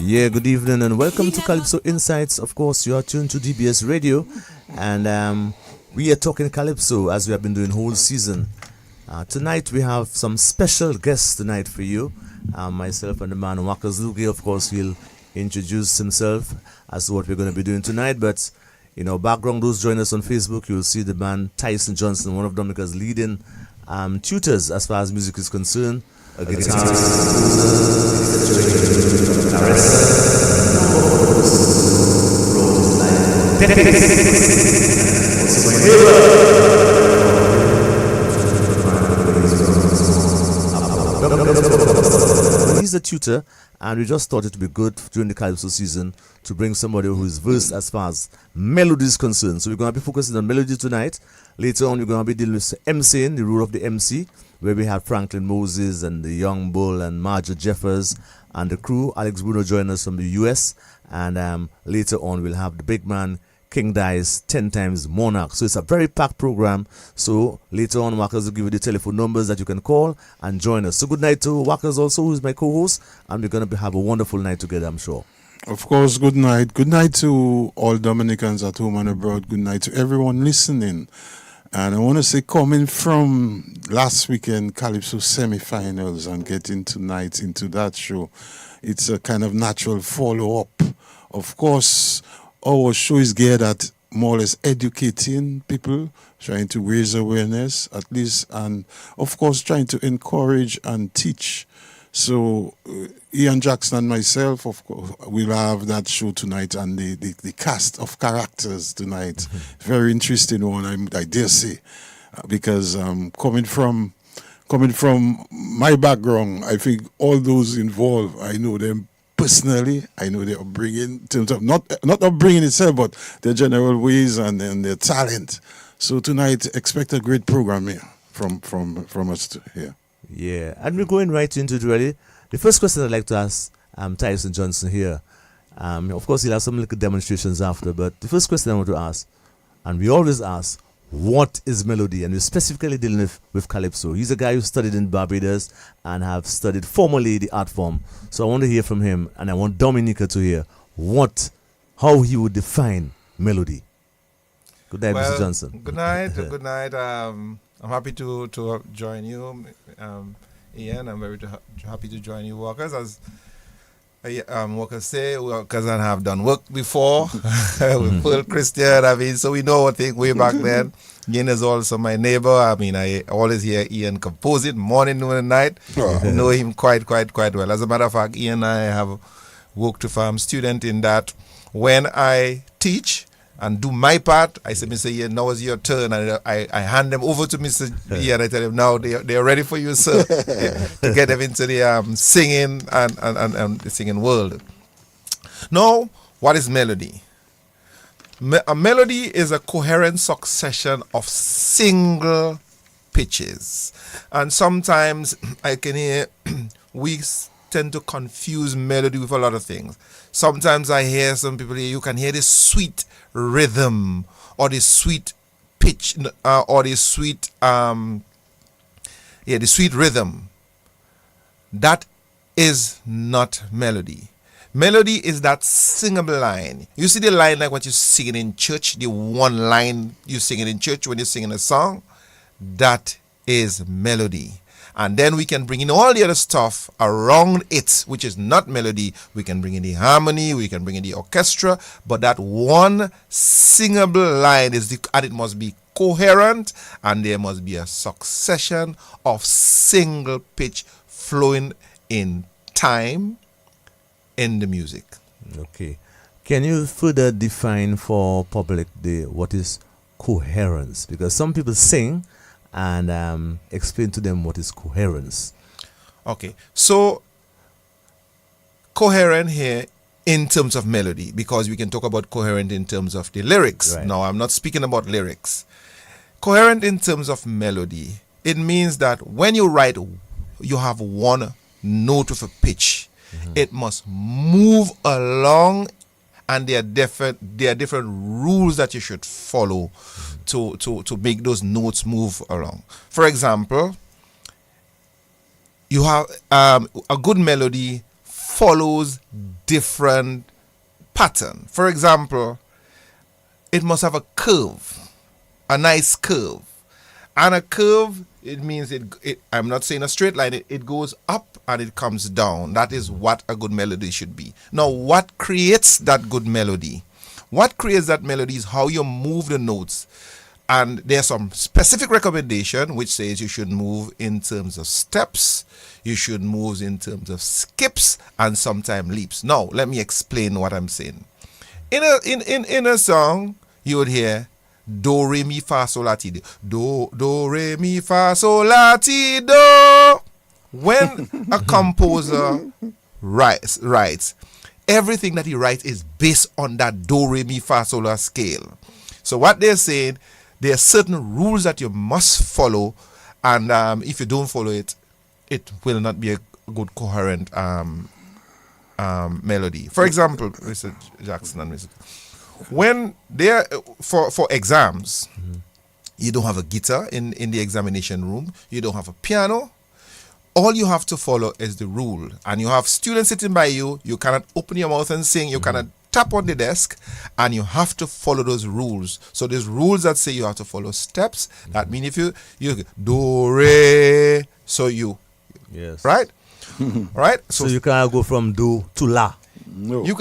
Yeah, good evening and welcome to Calypso Insights. Of course, you are tuned to DBS Radio, and we are talking Calypso as we have been doing whole season. Tonight we have some special guests tonight for you. Myself and the man Ashton Lugay, of course, will introduce himself as to what we're going to be doing tonight. But in our background, those join us on Facebook, you'll see the man Tyson Johnson, one of Dominica's leading tutors as far as music is concerned. A He's a tutor, and we just thought it would be good during the Calypso season to bring somebody who is versed as far as melody is concerned. So we're going to be focusing on melody tonight. Later on, we're going to be dealing with MCing, the role of the MC, where we have Franklin Moses and the Young Bull and Marja Jeffers and the crew. Alex Bruno join us from the US, and later on we'll have the big man King Dice 10 times Monarch. So it's a very packed program. So later on, Wackers will give you the telephone numbers that you can call and join us. So good night to Wackers also, who's my co-host, and we're going to have a wonderful night together, I'm sure. Of course, good night. Good night to all Dominicans at home and abroad. Good night to everyone listening. And I want to say, coming from last weekend Calypso semi-finals and getting tonight into that show, it's a kind of natural follow-up. Of course, our show is geared at more or less educating people, trying to raise awareness at least, and of course trying to encourage and teach. So Ian Jackson and myself, of course, will have that show tonight, and the cast of characters tonight. Very interesting one, I dare say, because coming from my background, I think all those involved, I know them personally. I know their upbringing, in terms of not upbringing itself, but their general ways and their talent. So tonight, expect a great program here from us here. Yeah, and we're going right into it really. The first question I'd like to ask Tyson Johnson here. Of course, he'll have some little demonstrations after, but the first question I want to ask, and we always ask, what is melody? And we're specifically dealing with Calypso. He's a guy who studied in Barbados and have studied formally the art form. So I want to hear from him, and I want Dominica to hear how he would define melody. Good night, Mr. Johnson. Good night. Good night. I'm happy to join you, Ian. I'm very happy to join you, Walkers. As Walkers say, Walkers and have done work before with Pearl Christian. I mean, so we know what thing way back then. Ian is also my neighbor. I mean, I always hear Ian composing morning, noon, and night. I know him quite well. As a matter of fact, Ian and I have worked with student in that when I teach and do my part, I say, Mr. Ian, now is your turn. And I hand them over to Mr. Ian. I tell him, now they're ready for you, sir, to get them into the singing and the singing world. Now, what is melody? A melody is a coherent succession of single pitches. And sometimes I can hear we tend to confuse melody with a lot of things. Sometimes I hear some people, you can hear this sweet rhythm or this sweet pitch or this sweet the sweet rhythm. That is not melody. Melody is that singable line. You see the line like what you're singing in church, the one line you're singing in church when you're singing a song? That is melody. And then we can bring in all the other stuff around it, which is not melody. We can bring in the harmony, we can bring in the orchestra, but that one singable line and it must be coherent, and there must be a succession of single pitch flowing in time in the music. Okay. Can you further define for public what is coherence? Because some people sing, and explain to them what is coherence. Okay, so coherent here in terms of melody, because we can talk about coherent in terms of the lyrics. Right. Now, I'm not speaking about lyrics. Coherent in terms of melody, it means that when you write, you have one note with a pitch. Mm-hmm. It must move along, and there are different rules that you should follow to make those notes move along. For example, you have a good melody follows different pattern. For example, it must have a curve, a nice curve. And a curve, it means I'm not saying a straight line, it goes up and it comes down. That is what a good melody should be. Now, what creates that good melody? What creates that melody is how you move the notes. And there's some specific recommendation which says you should move in terms of steps, you should move in terms of skips, and sometimes leaps. Now, let me explain what I'm saying. In a song, you would hear do, re, mi, fa, sol, la, ti, do. Do, re, mi, fa, sol, la, ti, do. When a composer writes, everything that he writes is based on that do, re, mi, fa, sol, la scale. So what they're saying, there are certain rules that you must follow, and if you don't follow it, it will not be a good coherent melody. For example, Mr. Jackson and Mr. When they're for exams, you don't have a guitar in the examination room, you don't have a piano. All you have to follow is the rule, and you have students sitting by you. You cannot open your mouth and sing. You cannot tap on the desk, and you have to follow those rules. So there's rules that say you have to follow steps. That mean if you do, re, so you, Yes. right? Right? So you can't go from do to la. No. You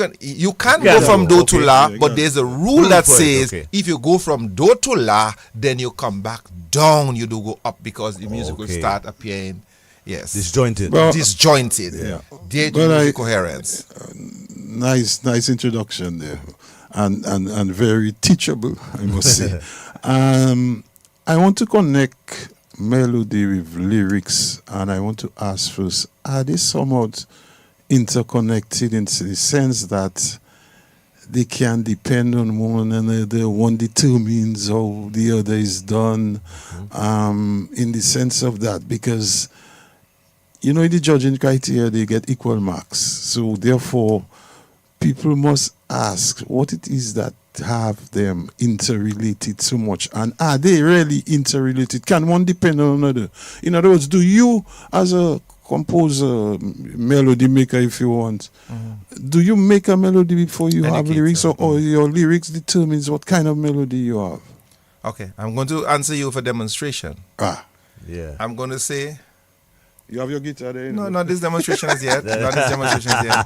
can go from do to la, but there's a rule that for it, says okay. if you go from do to la, then you come back down. You do go up because the music will Okay. start appearing, yes, Disjointed. Well, disjointed. Yeah. There But is I- coherence. Nice introduction there, and very teachable, I must say. I want to connect melody with lyrics, and I want to ask first: are they somewhat interconnected in the sense that they can depend on one another? One determines how the other is done, in the sense of that, because in the judging criteria they get equal marks. So therefore, people must ask what it is that have them interrelated so much, and are they really interrelated? Can one depend on another? In other words, do you, as a composer, melody maker, if you want, do you make a melody before you have lyrics, or your lyrics determines what kind of melody you have? Okay, I'm going to answer you for demonstration. Yeah. I'm going to say, You have your guitar there? no, not this demonstration is yet. Not this demonstration is yet.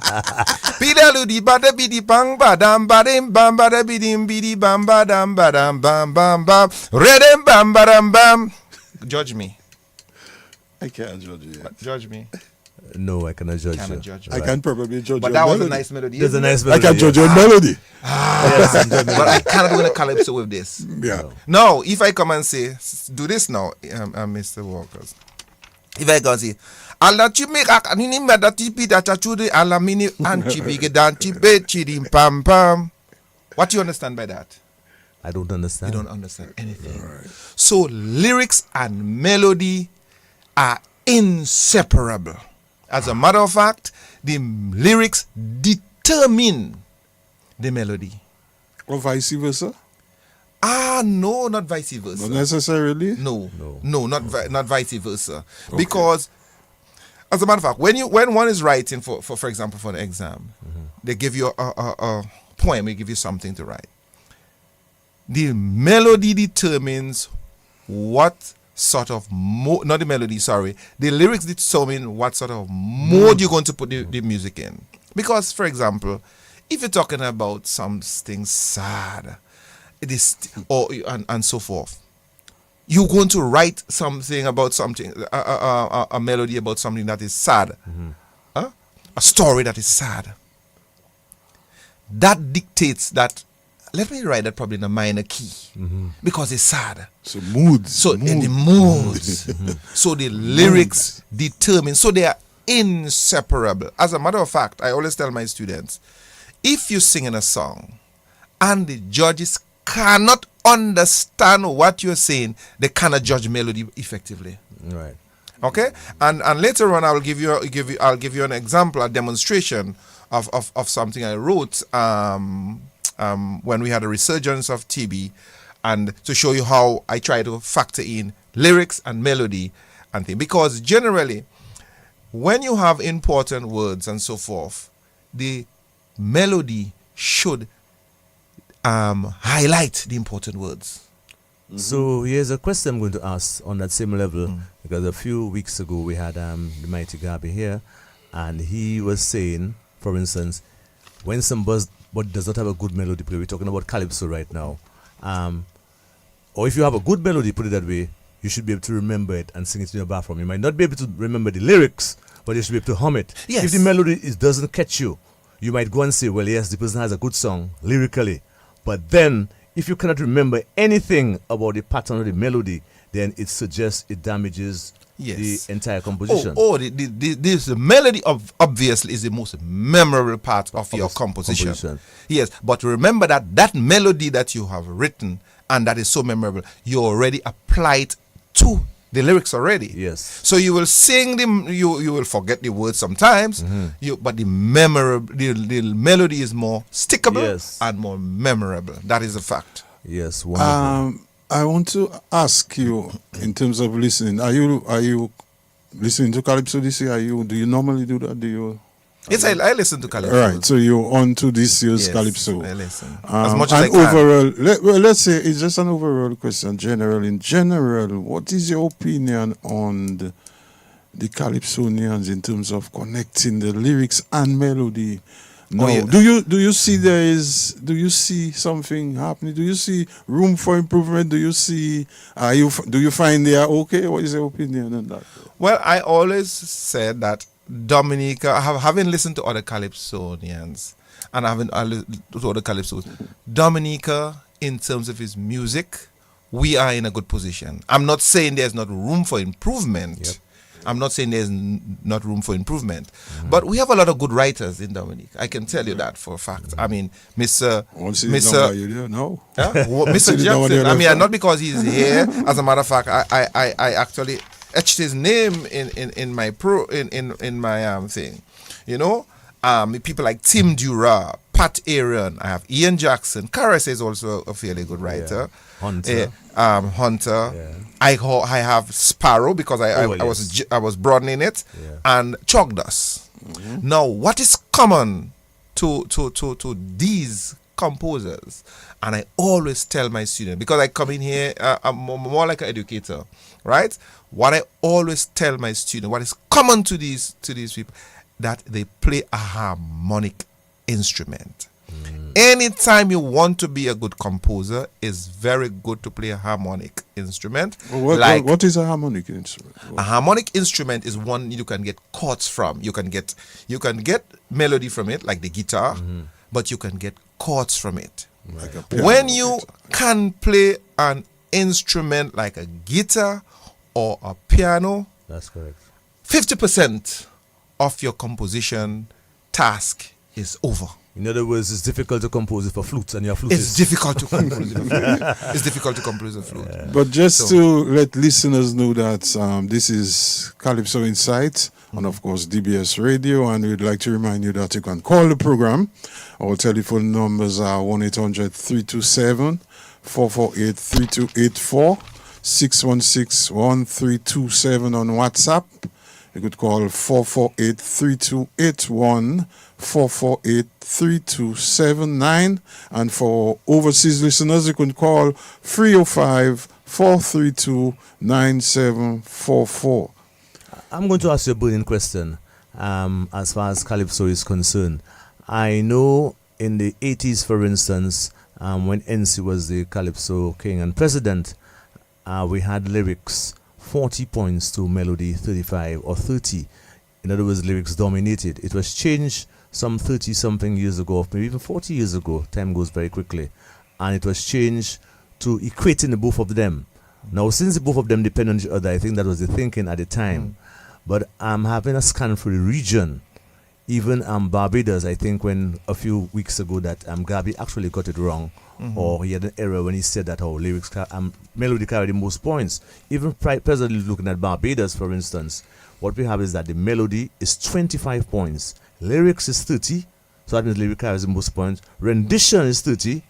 Pidaludi bada bidi bang badam badim bam bada bidim bidi bam badam badam bam bam bam redem bam badam bam. Judge me. I can't judge you yet. Judge me. No, I cannot judge Cannot you. judge I me. can probably judge But your that was melody. a nice melody. There's a isn't it? nice I melody. can judge yeah. your melody. Yes, I'm judging But I you. cannot do a calypso with this. Yeah. No, if I come and say, do this now, Mr. Walkers. If I go and say, Allah chimik akanini medati pita chachuri ala mini anchibige danchi bechidim pam pam. What do you understand by that? I don't understand. You don't understand anything. So lyrics and melody are inseparable. As a matter of fact, the lyrics determine the melody. Or vice versa? No, not vice versa. Not necessarily. No, not vice versa. Because, as a matter of fact, when one is writing for example, for an exam, they give you a poem, they give you something to write. The melody determines what sort of not the melody, sorry. The lyrics determine what sort of mode you're going to put the music in. Because, for example, if you're talking about something sad, it is and so forth, you're going to write something about something, a melody about something that is sad, a story that is sad. That dictates that. Let me write that probably in a minor key because it's sad. So moods. So in the moods. So the lyrics determine. So they are inseparable. As a matter of fact, I always tell my students, if you sing in a song and the judges cannot understand what you're saying, they cannot judge melody effectively. Right. Okay, and later on I'll give you an example, a demonstration of something I wrote when we had a resurgence of TB, and to show you how I try to factor in lyrics and melody and things. Because generally, when you have important words and so forth, the melody should highlight the important words. So here's a question I'm going to ask on that same level, because a few weeks ago we had the mighty Gabi here, and he was saying, for instance, when somebody does not have a good melody play, we're talking about Calypso right now, or if you have a good melody, put it that way, you should be able to remember it and sing it in your bathroom. You might not be able to remember the lyrics, but you should be able to hum it. Yes. If the melody doesn't catch you, you might go and say, well, yes, the person has a good song lyrically, but then if you cannot remember anything about the pattern of the melody, then it suggests it damages the entire composition. The melody obviously is the most memorable part of your composition. Yes, but remember that melody that you have written and that is so memorable, you already applied to the lyrics already. Yes. So you will sing them. You will forget the words sometimes. But the melody is more stickable and more memorable. That is a fact. Yes. Wonderful. I want to ask you, in terms of listening, are you listening to Calypso this year? Do you normally do that? Yes, I listen to Calypso. Right, so you're on to this year's Calypso. I listen. As much as I can. Overall, let's say it's just an overall question. In general, what is your opinion on the Calypsonians in terms of connecting the lyrics and melody? No. Do you see something happening? Do you see room for improvement? Do you find they are okay? What is your opinion on that? Well, I always said that Dominica, having listened to other Calypsonians and having listened to other Calypsos, Dominica, in terms of his music, we are in a good position. I'm not saying there's not room for improvement. Yep. I'm not saying there's not room for improvement. But we have a lot of good writers in Dominica. I can tell you that for a fact. I mean, Mr. Jackson. I mean, not because he's here. As a matter of fact, I actually etched his name in my thing. You know, people like Tim Dura, Pat Aaron. I have Ian Jackson. Karas is also a fairly good writer. Hunter. Hunter. Yeah. I have Sparrow because I was broadening it, and Chogdas. Now, what is common to these composers? And I always tell my students, because I come in here, I'm more like an educator, right? What I always tell my students, what is common to these people, that they play a harmonic instrument. Anytime you want to be a good composer, it's very good to play a harmonic instrument. What is a harmonic instrument? A harmonic instrument is one you can get chords from. You can get melody from it, like the guitar, but you can get chords from it. Like a piano when you can play an instrument like a guitar or a piano, that's correct. 50% of your composition task is over. In other words, it's difficult to compose it for flutes, and your flute It's difficult to compose it. It's difficult to compose a flute. But just to let listeners know that this is Calypso Insight on, of course, DBS Radio, and we'd like to remind you that you can call the program. Our telephone numbers are 1-800-327-448-3284, 616-1327 on WhatsApp. You could call 448-3281, 448-3279, and for overseas listeners, you can call 305-432-9744. I'm going to ask you a burning question as far as Calypso is concerned. I know in the 80s, for instance, when NC was the Calypso king and president, we had lyrics 40 points to melody 35 or 30. In other words, lyrics dominated. It was changed some 30-something years ago, maybe even 40 years ago. Time goes very quickly. And it was changed to equating the both of them. Now, since the both of them depend on each other, I think that was the thinking at the time. But I'm having a scan for the region. Even Barbados, I think when a few weeks ago that Gabi actually got it wrong, or he had an error when he said that lyrics melody carried the most points. Even presently looking at Barbados, for instance, what we have is that the melody is 25 points, lyrics is 30, so that means lyric carries the most points. Rendition is 30,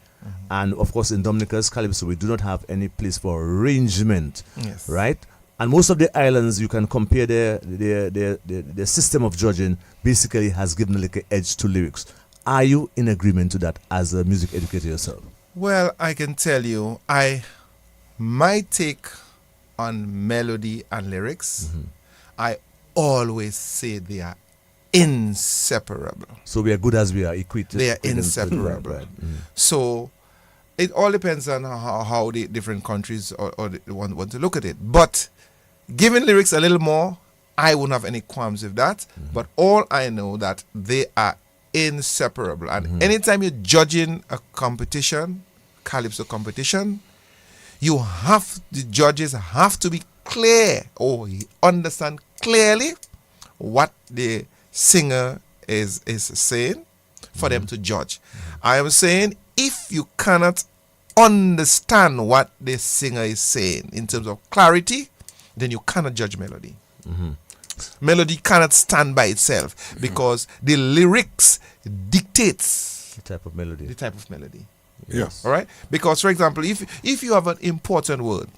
and of course in Dominica's Calypso we do not have any place for arrangement, right? And most of the islands, you can compare their system of judging basically has given like an edge to lyrics. Are you in agreement to that as a music educator yourself? Well, I can tell you, my take on melody and lyrics, I always say they are inseparable. So we are good as we are, equated. They are inseparable. Right. So it all depends on how the different countries or want to look at it. But giving lyrics a little more, I wouldn't have any qualms with that. But all I know that they are inseparable. And anytime you're judging a competition, Calypso competition, the judges have to be clear or understand clearly what the singer is saying for them to judge. I am saying if you cannot understand what the singer is saying in terms of clarity, then you cannot judge melody. Melody cannot stand by itself because the lyrics dictates The type of melody. Yes. All right? Because, for example, if you have an important word,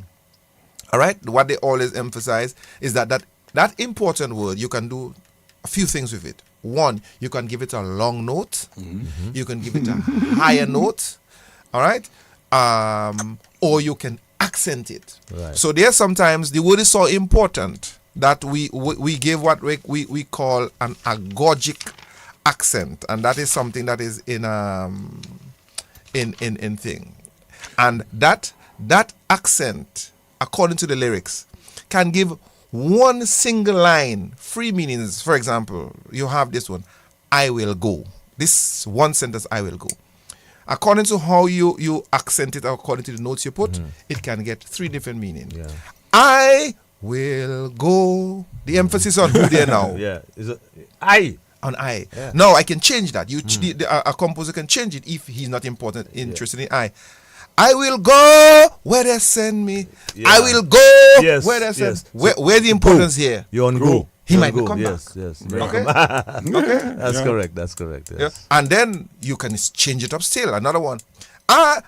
all right, what they always emphasize is that important word, you can do a few things with it. One, you can give it a long note. You can give it a higher note. All right? Or you can accent it. Right. So there sometimes the word is so important that we give what we call an agogic accent, and that is something that is in thing, and that accent, according to the lyrics, can give one single line 3 meanings. For example, you have this one, I will go. This one sentence, I will go. According to how you accent it, according to the notes you put, it can get 3 different meanings. Yeah. I will go. The emphasis on who there now. Yeah. Is it I? On I. Yeah. No, I can change that. A composer can change it if he's not interested in I. I will go where they send me. Yeah. I will go Yes, where they send. yes. Where the importance here? You're on go. He You're might on go. come Yes, back. yes. Okay. That's correct. That's correct. Yeah. Yes. And then you can change it up still. Another one. I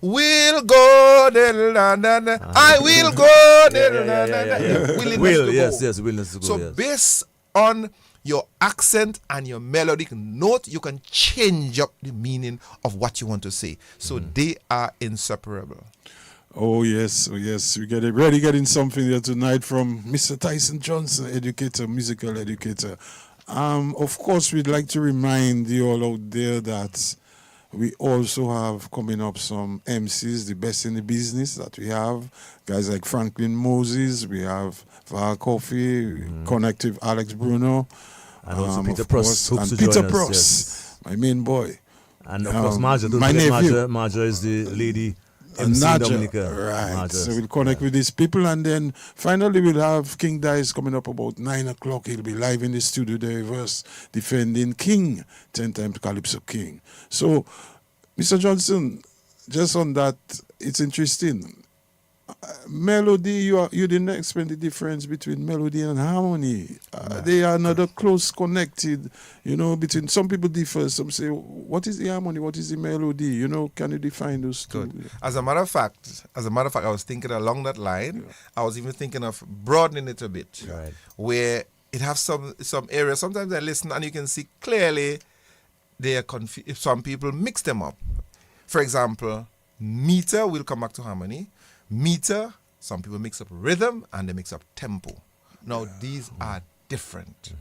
will go. I will go. Willingness to go. So yes. based on your accent and your melodic note, you can change up the meaning of what you want to say. So they are inseparable. Oh yes, we getting something here tonight from Mr. Tyson Johnson, educator, musical educator. Of course, we'd like to remind you all out there that we also have coming up some MCs, the best in the business that we have. Guys like Franklin Moses, we have Val Coffee, Connective Alex Bruno, And also Peter of Pross course, hopes and to Peter join us, Pross, yes. my main boy. And of course, Marja. Don't my forget nephew. Marja is the lady And MC Naja, Dominica. right. Marja. So we'll connect with these people, and then finally we'll have King Dice coming up about 9 o'clock. He'll be live in the studio, the reverse, defending King, 10 times Calypso King. So, Mr. Johnson, just on that, it's interesting. Melody, you didn't explain the difference between melody and harmony. They are another close connected, between some people differ. Some say, what is the harmony? What is the melody? Can you define those two? Good. As a matter of fact, I was thinking along that line. Yeah. I was even thinking of broadening it a bit, Right. where it has some areas. Sometimes I listen and you can see clearly they are confused. Some people mix them up. For example, meter, we'll come back to harmony. Meter, some people mix up rhythm and they mix up tempo. Now, these are different.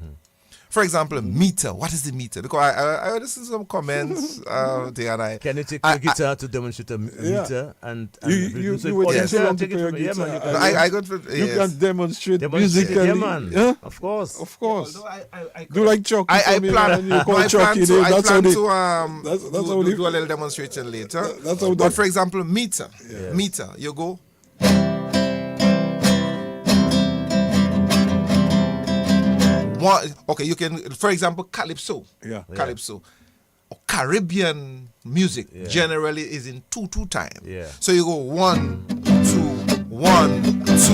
For example, meter. What is the meter? Because I listened to some comments there, and I... Can you take your guitar to demonstrate a meter? And You so would yes. take Take it your from- yeah, man, guitar. you can- I got... You yes. can demonstrate Demonstrate, musically. yeah, man. Yeah? Of course. Of course. Although I Do like Chucky. I plan to do a little demonstration later. But for example, meter. Yeah. Meter, you go. Okay, you can, for example, Calypso. Yeah. Calypso. Caribbean music generally is in 2/2 time. Yeah. So you go 1, 2, 1, 2,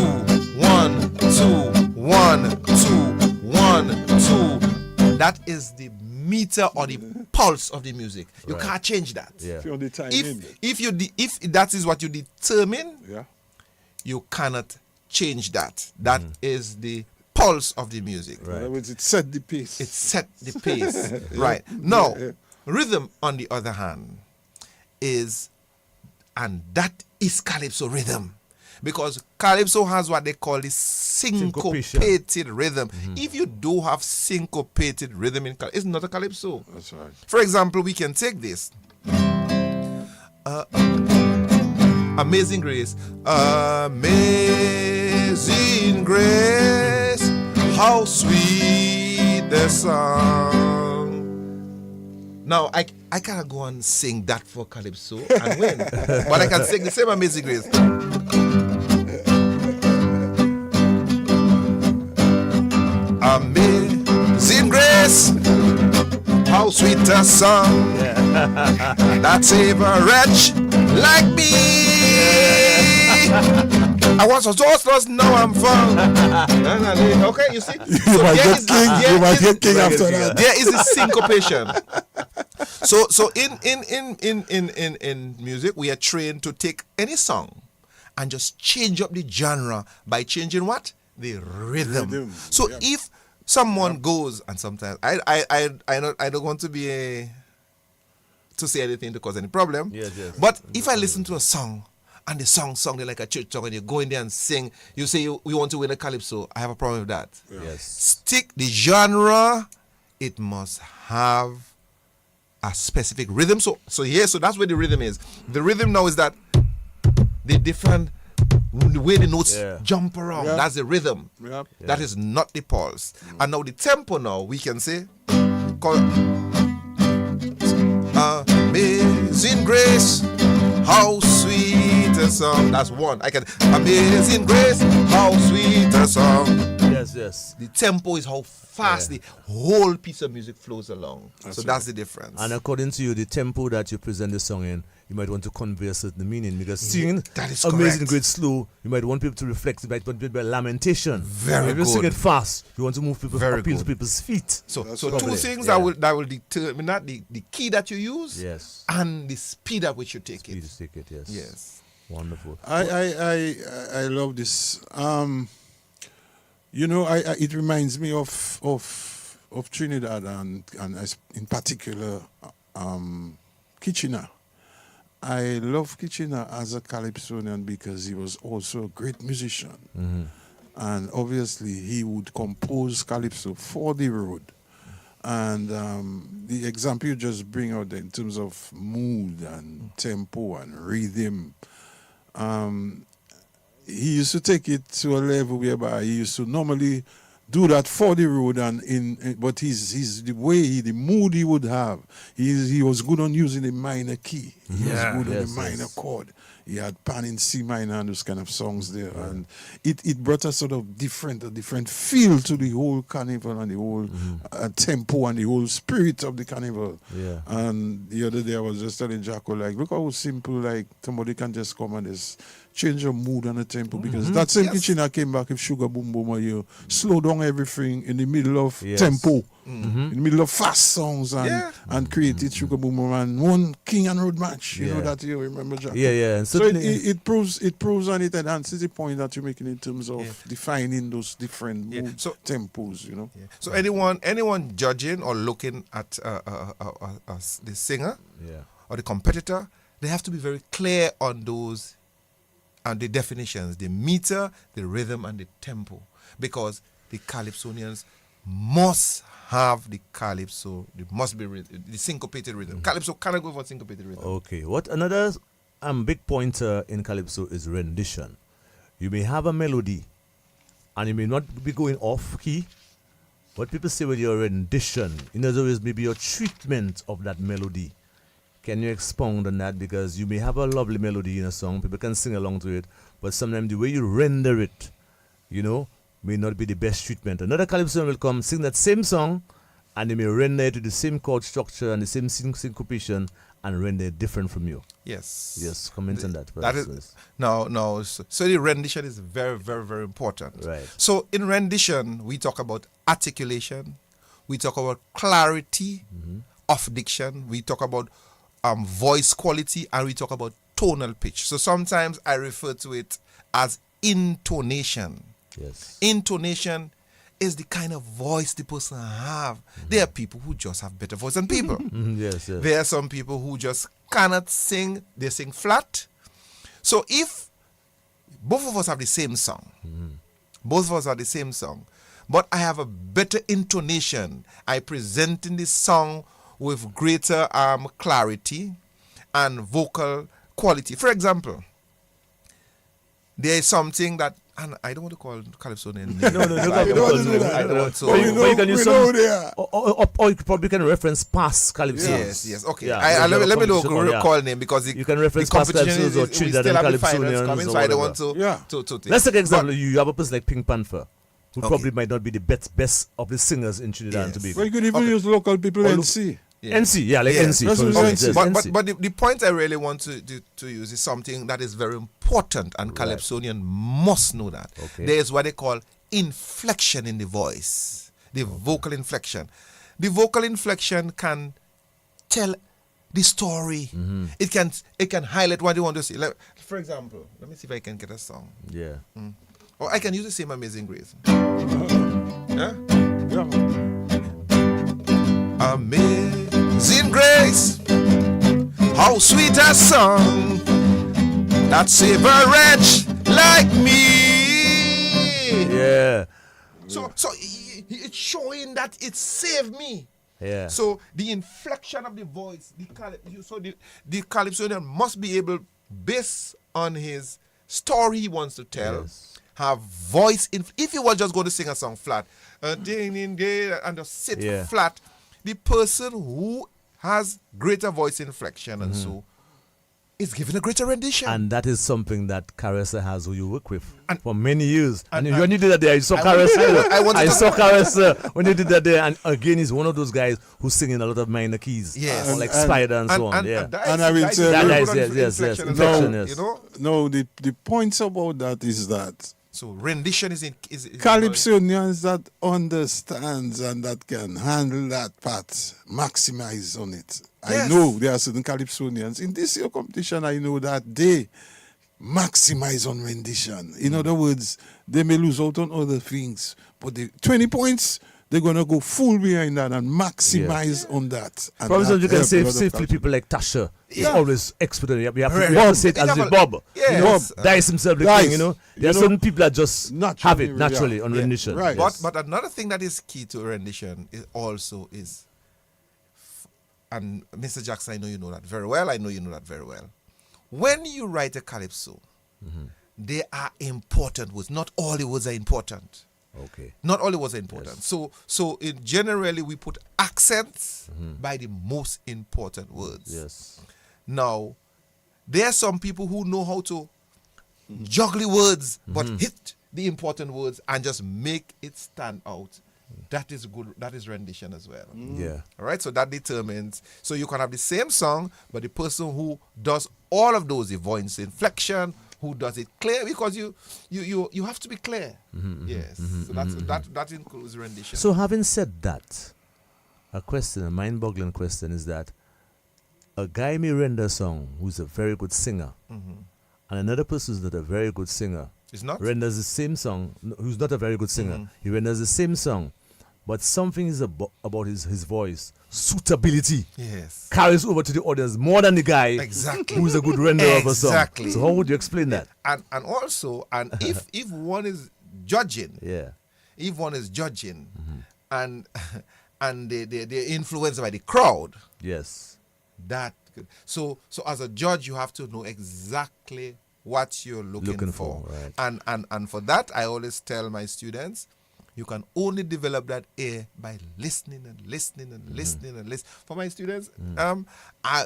1, 2, 1, 2, 1, 2. That is the meter or the pulse of the music. You can't change that. Yeah. If you're on the time If that is what you determine, yeah. you cannot change that. That is the pulse of the music. In other words, it set the pace. It set the pace. Right. Now, rhythm, on the other hand, and that is Calypso rhythm. Because Calypso has what they call the syncopated rhythm. If you do have syncopated rhythm in Calypso, it's not a Calypso. That's right. For example, we can take this. Amazing Grace. Amazing Grace, how sweet the sound. Now, I cannot go and sing that for Calypso and win. But I can sing the same Amazing Grace. Amazing Grace, how sweet a song that save a wretch like me. I was lost, now I'm found. Okay, you see? You might get king after that. There is a syncopation. So in music, we are trained to take any song and just change up the genre by changing what? The rhythm. So if someone goes, and sometimes I don't want to be to say anything to cause any problem. Yes. But if I listen to a song and the song sounded like a church song and you go in there and sing, you say we want to win a Calypso, I have a problem with that. Yes. Stick the genre, it must have a specific rhythm. So that's where the rhythm is. The rhythm now is that the way the notes jump around. Yeah. That's the rhythm. Yeah. That is not the pulse. And now the tempo now, we can say, called Amazing Grace, how sweet a song. That's one. I can, Amazing Grace, how sweet a song. Yes. The tempo is how fast the whole piece of music flows along. That's the difference. And according to you, the tempo that you present the song in, you might want to convey a certain meaning, because singing that is Amazing correct. Great slow, you might want people to reflect it, might want it by lamentation. Very if you sing good. it fast, you want to move people, Very appeal good. to people's feet. So Probably. two things Yeah. that will determine that the key that you use, Yes. and the speed at which you take You it. just take it, yes. Yes. Wonderful. I love this. It reminds me of Trinidad and in particular Kitchener. I love Kitchener as a Calypsonian because he was also a great musician. And obviously he would compose Calypso for the road. And the example you just bring out there in terms of mood and tempo and rhythm, he used to take it to a level whereby he used to normally do that for the road, but the mood he would have, he was good on using the minor key. He was good on the minor chord. He had pan in C minor and those kind of songs there, and it brought a sort of a different feel to the whole carnival and the whole tempo and the whole spirit of the carnival. Yeah. And the other day I was just telling Jacko, like, look how simple, like somebody can just come and just change your mood and the tempo, because that same Kitchener came back with Sugar Boom Boom, or you slow down everything in the middle of tempo, in the middle of fast songs, and created Sugar Boom Boom and one King and Road match. You know that, you remember, Jacko? Yeah. And So it proves and it enhances the point that you're making in terms of defining those different mood tempos, you know. Yeah. So anyone judging or looking at the singer or the competitor, they have to be very clear on those and the definitions, the meter, the rhythm, and the tempo, because the Calypsonians must have the Calypso. It must be the syncopated rhythm. Calypso cannot go for syncopated rhythm. Okay. What another big pointer in Calypso is rendition. You may have a melody and you may not be going off key. What people say with your rendition, in other words, maybe your treatment of that melody. Can you expound on that? Because you may have a lovely melody in a song, people can sing along to it, but sometimes the way you render it, may not be the best treatment. Another Calypso will come, sing that same song, and they may render it to the same chord structure and the same syncopation, and render it different from you. Yes. Comment on that. That is no. So the rendition is very, very, very important. Right. So in rendition, we talk about articulation, we talk about clarity of diction, we talk about voice quality, and we talk about tonal pitch. So sometimes I refer to it as intonation. Yes. Intonation is the kind of voice the person have. There are people who just have better voice than people. Yes. There are some people who just cannot sing. They sing flat. So if both of us have the same song, both of us have the same song, but I have a better intonation, I present in this song with greater clarity and vocal quality. For example, there is something that, and I don't want to call Calypso name. No, I don't want to. But you can use some, there. or you probably can reference past Calypso. Yes. Okay. Yeah, Let me look yeah. call name because You can reference the past competition Calypsos or we Trinidad still and have the finals Calypsonians coming, or so I don't whatever. want to. Yeah. to Let's take an example. But- You have a person like Pink Panther, who Okay. probably might not be the best of the singers in Trinidad and Yes. Tobago. Well, you could even use local people and see. Yeah. NC, yeah, like Yeah. NC. That's For what I'm instance, saying. yes, But NC. the point I really want to use is something that is very important, and Calypsonian must know that. Okay. There is what they call inflection in the voice, the vocal inflection. The vocal inflection can tell the story. It can highlight what you want to see. Like, for example, let me see if I can get a song. Yeah. Or I can use the same Amazing Grace. Yeah? Yeah. Amazing grace, how sweet a song that save a wretch like me. Yeah. So it's showing that it saved me. Yeah. So the inflection of the voice, the Calypsonian must be able, based on his story he wants to tell, Yes. have voice. If he was just going to sing a song flat, ding, ding, ding, and just sit Yeah. flat, the person who has greater voice inflection and so is given a greater rendition. And that is something that Caressa has, who you work with for many years. And when you did that there, I saw I Caressa. wanted I to- saw Caressa when you did that there. And again, he's one of those guys who's singing a lot of minor keys. Yes. Or like And- Spider and so on. Yeah. And I will that is tell very you- good That is, yes, inflection yes, as well, inflection, yes. You know? No, the points about that is that So rendition is Calypsonians that understands and that can handle that part, maximize on it. I Yes. know there are certain Calypsonians in this year competition. I know that they maximize on rendition. In other words, they may lose out on other things, but the 20 points they're gonna go full behind that and maximize on that. And For instance, you that can help a say lot of safely people like Tasha. He's Yeah. always expert on it. We have Right. to say it as Yeah, the but- Bob. yes. You know, Dice himself the Dice, king, you know. There you are know, certain people that just naturally, have it naturally yeah. on Yeah. rendition. Right. Yes. But another thing that is key to rendition is and Mr. Jackson, I know you know that very well. I know you know that very well. When you write a calypso, they are important words. Not all the words are important. Okay. Not all the words are important. Yes. So generally we put accents by the most important words. Yes. Now, there are some people who know how to juggle words, but hit the important words and just make it stand out. That is good. That is rendition as well. Yeah. All right. So that determines. So you can have the same song, but the person who does all of those, the voice inflection, who does it clear, because you have to be clear. Yes. So that includes rendition. So having said that, a mind-boggling question is that a guy may render a song who's a very good singer, and another person who's not a very good singer It's not. renders the same song, who's not a very good singer. He renders the same song, but something is about his voice, suitability, Yes. carries over to the audience more than the guy Exactly. who's a good renderer of a song. Exactly. So how would you explain that? And also, and if one is judging, Yeah. if one is judging, and they're influenced by the crowd, Yes. that so as a judge you have to know exactly what you're looking for. Right. And for that I always tell my students, you can only develop that ear by listening and listening and listening and listening. For my students,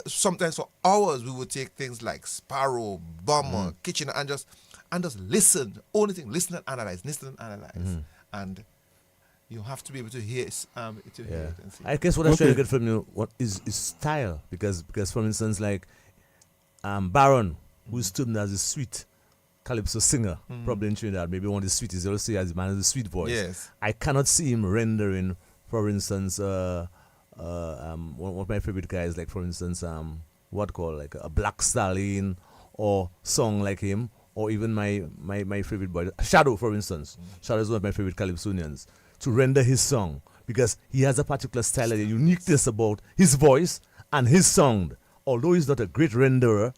sometimes for hours we would take things like Sparrow, Bomber, Kitchen, and just listen. Only thing, listen and analyze, and you have to be able to hear it. Hear it and see. I guess what I'm trying to Okay. get from you is style, because for instance, like Baron, who's termed as a sweet calypso singer, probably in Trinidad, maybe one of the sweetest. They always say as a man with a sweet voice. Yes. I cannot see him rendering, for instance, one of my favorite guys, like for instance, like a Black Stallion or song like him, or even my favorite boy, Shadow, for instance. Shadow is one of my favorite Calypsonians, to render his song because he has a particular style and a uniqueness about his voice and his sound. Although he's not a great renderer,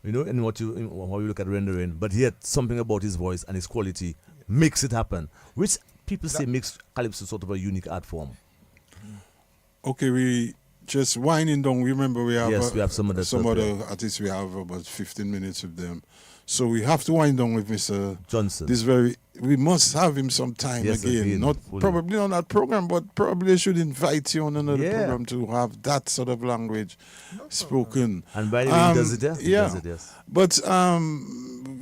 you know, in how you look at rendering, but he had something about his voice and his quality makes it happen, which people say makes Calypso sort of a unique art form. Okay, we just winding down. Remember, we have we have some other artists. We have about 15 minutes with them, so we have to wind down with Mr. Johnson. We must have him sometime again. Not fully. probably on that program, but probably should invite you on another program to have that sort of language spoken. And by the way, he does it, yeah. He does it, yes. But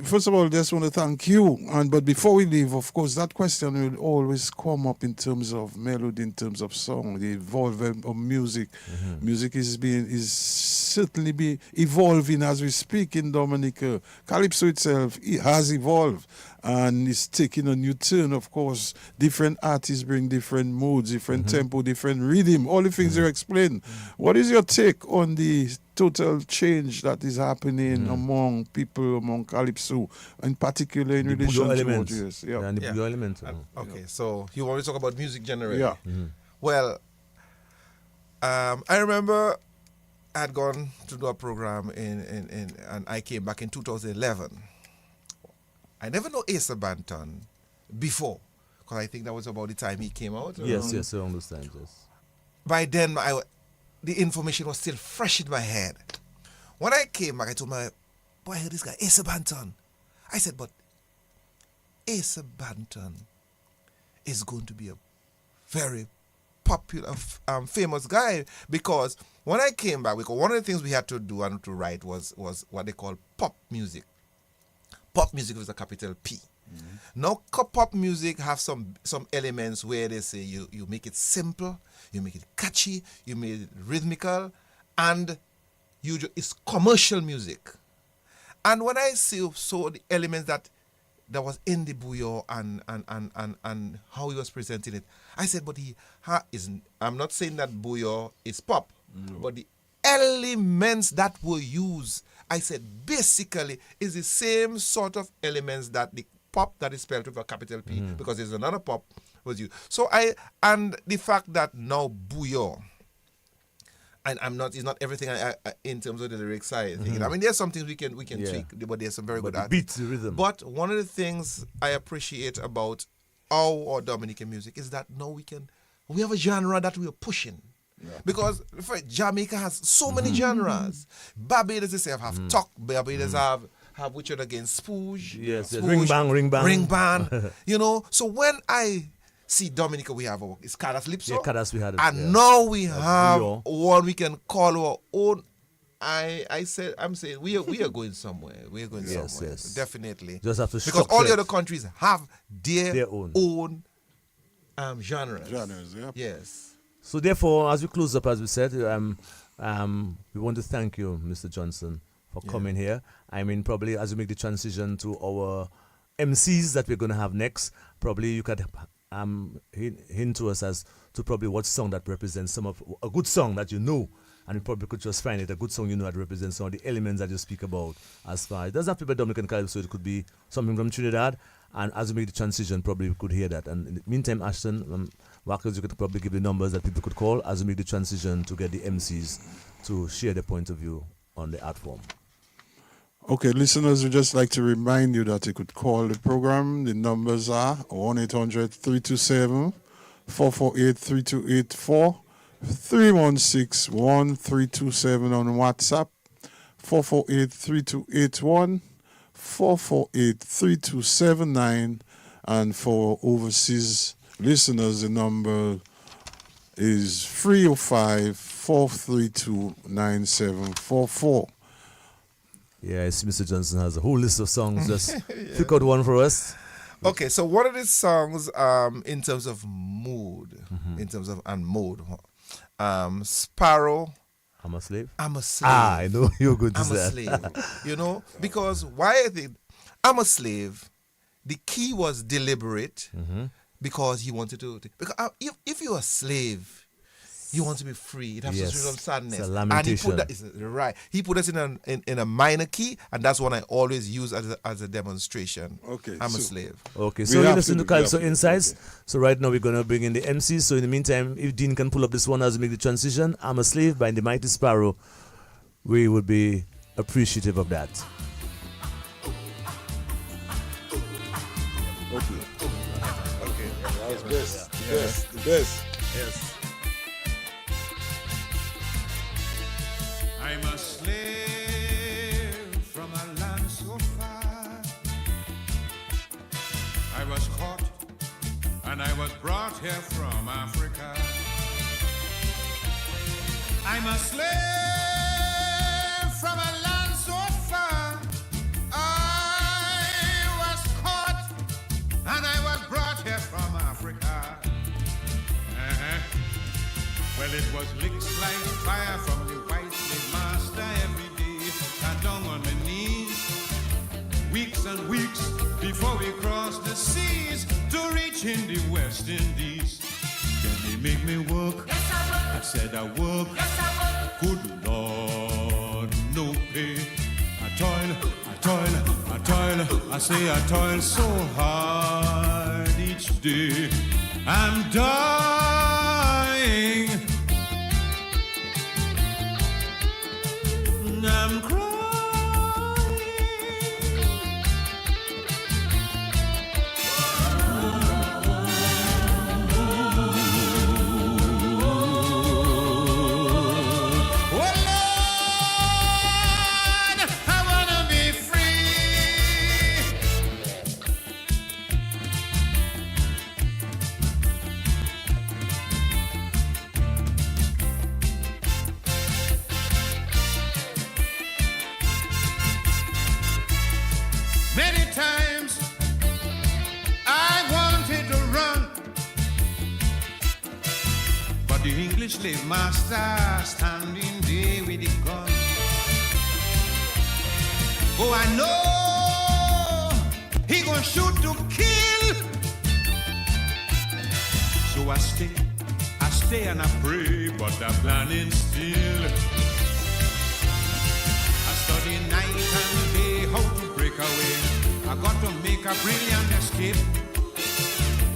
first of all, just want to thank you. But before we leave, of course, that question will always come up in terms of melody, in terms of song, the evolvement of music. Music is certainly evolving as we speak in Dominica. Calypso itself has evolved and it's taking a new turn. Of course, different artists bring different moods, different tempo, different rhythm, all the things you explained. What is your take on the total change that is happening among people, among Calypso, in particular in relation to what you say? Yeah, and the blue element. Okay, so you want to talk about music generally? Yeah. Well, I remember I had gone to do a program and I came back in 2011. I never know Asa Banton before, because I think that was about the time he came out. Yes, around those times, yes. By then, the information was still fresh in my head. When I came back, I told my boy, I heard this guy, Asa Banton. I said, but Asa Banton is going to be a very popular, famous guy, because when I came back, because one of the things we had to do and to write was what they call pop music. Pop music with a capital P. Now, pop music have some elements where they say you make it simple, you make it catchy, you make it rhythmical, and it's commercial music. And when I saw the elements that was in the Bouillon and how he was presenting it, I said, but I'm not saying that Bouillon is pop, but the elements that were used, I said, basically is the same sort of elements that the pop that is spelled with a capital P, because there's another pop was used. So and the fact that now Bouillon, and it's not everything in terms of the lyric side. I mean, there's some things we can tweak, but there's some very good art. Beats the rhythm. But one of the things I appreciate about our Dominican music is that now we have a genre that we are pushing. Yeah. Because Jamaica has so many genres. Barbados itself have talk. Barbados have which other again? Spooge. Yes, Spooge, ring band. You know, so when I see Dominica, we have it's Calypso. Yeah, Calypso we had it. And now we have one we can call our own. I'm saying we are going somewhere. We are going somewhere. Yes. Definitely. Just have to, because all the other countries have their own genres. Yeah. Yes. So therefore, as we close up, as we said, we want to thank you, Mr. Johnson, for coming here. I mean, probably as we make the transition to our MCs that we're going to have next, probably you could hint to us as to probably what song that represents a good song that you know, and you probably could just find it, a good song you know that represents some of the elements that you speak about. As far it doesn't have to be Dominican Calypso, it could be something from Trinidad, and as we make the transition, probably we could hear that. And in the meantime, Ashton, Wackers, you could probably give the numbers that people could call as we make the transition to get the MCs to share their point of view on the art form. Okay, listeners, we'd just like to remind you that you could call the program. The numbers are 1-800-327-448-3284, 316-1327 on WhatsApp, 448-3281, 448-3279, and for overseas listeners, the number is 305-432-9744. Yeah, I see Mr. Johnson has a whole list of songs. Just pick out one for us. Okay, so one of these songs, in terms of mood, Sparrow. I'm a Slave. I'm a Slave. I know you're good to say. I'm a Slave. You know, because why I think I'm a Slave, the key was deliberate, because he wanted to. Because if you're a slave, You want to be free. It has Yes. to show some sadness. It's a And he lamentation. put that, right. He put us in a minor key, and that's what I always use as a demonstration. Okay, I'm a so- slave. Okay, We so you have listen to to do- we have Calypso to do- Insights. okay. So right now we're gonna bring in the MCs. So in the meantime, if Dean can pull up this one as we make the transition, I'm a Slave by the Mighty Sparrow, we would be appreciative of that. Okay. Okay. That was best. The best. Yes. I'm a slave from a land so far. I was caught and I was brought here from Africa. I'm a slave from a land so far. I was caught and I was brought here from Africa. Well, it was licks like fire from the white slave master every day. Sat down on my knees, weeks and weeks before we crossed the seas to reach in the West Indies. Then they make me work. Yes, I work. I said I work. Yes, I work. Good Lord, no pay. I toil, I toil, I toil. I say I toil so hard each day. I'm dying. I'm crying. Oh Lord, I wanna be free. Many times I wanted to run, but the English slave master standing there with the gun. Oh, I know he gonna shoot to kill. So I stay and I pray, but I'm planning still. I study night and day how to break away. I got to make a brilliant escape.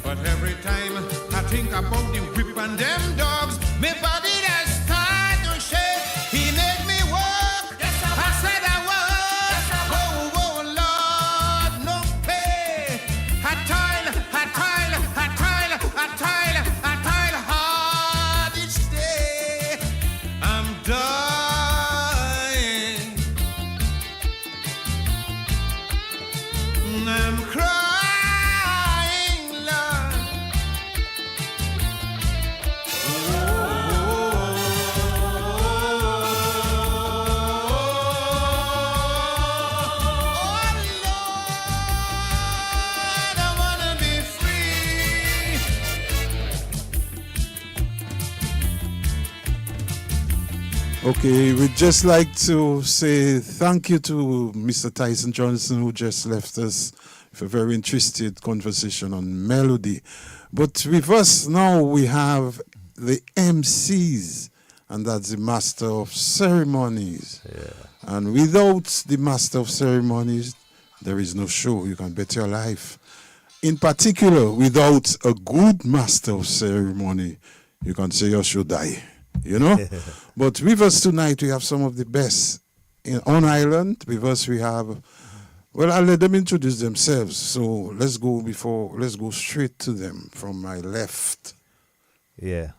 But every time I think about the whip and them dogs, my body that start to shake. He make me work. Yes, I I said I work. Yes, I Oh, oh Lord, no pay. I toil, I toil, I toil, I toil, I toil hard each day. I'm dying. I'm crying, Lord. Oh, Lord, I wanna be free. Okay, we'd just like to say thank you to Mr. Tyson Johnson, who just left us with a very interesting conversation on melody. But with us now, we have the MCs, and that's the Master of Ceremonies. And without the Master of Ceremonies, there is no show. You can bet your life. In particular, without a good Master of Ceremony, you can say your show die. You know? But with us tonight, we have some of the best on island. With us, we have, well, I'll let them introduce themselves. So let's go straight to them from my left. Yeah.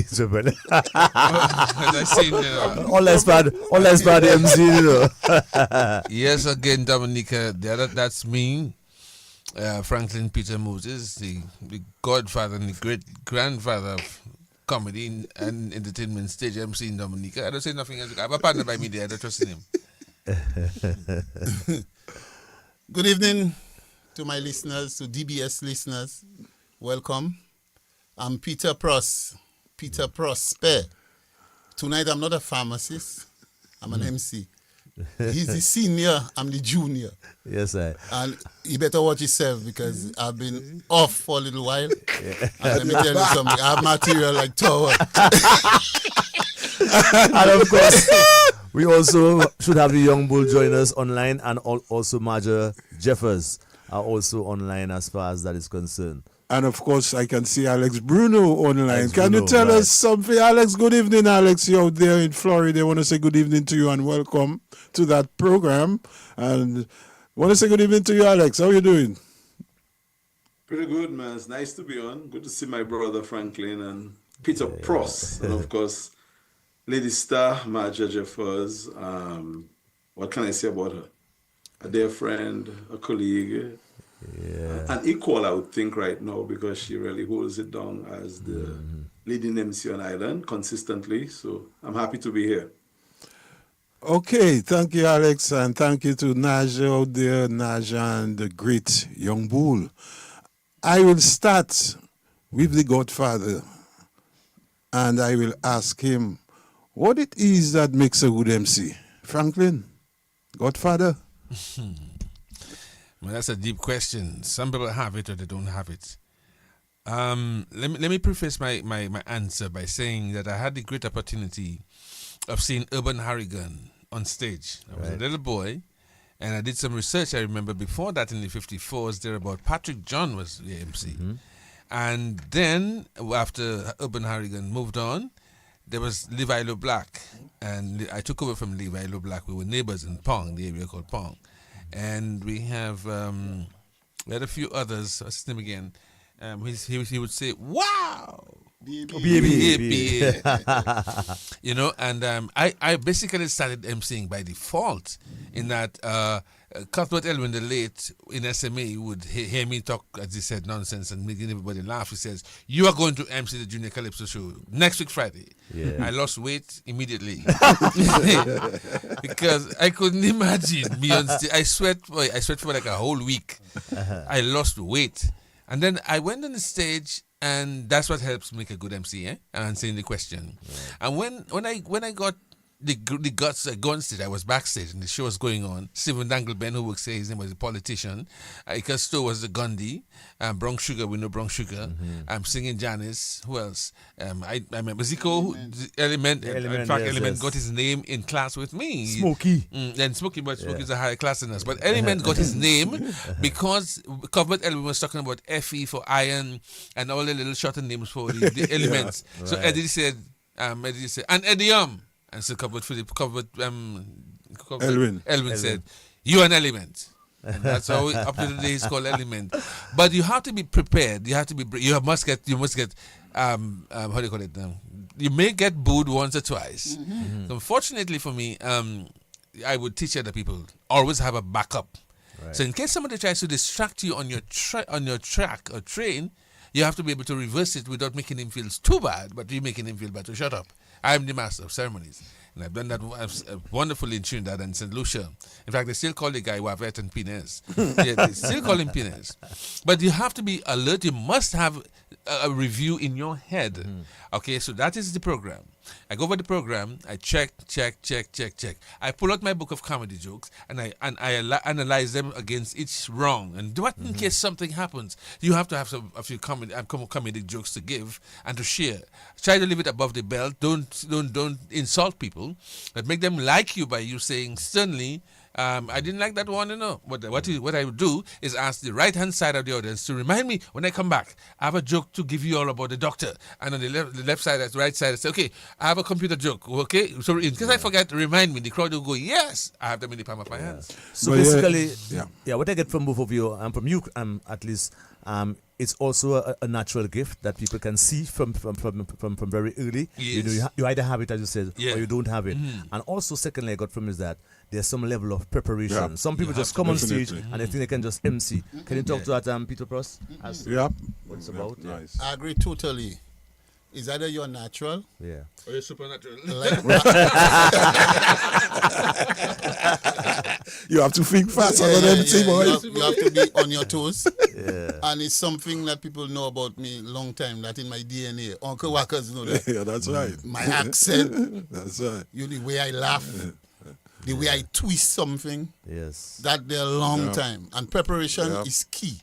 So, brother. I seen, all that's bad MC, you know. yes, again, Dominica, that's me, Franklin Peter Moses, the godfather and the great grandfather of comedy and entertainment stage MC in Dominica. I don't say nothing else. I have a partner by me there. I don't trust in him. Good evening to my listeners, to DBS listeners. Welcome. I'm Peter Prosper. Tonight I'm not a pharmacist. I'm an MC. He's the senior, I'm the junior. Yes, I. And you better watch yourself because I've been off for a little while. And let me tell you something, I have material like tower. And of course, we also should have the young bull join us online, and also Major Jeffers are also online as far as that is concerned. And of course, I can see Alex Bruno online. Alex Can Bruno, you tell right. us something, Alex? Good evening, Alex. You're out there in Florida. I want to say good evening to you and welcome to that program. And want to say good evening to you, Alex. How are you doing? Pretty good, man. It's nice to be on. Good to see my brother Franklin and Peter Pross, and of course, Lady Star, Marja Jeffers. What can I say about her? A dear friend, a colleague, an equal, I would think, right now, because she really holds it down as the leading MC on Island consistently. So I'm happy to be here. Okay, thank you, Alex, and thank you to Naja out there, Naja and the great young bull. I will start with the Godfather, and I will ask him what it is that makes a good MC. Franklin, Godfather? Well, that's a deep question. Some people have it or they don't have it. Let me preface my answer by saying that I had the great opportunity of seeing Urban Harrigan on stage. I was a little boy, and I did some research. I remember before that in the 54s, there about Patrick John was the MC. And then, after Urban Harrigan moved on, there was Levi LeBlack. And I took over from Levi LeBlack. We were neighbors in Pong, the area called Pong. And we had a few others. What's his name again? He would say, "Wow, baby." You know, and I basically started emceeing by default. In that Cuthbert Elwin the late in SMA would hear me talk, as he said, nonsense and making everybody laugh. He says, "You are going to MC the Junior Calypso show next week Friday." I lost weight immediately because I couldn't imagine me on stage. I sweat for like a whole week. I lost weight, and then I went on the stage, and that's what helps make a good MC. Answering the question, and when I got the guts go on stage, I was backstage and the show was going on. Stephen Dangleben, who would say his name was a politician. Ika Stowe was the Gandhi. Bronx Sugar, we know Bronx Sugar. I'm singing Janice. Who else? I remember Zico, Element. In fact, Element got his name in class with me. Smokey. And Smokey, but Smokey's a higher class than us. But Element got his name because Cuthbert Elwin was talking about FE for iron and all the little shorter names for the elements. So Eddie said, and Eddie And so Elwin said, "You an element." And that's how up to the day he's called Element. But you have to be prepared. You have to be. You must get. How do you call it now? You may get booed once or twice. So unfortunately for me, I would teach other people always have a backup. So in case somebody tries to distract you on your track or train, you have to be able to reverse it without making him feel too bad, but you making him feel bad. So shut up. I'm the master of ceremonies. And I've done that wonderfully in Trinidad and St. Lucia. In fact, they still call the guy Wavette and Pines. They still call him Pines. But you have to be alert. You must have a review in your head. Okay, so that is the program. I go over the program, I check. I pull out my book of comedy jokes and I analyze them against each wrong. And what in case something happens? You have to have a few comedic jokes to give and to share. Try to leave it above the belt. Don't insult people, but make them like you by you saying sternly, I didn't like that one, What I would do is ask the right-hand side of the audience to remind me when I come back. I have a joke to give you all about the doctor. And on the left side, the right side, I say, okay, I have a computer joke, okay? So in case I forget, remind me. The crowd will go, yes, I have them in the palm of my hands. So basically, what I get from both of you, and from you at least, it's also a natural gift that people can see from very early. Yes. You either have it, as you said, or you don't have it. Mm. And also, secondly, I got from is that there's some level of preparation. Yeah. Some people just come on stage and they think they can just MC. Can you talk to that, Peter Pross? What it's about? Nice. I agree totally. Is either you're natural, Yeah. Or you're supernatural. like You have to think fast on MC, boy. you have to be on your toes. And it's something that people know about me a long time, that in my DNA. Uncle Wackers know that. Yeah, that's right. My accent, That's right. the way I laugh. the way I twist something, Yes. that there a long time. And preparation Yeah. is key.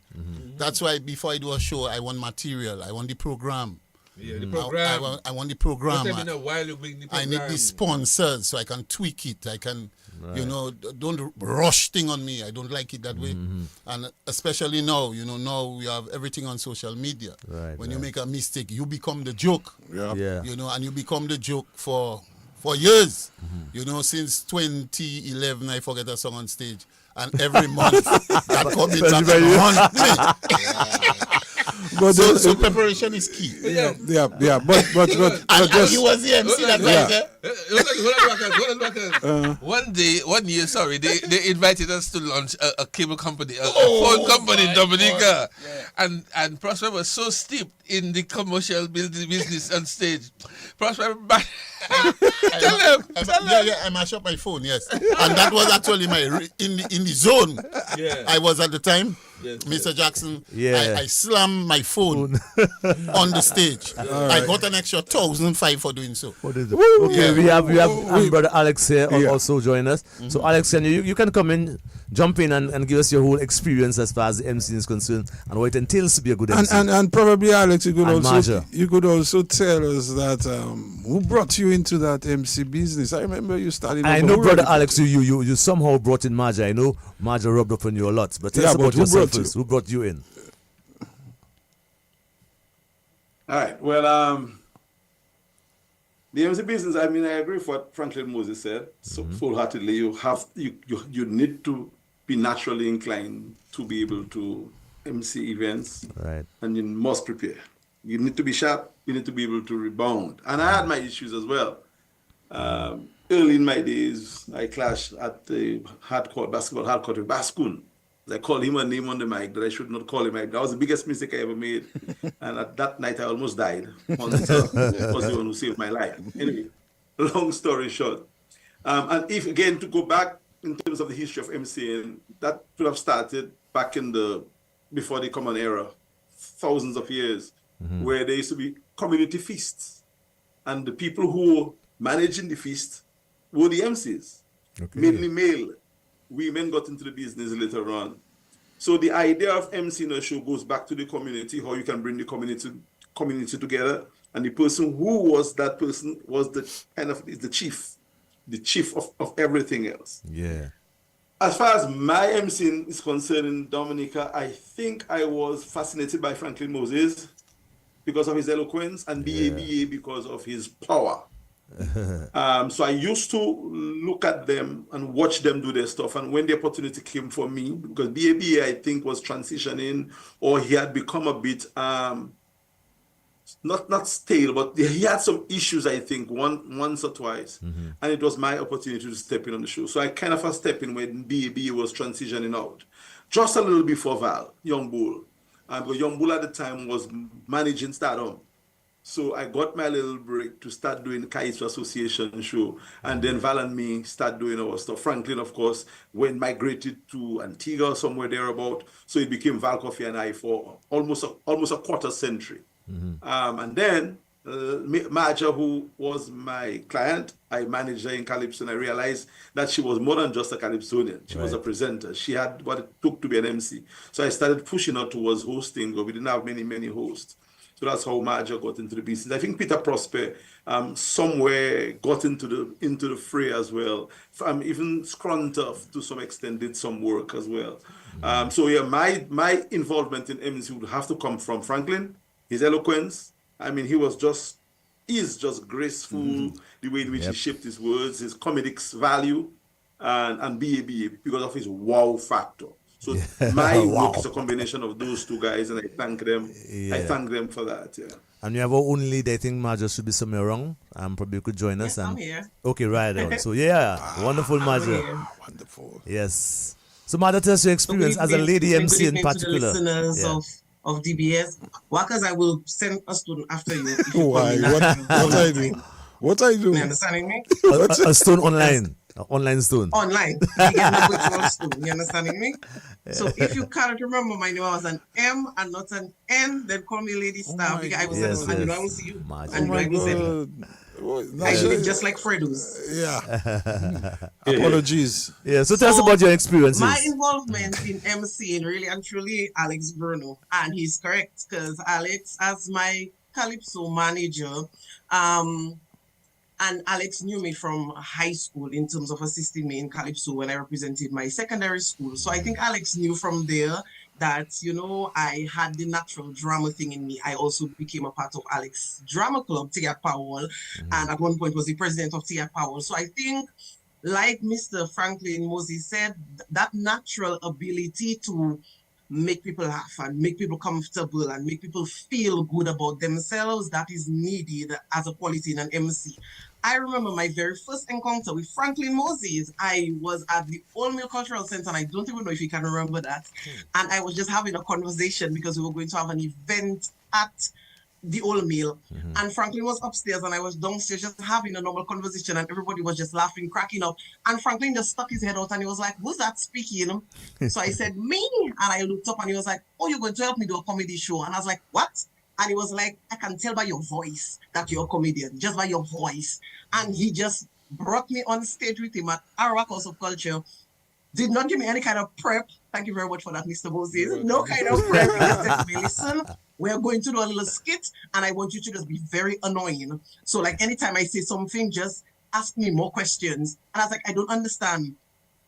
That's why before I do a show, I want material. I want the program. Yeah, the I program. want the program. Let me know while you bring the I program. need the sponsors so I can tweak it. I can, don't rush thing on me. I don't like it that way. And especially now, now we have everything on social media. Right, When you make a mistake, you become the joke. Yeah. Yeah. And you become the joke for years. Since 2011, I forget a song on stage. And every month, that coming back and haunt me. But So preparation is key. yeah. But And just he was the MC that night. Hold on, Marcus. One year, they invited us to launch a cable company, a phone company in Dominica. And Prosper was so steeped in the commercial business on stage. Prosper, tell them. I mash up my phone, yes. And that was actually in the zone. Yeah. I was at the time. Yes, Mr. Jackson, Yeah. I slammed my phone on the stage. I got an extra 1,005 for doing so. What is it? Okay, we have brother Alex here also join us. So Alex, you can come in, jump in and give us your whole experience as far as the MC is concerned and what it entails to be a good MC. and probably Alex, you could And also tell us that who brought you into that MC business. I remember you started. I know, brother Alex, you somehow brought in Marja. I know Marja rubbed up on you a lot, but tell us about yourself first. Who brought you in? All right. Well, the MC business. I mean, I agree with what Franklin Moses said. So full-heartedly, you need to be naturally inclined to be able to MC events, Right. and you must prepare. You need to be sharp. You need to be able to rebound. And I had my issues as well. Early in my days, I clashed at the basketball hardcourt with Bascoon. I called him a name on the mic that I should not call him. That was the biggest mistake I ever made. And at that night, I almost died. Hunter was the one who saved my life. Anyway, long story short. And if, again, to go back in terms of the history of MCing, that would have started back before the Common Era, thousands of years, where there used to be community feasts. And the people who were managing the feast were the MCs, mainly male. Women got into the business later on. So the idea of MCing a show goes back to the community, how you can bring the community together. And the person who was that person was the chief of everything else. Yeah. As far as my MCing is concerned in Dominica, I think I was fascinated by Franklin Moses because of his eloquence and BABA because of his power. So I used to look at them and watch them do their stuff. And when the opportunity came for me, because BABA, I think, was transitioning, or he had become a bit, not stale, but he had some issues, I think, once or twice. And it was my opportunity to step in on the show. So I kind of stepped in when BABA was transitioning out. Just a little before Val, Young Bull. Because Young Bull at the time was managing Stardom. So I got my little break to start doing the Calypso Association show. And then Val and me start doing our stuff. Franklin, of course, migrated to Antigua, somewhere thereabout. So it became Val Coffee and I for almost a quarter century. And then Marja, who was my client, I managed her in Calypso, and I realized that she was more than just a Calypsonian. She was a presenter. She had what it took to be an MC. So I started pushing her towards hosting, but we didn't have many hosts. So that's how Marja got into the business. I think Peter Prosper somewhere got into the fray as well. Even Scruntoff, to some extent, did some work as well. So yeah, my involvement in MC would have to come from Franklin, his eloquence. I mean, he is just graceful, the way in which he shaped his words, his comedic value, and BABA because of his wow factor. So my work is a combination of those two guys, and I thank them. I thank them for that. Yeah. And you have our own lead. I think Marja should be somewhere around. Probably you could join us. I'm here. Okay, right on. So wonderful, Marja. Wonderful. Yes. So Marja, tell us your experience as a lady MC in particular. To the listeners of DBS, Workers, I will send a student after you. If you Why? What I do? You understanding me? A stone online. Online stone. Online. You get no virtual stone. You understanding me? So if you can't remember my name, I was an M and not an N, then call me Lady Star. Because I was I will see you. Marja. And I will send you. I did it just like Fredo's. Yeah. Apologies. Yeah, so tell us about your experiences. My involvement in MCing really and truly Alex Bruno, and he's correct because Alex, as my Calypso manager, and Alex knew me from high school in terms of assisting me in Calypso when I represented my secondary school. So I think Alex knew from there that, I had the natural drama thing in me. I also became a part of Alex's drama club, Tia Powell, and at one point was the president of Tia Powell. So I think, like Mr. Franklin Moses said, that natural ability to make people laugh and make people comfortable and make people feel good about themselves, that is needed as a quality in an MC. I remember my very first encounter with Franklin Moses. I was at the Old Mill Cultural Center, and I don't even know if you can remember that. And I was just having a conversation because we were going to have an event at the Old Mill. And Franklin was upstairs and I was downstairs just having a normal conversation, and everybody was just laughing, cracking up. And Franklin just stuck his head out and he was like, "Who's that speaking?" So I said, "Me." And I looked up and he was like, "Oh, you're going to help me do a comedy show?" And I was like, "What?" And he was like, "I can tell by your voice that you're a comedian, just by your voice." And he just brought me on stage with him at Arawak House of Culture. Did not give me any kind of prep. Thank you very much for that, Mr. Moses. No kind of prep. He just said to me, "Listen, we're going to do a little skit, and I want you to just be very annoying. So like anytime I say something, just ask me more questions." And I was like, "I don't understand."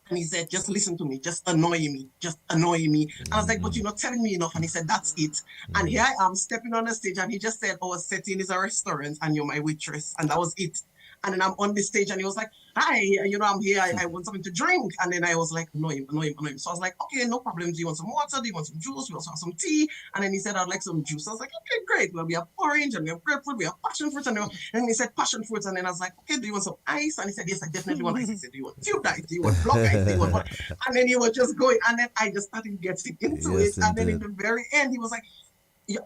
And he said, "Just listen to me, just annoy me, just annoy me." And I was like, "But you're not telling me enough." And he said, "That's it." And here I am stepping on the stage, and he just said, "Our setting is a restaurant and you're my waitress." And that was it. And then I'm on the stage and he was like, "Hi, I'm here. I want something to drink." And then I was like, annoy him. So I was like, "Okay, no problem. Do you want some water? Do you want some juice? We also have some tea." And then he said, "I'd like some juice." I was like, "Okay, great. Well, we have orange and we have grapefruit, we have passion fruit." And he said, "Passion fruit." And then I was like, "Okay, do you want some ice?" And he said, "Yes, I definitely want ice." He said, "Do you want tube ice? Do you want block ice? Do you want what?" And then he was just going. And then I just started getting into it. And then in the very end, he was like,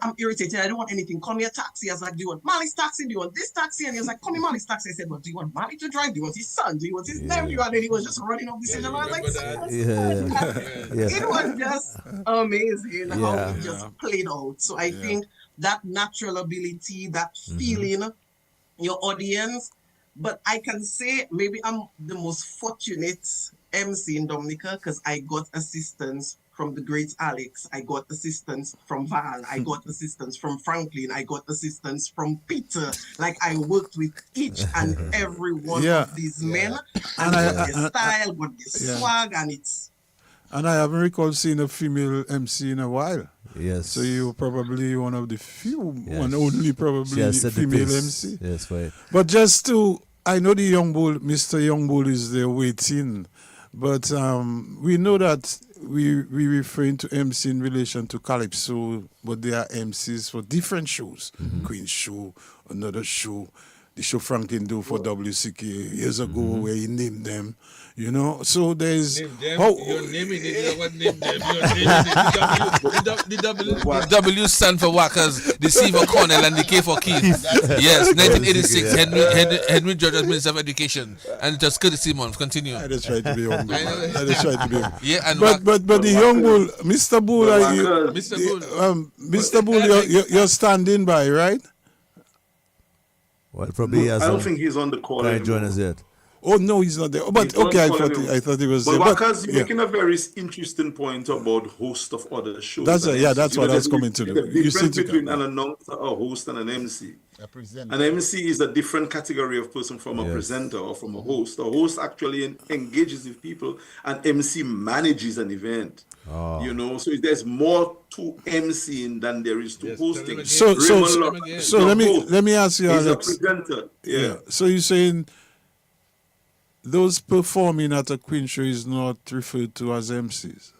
"I'm irritated. I don't want anything. Call me a taxi." I was like, "Do you want Molly's taxi? Do you want this taxi?" And he was like, "Call me Molly's taxi." I said, "Well, do you want Molly to drive? Do you want his son? Do you want his nephew?" And then he was just running off the stage. And I was like, it was just amazing how it just played out. So I think that natural ability, that feeling your audience. But I can say maybe I'm the most fortunate MC in Dominica because I got assistance from the great Alex. I got assistance from Val. I got assistance from Franklin. I got assistance from Peter. Like I worked with each and every one of these men. And got their style, got their swag, and it's... And I haven't recalled seeing a female MC in a while. Yes. So you're probably one of the few, one only probably female MC. Yes, right. But just to, I know the young bull, Mr. Young Bull is there waiting, but we know that we referring to MC in relation to Calypso, but they are MCs for different shows. Queen show, another show, the show Franklin do for WCK years ago where he named them. So there's... Name them. You're naming it. You know what name them. You're naming it. The W stand for Wackers, the C for Cornell, and the K for Keith. Yes, 1986, Henry George as Minister of Education. And it was Curtis Simons. Continue. I just try to be humble. Yeah, and but the young bull, Mr. Bull, Mr. Bull, you're standing by, right? Well, probably I don't think he's on the call. Can't join us yet. Oh no, he's not there. Oh, but okay, I thought he was but there. Wackers, you're making a very interesting point about host of other shows. That's what I was coming to do. The difference between an announcer, a host, and an MC. An MC is a different category of person from a presenter or from a host. A host actually engages with people, and MC manages an event. So there's more to MCing than there is to hosting. So let me ask you, Alex. He's a presenter. Yeah. So you're saying those performing at a Queen show is not referred to as MCs?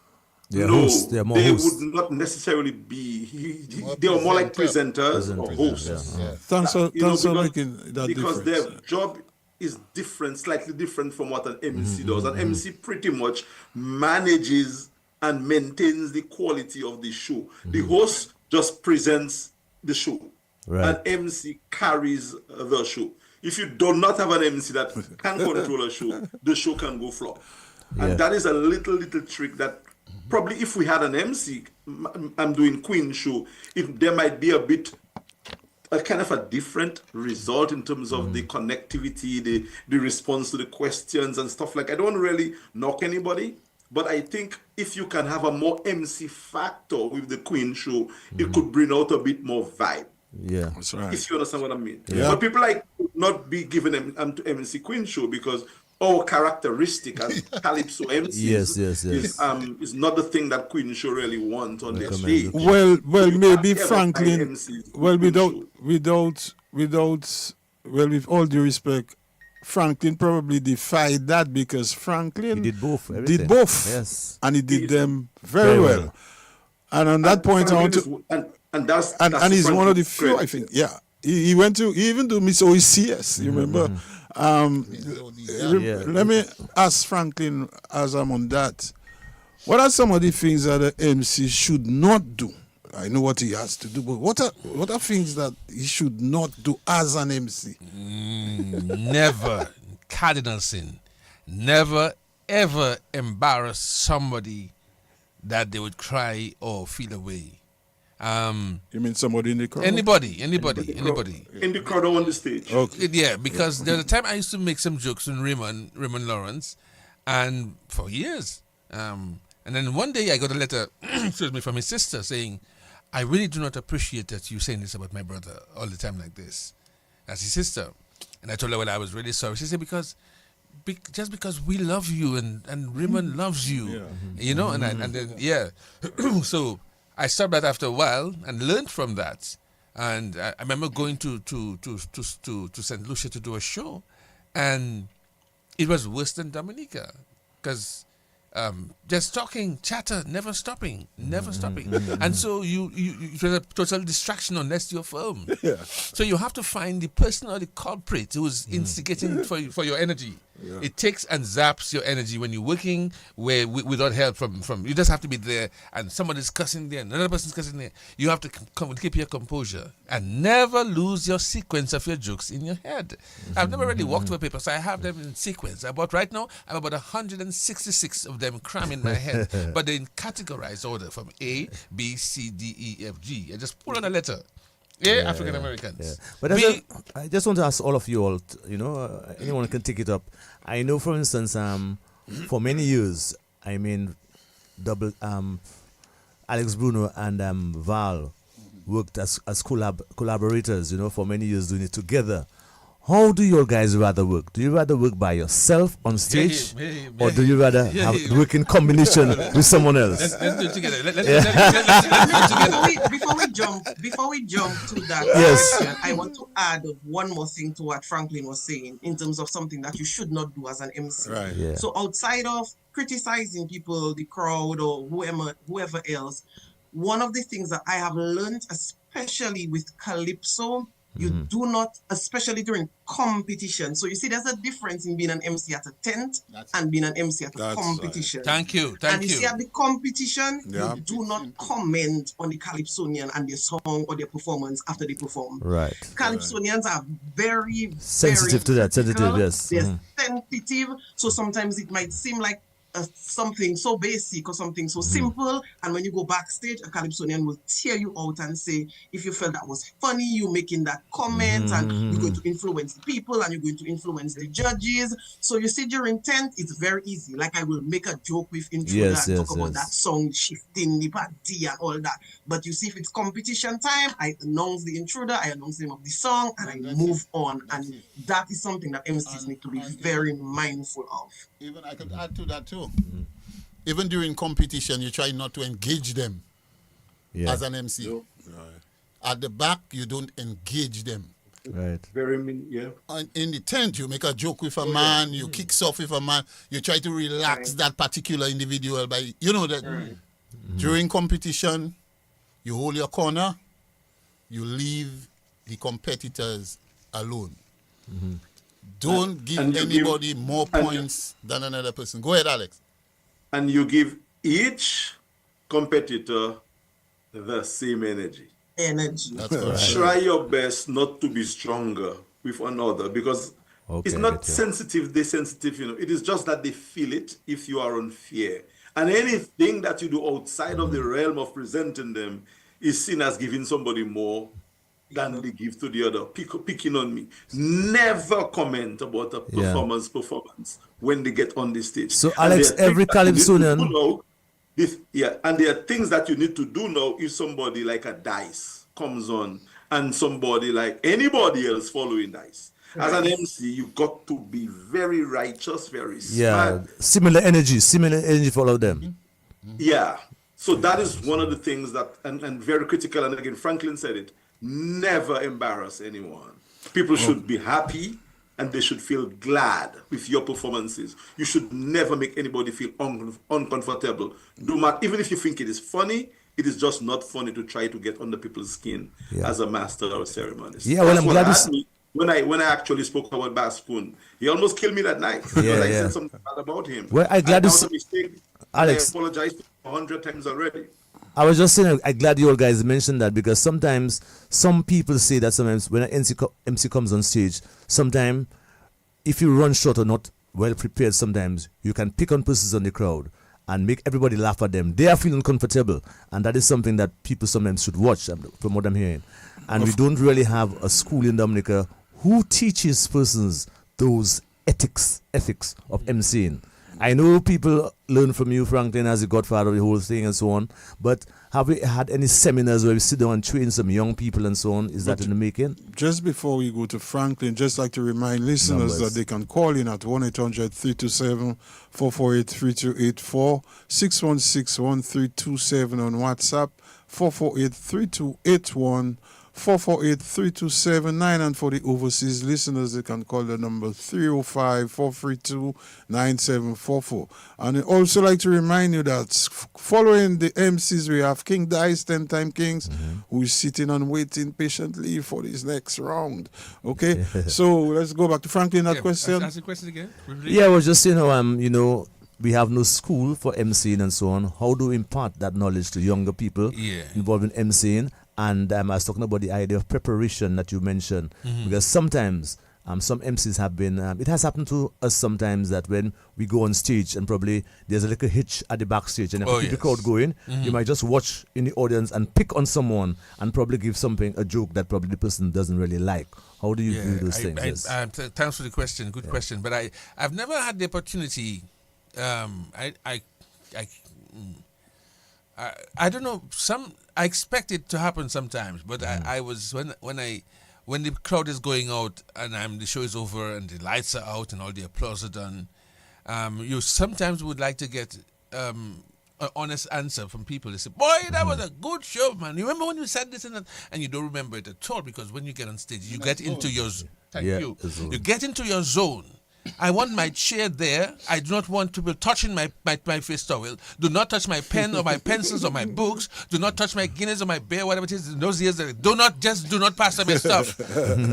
They're no, hosts. They're more they hosts. would not necessarily be. They are more like presenters or hosts. Thanks for making that because difference. Their job is different, slightly different from what an MC does. An MC pretty much manages and maintains the quality of the show. The host just presents the show. An MC carries the show. If you do not have an MC that can control a show, the show can go flop. And that is a little trick that probably if we had an MC, I'm doing Queen show, there might be a bit a kind of a different result in terms of the connectivity, the response to the questions and stuff like. I don't really knock anybody, but I think if you can have a more MC factor with the Queen show, it could bring out a bit more vibe. Yeah. That's right. If you understand what I mean. Yeah. But people like not be given to MC Queen show because our characteristic as Calypso MCs is not the thing that Queen show really want on their stage. Well, maybe Ever Franklin. find MCs Well, Queen show. with all due respect, Franklin probably defied that because Franklin He did both. did everything. both, Yes. and he did them very well. And on that point, I want to. And that's And he's one of the few, credit. I think. Yeah, he even to Miss OECS. You remember? Let me ask Franklin as I'm on that. What are some of the things that the MC should not do? I know what he has to do, but what are things that he should not do as an MC? Never, cardinal sin, never ever embarrass somebody that they would cry or feel away. You mean somebody in the crowd? Anybody. In the crowd or on the stage. Okay. Yeah, because there was a time I used to make some jokes on Raymond Lawrence, and for years. And then one day I got a letter, excuse me, from his sister saying, "I really do not appreciate that you saying this about my brother all the time like this." That's his sister. And I told her, well, I was really sorry. She said, just because we love you and Raymond loves you, you know, and then, yeah. So I stopped that after a while and learned from that. And I remember going to St. Lucia to do a show, and it was worse than Dominica, because just talking, chatter, never stopping. And so it was a total distraction unless you're firm. Yeah. So you have to find the person or the culprit who is instigating for your energy. Yeah. It takes and zaps your energy when you're working without help from. You just have to be there, and somebody's cussing there, and another person's cussing there. You have to keep your composure and never lose your sequence of your jokes in your head. I've never really walked over paper, so I have them in sequence. Right now, I have about 166 of them crammed in my head, but they're in categorized order from A, B, C, D, E, F, G. I just pull on a letter. Yeah, African Americans. Yeah. But I just want to ask all of you all, anyone can take it up. I know, for instance, for many years, I mean, Alex Bruno and Val worked as collaborators, for many years doing it together. How do your guys rather work? Do you rather work by yourself on stage, or do you rather work in combination with someone else? Let's do it together. Let's do it together. Before we jump to that, yes, I want to add one more thing to what Franklin was saying in terms of something that you should not do as an MC. Right. Yeah. So outside of criticizing people, the crowd, or whoever else, one of the things that I have learned, especially with Calypso, you do not, especially during competition. So you see, there's a difference in being an MC at a tent and being an MC at a competition. Thank you. And you see, at the competition, Yeah. you do not comment on the Calypsonian and their song or their performance after they perform. Right. Calypsonians are very Sensitive to that. Sensitive, yes. They're sensitive. So sometimes it might seem like something so basic or something so simple, and when you go backstage, a Calypsonian will tear you out and say, if you felt that was funny, you making that comment, and you're going to influence the people, and you're going to influence the judges. So you see, during tent, it's very easy. Like, I will make a joke with intruder and talk about that song shifting the party and all that. But you see, if it's competition time, I announce the intruder, I announce the name of the song, and I move on. And that is something that MCs need to be very mindful of. Even I could add to that too. Even during competition, you try not to engage them as an MC. Right. At the back, you don't engage them. Right. And in the tent, you make a joke with a man, you kick off with a man, you try to relax that particular individual by, that during competition, you hold your corner, you leave the competitors alone. Don't give anybody more points than another person. Go ahead, Alex. And you give each competitor the same energy. That's correct. Try your best not to be stronger with another, because it's not sensitive, they're sensitive, It is just that they feel it if you are unfair. And anything that you do outside of the realm of presenting them is seen as giving somebody more than they give to the other, picking on me. Never comment about a performance when they get on the stage. So, Alex, every Calypsonian... And there are things that you need to do now if somebody like a Dice comes on and somebody like anybody else following Dice. As an MC, you got to be very righteous, very smart. Similar energy for all of them. Yeah. So that is one of the things that, and very critical, and again, Franklin said it, never embarrass anyone. People should be happy and they should feel glad with your performances. You should never make anybody feel uncomfortable. Even if you think it is funny, it is just not funny to try to get under people's skin as a master or a ceremonist. Yeah, well, I'm glad when I actually spoke about Bass Spoon, he almost killed me that night because I said something bad about him. Well, I'm glad that was a mistake. Alex, I apologized 100 times already. I was just saying, I'm glad you all guys mentioned that, because sometimes some people say that sometimes when an MC comes on stage, sometimes if you run short or not well prepared, sometimes you can pick on persons on the crowd and make everybody laugh at them. They are feeling comfortable, and that is something that people sometimes should watch, from what I'm hearing. And we don't really have a school in Dominica who teaches persons those ethics of MCing. I know people learn from you, Franklin, as the godfather of the whole thing and so on, but have we had any seminars where we sit down and train some young people and so on? Is that in the making? Just before we go to Franklin, just like to remind listeners that they can call in at 1-800-327-448-3284, 616-1327 on WhatsApp, 448-3281, 448-3279, and for the overseas listeners, they can call the number 305-432-9744. And I also like to remind you that following the MCs, we have King Dice, 10-time Kings, who is sitting and waiting patiently for this next round. Okay, so let's go back to Franklin. That question. Ask the question again. Yeah, I was just saying, we have no school for MCing and so on. How do we impart that knowledge to younger people involved in MCing? And I was talking about the idea of preparation that you mentioned, because sometimes some MCs have been, it has happened to us sometimes that when we go on stage and probably there's a little hitch at the backstage and if you keep the crowd going, you might just watch in the audience and pick on someone and probably give a joke that probably the person doesn't really like. How do you do those things? Thanks for the question. Good question. But I've never had the opportunity. I don't know. I expect it to happen sometimes, but I was when the crowd is going out and the show is over and the lights are out and all the applause are done. You sometimes would like to get an honest answer from people. They say, "Boy, that was a good show, man. You remember when you said this and that?" And you don't remember it at all, because when you get on stage, you get into your you get into your zone. I want my chair there. I do not want people touching my face towel. Do not touch my pen or my pencils or my books. Do not touch my Guinness or my beer, whatever it is. In those years, do not pass me stuff.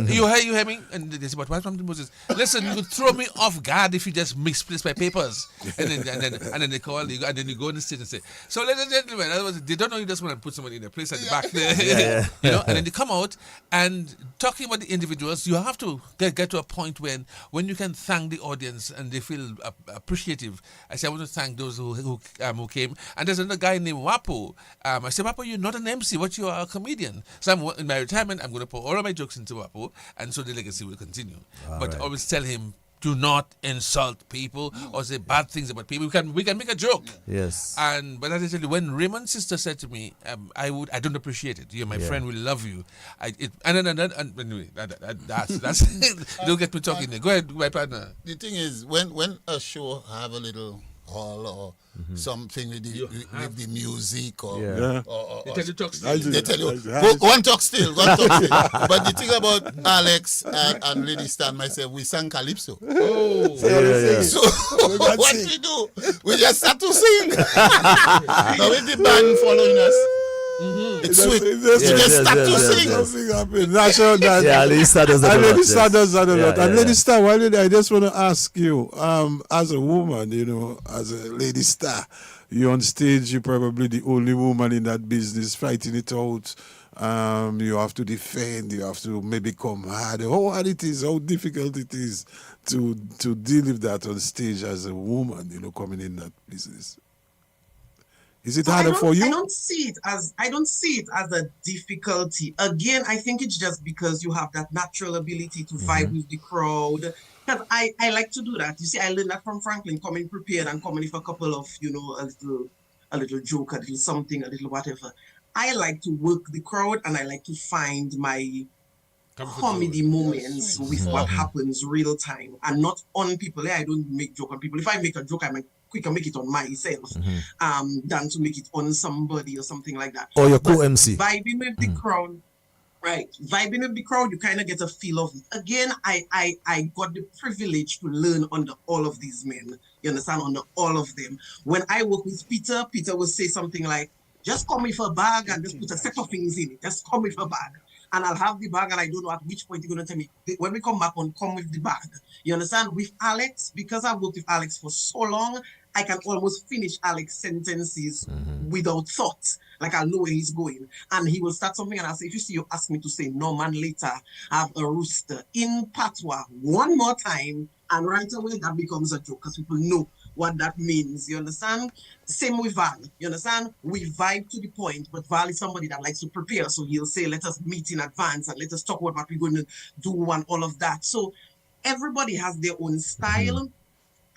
You hear me? And they say, "But why something Moses? Listen, you could throw me off guard if you just misplace my papers." And then they call you, and then you go in the stage and say, "So, ladies and gentlemen," they don't know you just want to put somebody in a place at the back there, And then they come out and talking about the individuals. You have to get to a point when you can thank the audience and they feel appreciative. I say, I want to thank those who came. And there's another guy named Wapo. I said, "Wapo, you're not an MC, but you are a comedian." So in my retirement, I'm going to put all of my jokes into Wapo, and so the legacy will continue. But I always tell him, do not insult people or say bad things about people. We can make a joke. Yes. But as I tell you, when Raymond's sister said to me, I don't appreciate it. You're my friend. We love you. Anyway, that's don't get me talking there. Go ahead, my partner. The thing is, when a show have a little hall or something with the music or they tell you talk still. They tell you go and talk still. But the thing about Alex and Lady Stan and myself, we sang Calypso. So what we do? We just start to sing. Now with the band following us. It's sweet. Just start to sing. Lady Star does that a lot. And Lady Star, I just want to ask you, as a woman, as a Lady Star, you're on stage, you're probably the only woman in that business fighting it out. You have to defend, you have to maybe come hard. How hard it is, how difficult it is to deal with that on stage as a woman, coming in that business. Is it So harder for I you? don't see it as a difficulty. Again, I think it's just because you have that natural ability to vibe with the crowd. Because I like to do that. You see, I learned that from Franklin, coming prepared and coming with a couple of, a little joke, a little something, a little whatever. I like to work the crowd and I like to find my comedy moments with what happens real time and not on people. I don't make joke on people. If I make a joke, I might quicker make it on myself than to make it on somebody or something like that. Or your But co-MC. vibing with the crowd, right? Vibing with the crowd, you kind of get a feel of it. Again, I got the privilege to learn under all of these men. You understand? Under all of them. When I work with Peter, Peter will say something like, just come with a bag and just put a set of things in it. Just come with a bag. And I'll have the bag and I don't know at which point you're going to tell me. When we come back on, come with the bag. You understand? With Alex, because I've worked with Alex for so long, I can almost finish Alex's sentences without thought. Like I know where he's going. And he will start something and I'll say, if you see you ask me to say no man later, have a rooster in patois one more time, and right away that becomes a joke because people know what that means. You understand? Same with Val. You understand? We vibe to the point, but Val is somebody that likes to prepare. So he'll say, let us meet in advance and let us talk about what we're going to do and all of that. So everybody has their own style.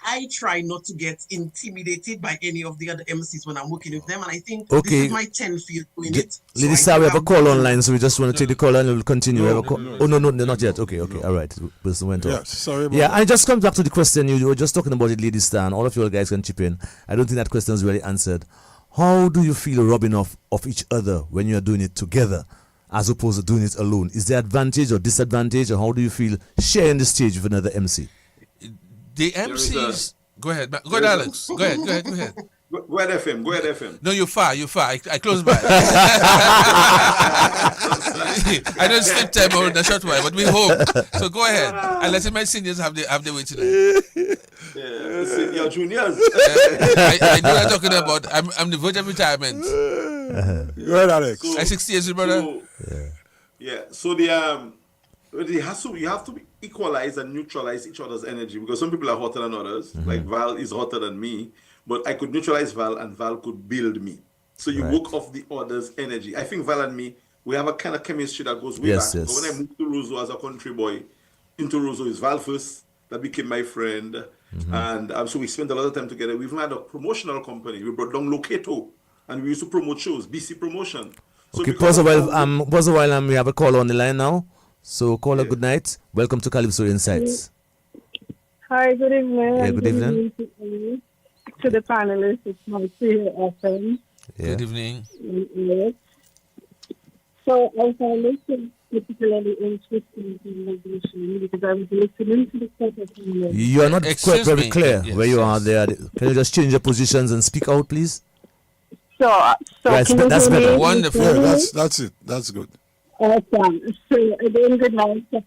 I try not to get intimidated by any of the other MCs when I'm working with them. And I think this is my 10th year doing it. Lady Star, we have a call online, so we just want to take the call and we'll continue. No, not yet. Okay, all right. Person went off. Yeah, sorry about Yeah, that. I just come back to the question. You were just talking about it, Lady Star, and all of you guys can chip in. I don't think that question is really answered. How do you feel rubbing off of each other when you are doing it together as opposed to doing it alone? Is there advantage or disadvantage, or how do you feel sharing the stage with another MC? The MCs. Go ahead, Alex. Go ahead. Go ahead, FM. No, you're far. I close by. I don't sleep time over the short while, but we home. So go ahead. And let my seniors have the way tonight. Yeah, senior juniors. I know what I'm talking about. I'm the verge of retirement. Go ahead, Alex. I'm 60 years old, brother. So you have to equalize and neutralize each other's energy, because some people are hotter than others. Like Val is hotter than me, but I could neutralize Val and Val could build me. So you work off the other's energy. I think Val and me, we have a kind of chemistry that goes way back. But when I moved to Roseau as a country boy, into Roseau is Val first, that became my friend. And so we spent a lot of time together. We even had a promotional company. We brought down Locato and we used to promote shows, BC Promotion. So Okay, pause a while. We have a caller on the line now. So, caller, good night. Welcome to Calypso Insights. Hi, good evening. Yeah, good evening. To the panelists, it's nice to hear FM. Yeah. Good evening. Yes. So, I found this particularly interesting in rendition because I was listening to the set. You are not quite very clear where you are there. Can you just change your positions and speak out, please? So Right, can you that's hear me? better. Wonderful. Yeah, that's it. That's good. Awesome. So, again, good night. For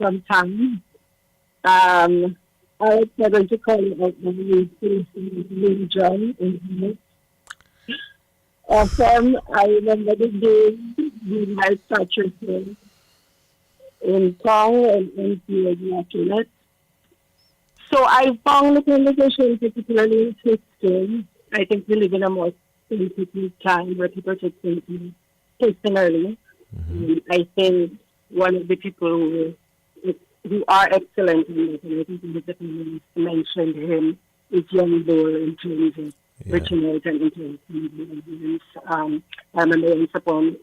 some time. I was going to call you out when you finished John in Awesome. I remember the day when I started in Tong and watching it. So I found the conversation particularly interesting. I think we live in a more sensitive time where people take things personally. I think one of the people who are excellent in it, and I think we definitely mentioned him, is Young Bull in terms of reaching out and interacting. I remember once upon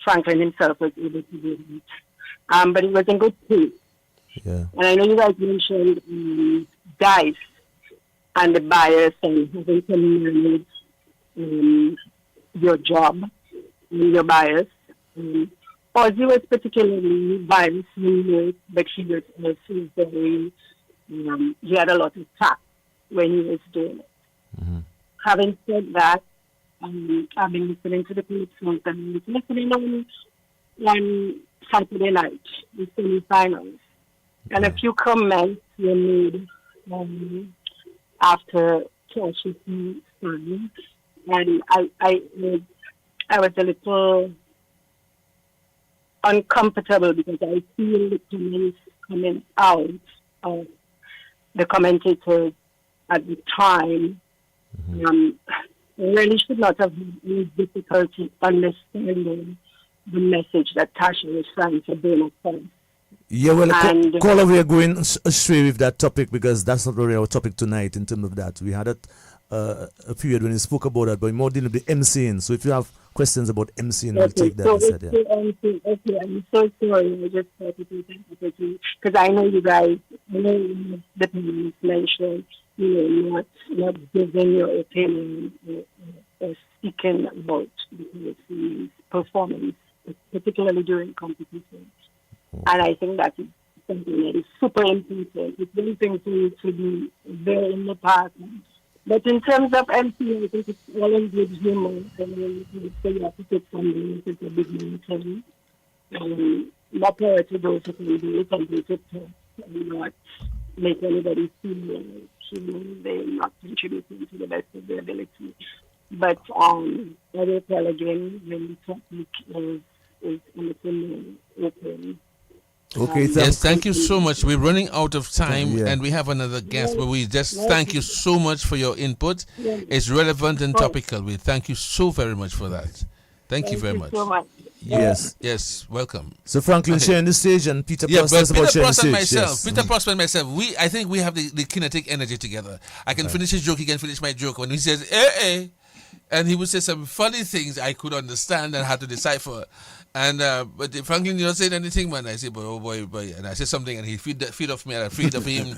Franklin himself was able to do that. But it was in good taste. Yeah. And I know you guys mentioned DICE and the bias and having to manage your job and your bias. Ozzy was particularly biased in but he was also very, he had a lot of tact when he was doing it. Having said that, I've been listening to the Calypso and I was listening on one Saturday night, the semi-finals. And a few comments were made after Cash's time. And I was a little uncomfortable because I feel the comments coming out of the commentators at the time really should not have any difficulty understanding the message that Tasha was trying to bring across. Yeah, well, And- caller, we are going astray with that topic because that's not really our topic tonight in terms of that. We had a period when we spoke about that, but more dealing with the MCing. So if you have questions about MCing, we'll take that so instead. it's Yeah. the MC. Okay, I'm so sorry. I just thought it was an opportunity because I know you guys. I know the parents mentioned, not giving your opinion or speaking about the performance, particularly during competition. And I think that is something that is super important. It's one thing for you to be there in the past. But in terms of MC, I think it's all in good humor. And so you have to take something that's a big mountain. More power to those who can do it and do it and not make anybody feel like they're not contributing to the best of their ability. But I will tell again when the topic is open. Okay, Yes, thank you so much. We're running out of time, Yeah. and we have another guest, but we just thank you so much for your input. It's relevant and topical. We thank you so very much for that. Thank you very much. So much. Yes. Yes, welcome. So Franklin Okay. sharing the stage and Peter Yeah, Prost but is about Peter sharing the Prost and stage. myself, Yes. Peter Prost and myself, I think we have the kinetic energy together. I can finish his joke, he can finish my joke. When he says, and he would say some funny things I could understand and had to decipher. And but Franklin, you're not saying anything, man. I say, but oh boy, and I say something, and he feed off me, and I feed off him.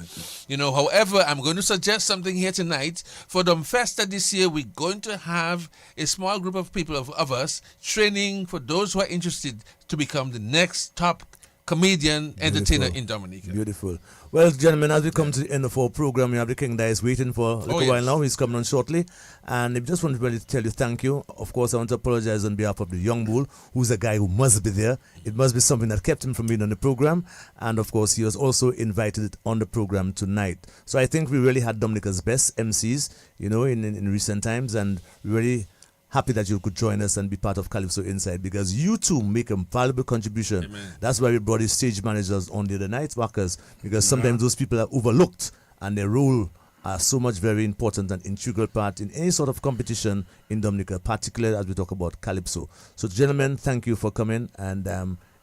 However, I'm going to suggest something here tonight for Festa this year. We're going to have a small group of people of us training for those who are interested to become the next top comedian, entertainer in Dominica. Beautiful. Well, gentlemen, as we come to the end of our program, we have the King Dice waiting for a little while now. He's coming on shortly. And I just want to really tell you thank you. Of course, I want to apologize on behalf of the young bull, who's a guy who must be there. It must be something that kept him from being on the program. And of course, he was also invited on the program tonight. So I think we really had Dominica's best MCs, in recent times. And we really happy that you could join us and be part of Calypso Inside because you too make a valuable contribution. Amen. That's why we brought the stage managers on the other night workers because sometimes those people are overlooked and their role are so much very important and integral part in any sort of competition in Dominica, particularly as we talk about Calypso. So gentlemen, thank you for coming and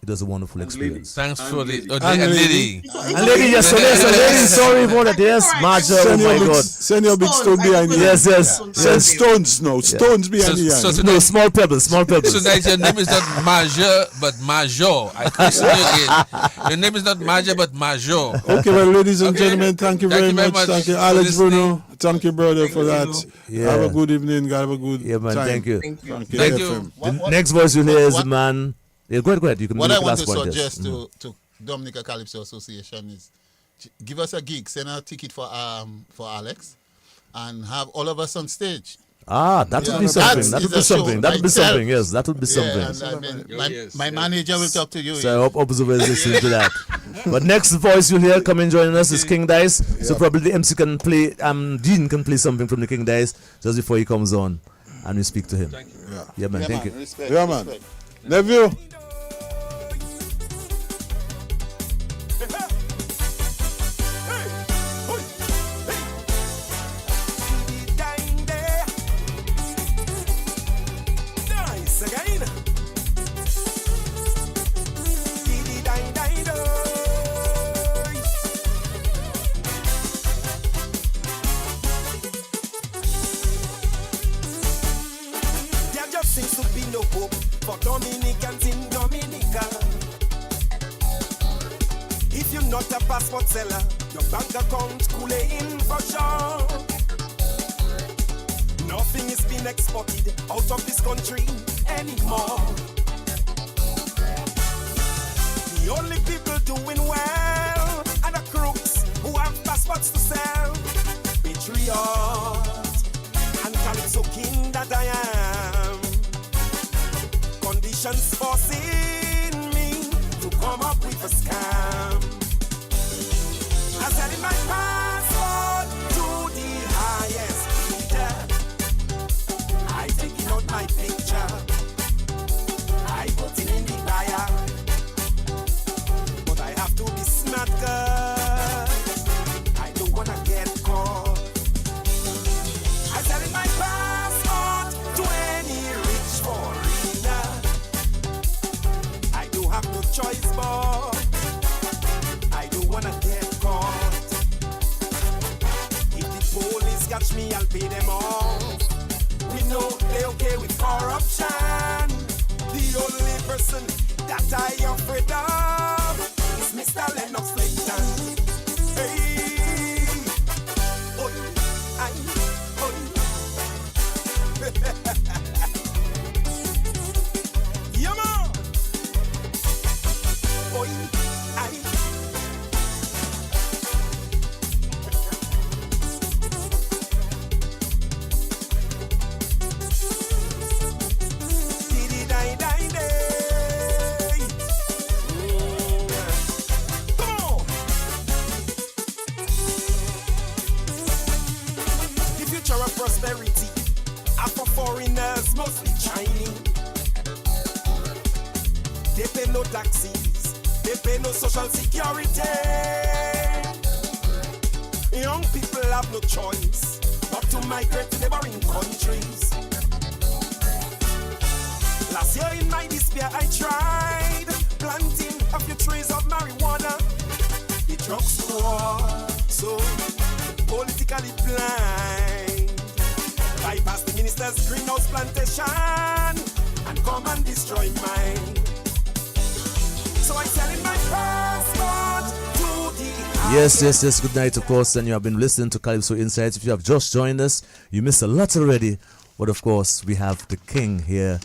it was a wonderful experience. Thanks for the And lady. And lady, yes, sorry about that. Yes, Marja, oh my God. Send your big stone behind you. Yes. Send stones now. Stones behind you. So No, small pebbles. tonight your name is not Major but Major. I question you again. Your name is not Major but Major. Okay, well, ladies and Okay. gentlemen, thank you very much. Thank you, for Alex listening. Bruno. Thank you, brother, for that. Yeah. Have a good evening. Have a good Yeah, man, time. thank you. Thank you. Thank you. FM. The next voice you'll hear is the man. Yeah, go ahead. You can What make I the want last to point. yes. suggest to Dominica Calypso Association is give us a gig, send a ticket for Alex, and have all of us on stage. That would Yeah, be something. that That would is be a show something. That would be myself. something. Yes, that would be something. Yeah, and I mean, Yes, my yes. manager will talk to you. So I hope observers listen to that. But next voice you'll hear coming joining us is King Dice. So probably the MC can play, Dean can play something from the King Dice just before he comes on and we speak to him. Yeah, man, thank you. Respect, Yeah, man. respect. Nephew. Nice again. There just seems to be no hope for Dominicans in Dominica. If you're not a passport seller, your bank account cooling for sure. Nothing is being exported out of this country anymore. The only people doing well are the crooks who have passports to sell. Patriot and Calypso king that I am. Conditions forcing me to come up with a scam. I said in my passport to the highest bidder. I taking out my picture. I put it in the buyer. But I have to be smart, cause I don't wanna get caught. I said in my passport catch me, I'll pay them off. We know they okay with corruption. The only person that I afraid of is Mr. Lennox Clinton. Hey, oi, ay, oi. Yeah, man. Oi, ay. Prosperity are for foreigners, mostly Chinese. They pay no taxes, they pay no social security. Young people have no choice but to migrate to neighboring countries. Last year in my despair I tried planting a few trees of marijuana. The drug squad so politically blind bypass the minister's greenhouse plantation and come and destroy mine. So I sell in my passport to the Yes. Good night, of course. And you have been listening to Calypso Insights. If you have just joined us, you missed a lot already. But of course, we have the king here,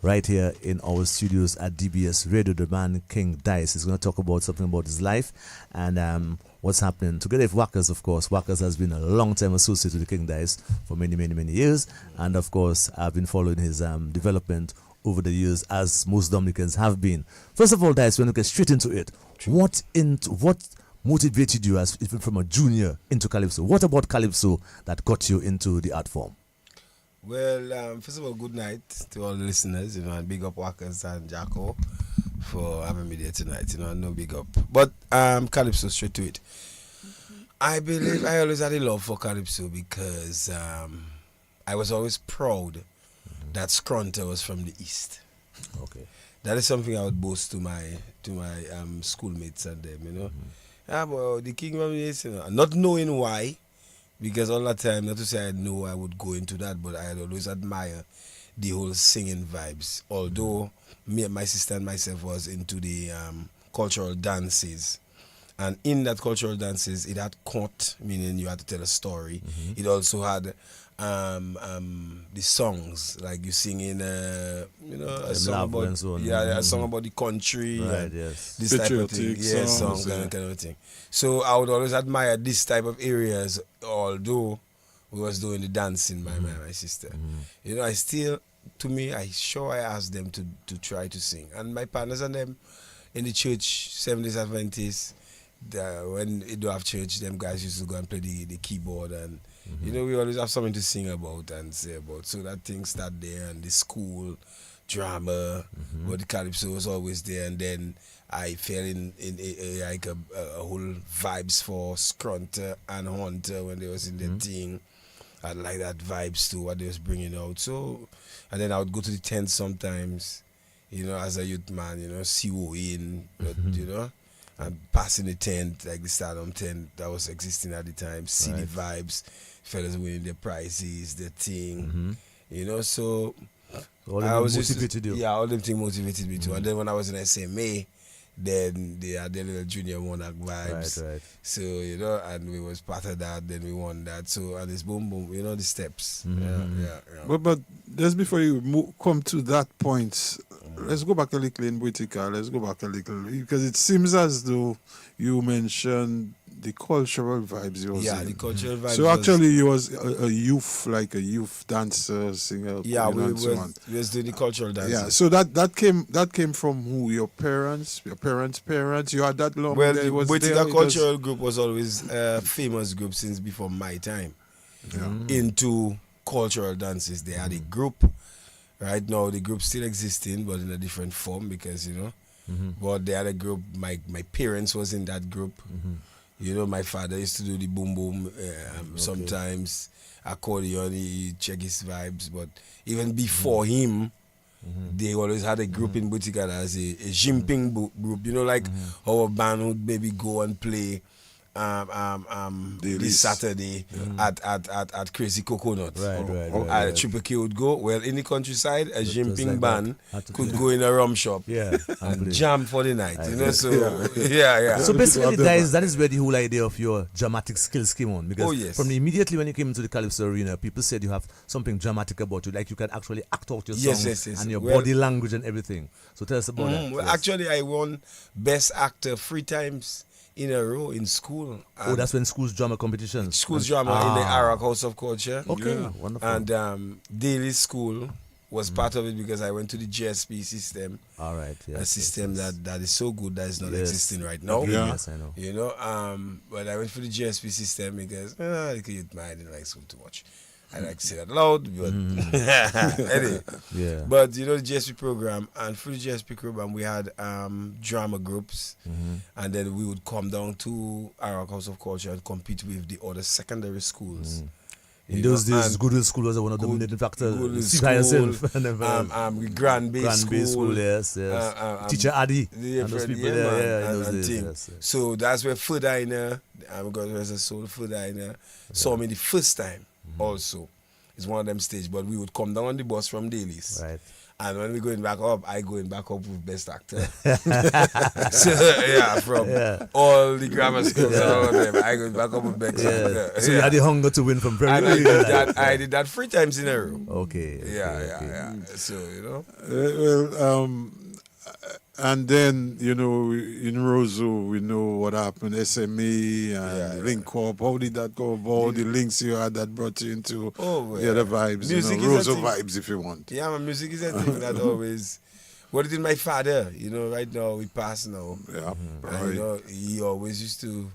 right here in our studios at DBS Radio. The man King Dice is going to talk about something about his life and what's happening together with Wackers. Of course, Wackers has been a long-time associate with the King Dice for many years, and of course, I've been following his development over the years, as most Dominicans have been. First of all, Dice, when we get straight into it, what motivated you as even from a junior into Calypso? What about Calypso that got you into the art form? Well, first of all, good night to all the listeners, and big up Wackers and Jacko for having me there tonight, no big up. But Calypso, straight to it. I believe I always had a love for Calypso because I was always proud that Scrunter was from the East. Okay. That is something I would boast to my schoolmates and them, well, the King from the East, not knowing why, because all the time, not to say I know I would go into that, but I had always admire the whole singing vibes. Although me and my sister and myself was into the cultural dances. And in that cultural dances, it had court, meaning you had to tell a story. It also had the songs, like you sing in a song about a song about the country, right? Yes, this type of thing, songs kind of thing. So I would always admire this type of areas, although we was doing the dancing, my sister. I still, to me, I asked them to try to sing, and my partners and them in the church, Seventh-day Adventists. When they don't have church, them guys used to go and play the keyboard, and we always have something to sing about and say about. So that thing started there, and the school drama, but the Calypso was always there. And then I fell in like a whole vibes for Scrunter and Hunter when they was in their thing. I like that vibes too, what they was bringing out. So, and then I would go to the tent sometimes, as a youth man, COing, and passing the tent, like the Stardom tent that was existing at the time, see the vibes, fellas winning their prizes, their thing, so all I was motivated you. Yeah, all them things motivated me too. And then when I was in SMA, then they had their little junior monarch vibes. Right. So, and we was part of that, then we won that. So, and it's boom, boom, the steps. Yeah. But just before you come to that point, let's go back a little in Whitaker. Let's go back a little, because it seems as though you mentioned the cultural vibes you was in. The cultural vibes. So actually you was a youth dancer, singer. Yeah, we was doing the cultural dances. Yeah, so that came from who? Your parents? Your parents' parents? You had that long? Well, the Whitaker cultural group was always a famous group since before my time. Into cultural dances. They had a group. Right now, the group still existing, but in a different form because, but they had a group. My parents was in that group. My father used to do the boom boom. Sometimes accordion, he check his vibes. But even before him, they always had a group in Butikada as a jimping group. Like our band would maybe go and play this Saturday at Crazy Coconut. Right. Triple K would go. Well, in the countryside, a jumping like band could go in a rum shop and jam for the night. So yeah. So basically, guys, that is where the whole idea of your dramatic skills came on. Because from immediately when you came into the Calypso arena, people said you have something dramatic about you, like you can actually act out your songs and your body language and everything. So tell us about that. Well, actually, I won Best Actor 3 times in a row in school. That's when school's drama competition. School's drama in the Arak House of Culture. Okay, wonderful. And daily school was part of it because I went to the GSP system. All right, a system that is so good that is not existing right now. Yes, I know. You know, but I went for the GSP system because I didn't like school too much. I like to say that loud, but anyway. Yeah. But you know the GSP program, and through the GSP program we had drama groups, and then we would come down to our House of Culture and compete with the other secondary schools. In those days, Goodwill School was one of the dominating factors. See by yourself. Grand Bay School, yes. Teacher Addy. And those people yes. So that's where Food Diner, because there's a soul Food Diner, saw me the first time. Also, it's one of them stages, but we would come down on the bus from Dailies. Right. And when we're going back up, I going back up with Best Actor. So, from all the grammar schools and all of them, I going back up with Best Actor. So you had the hunger to win from very early. I did that 3 times in a row. Okay. Yeah. So, you know. And then, you know, in Roseau, we know what happened, SME and Link Up. How did that go about? The links you had that brought you into the other vibes, music, you know, Roseau vibes, if you want. Yeah, my music is a thing that always... What did my father, you know, right now, we pass now. Yeah, and, you know, he always used to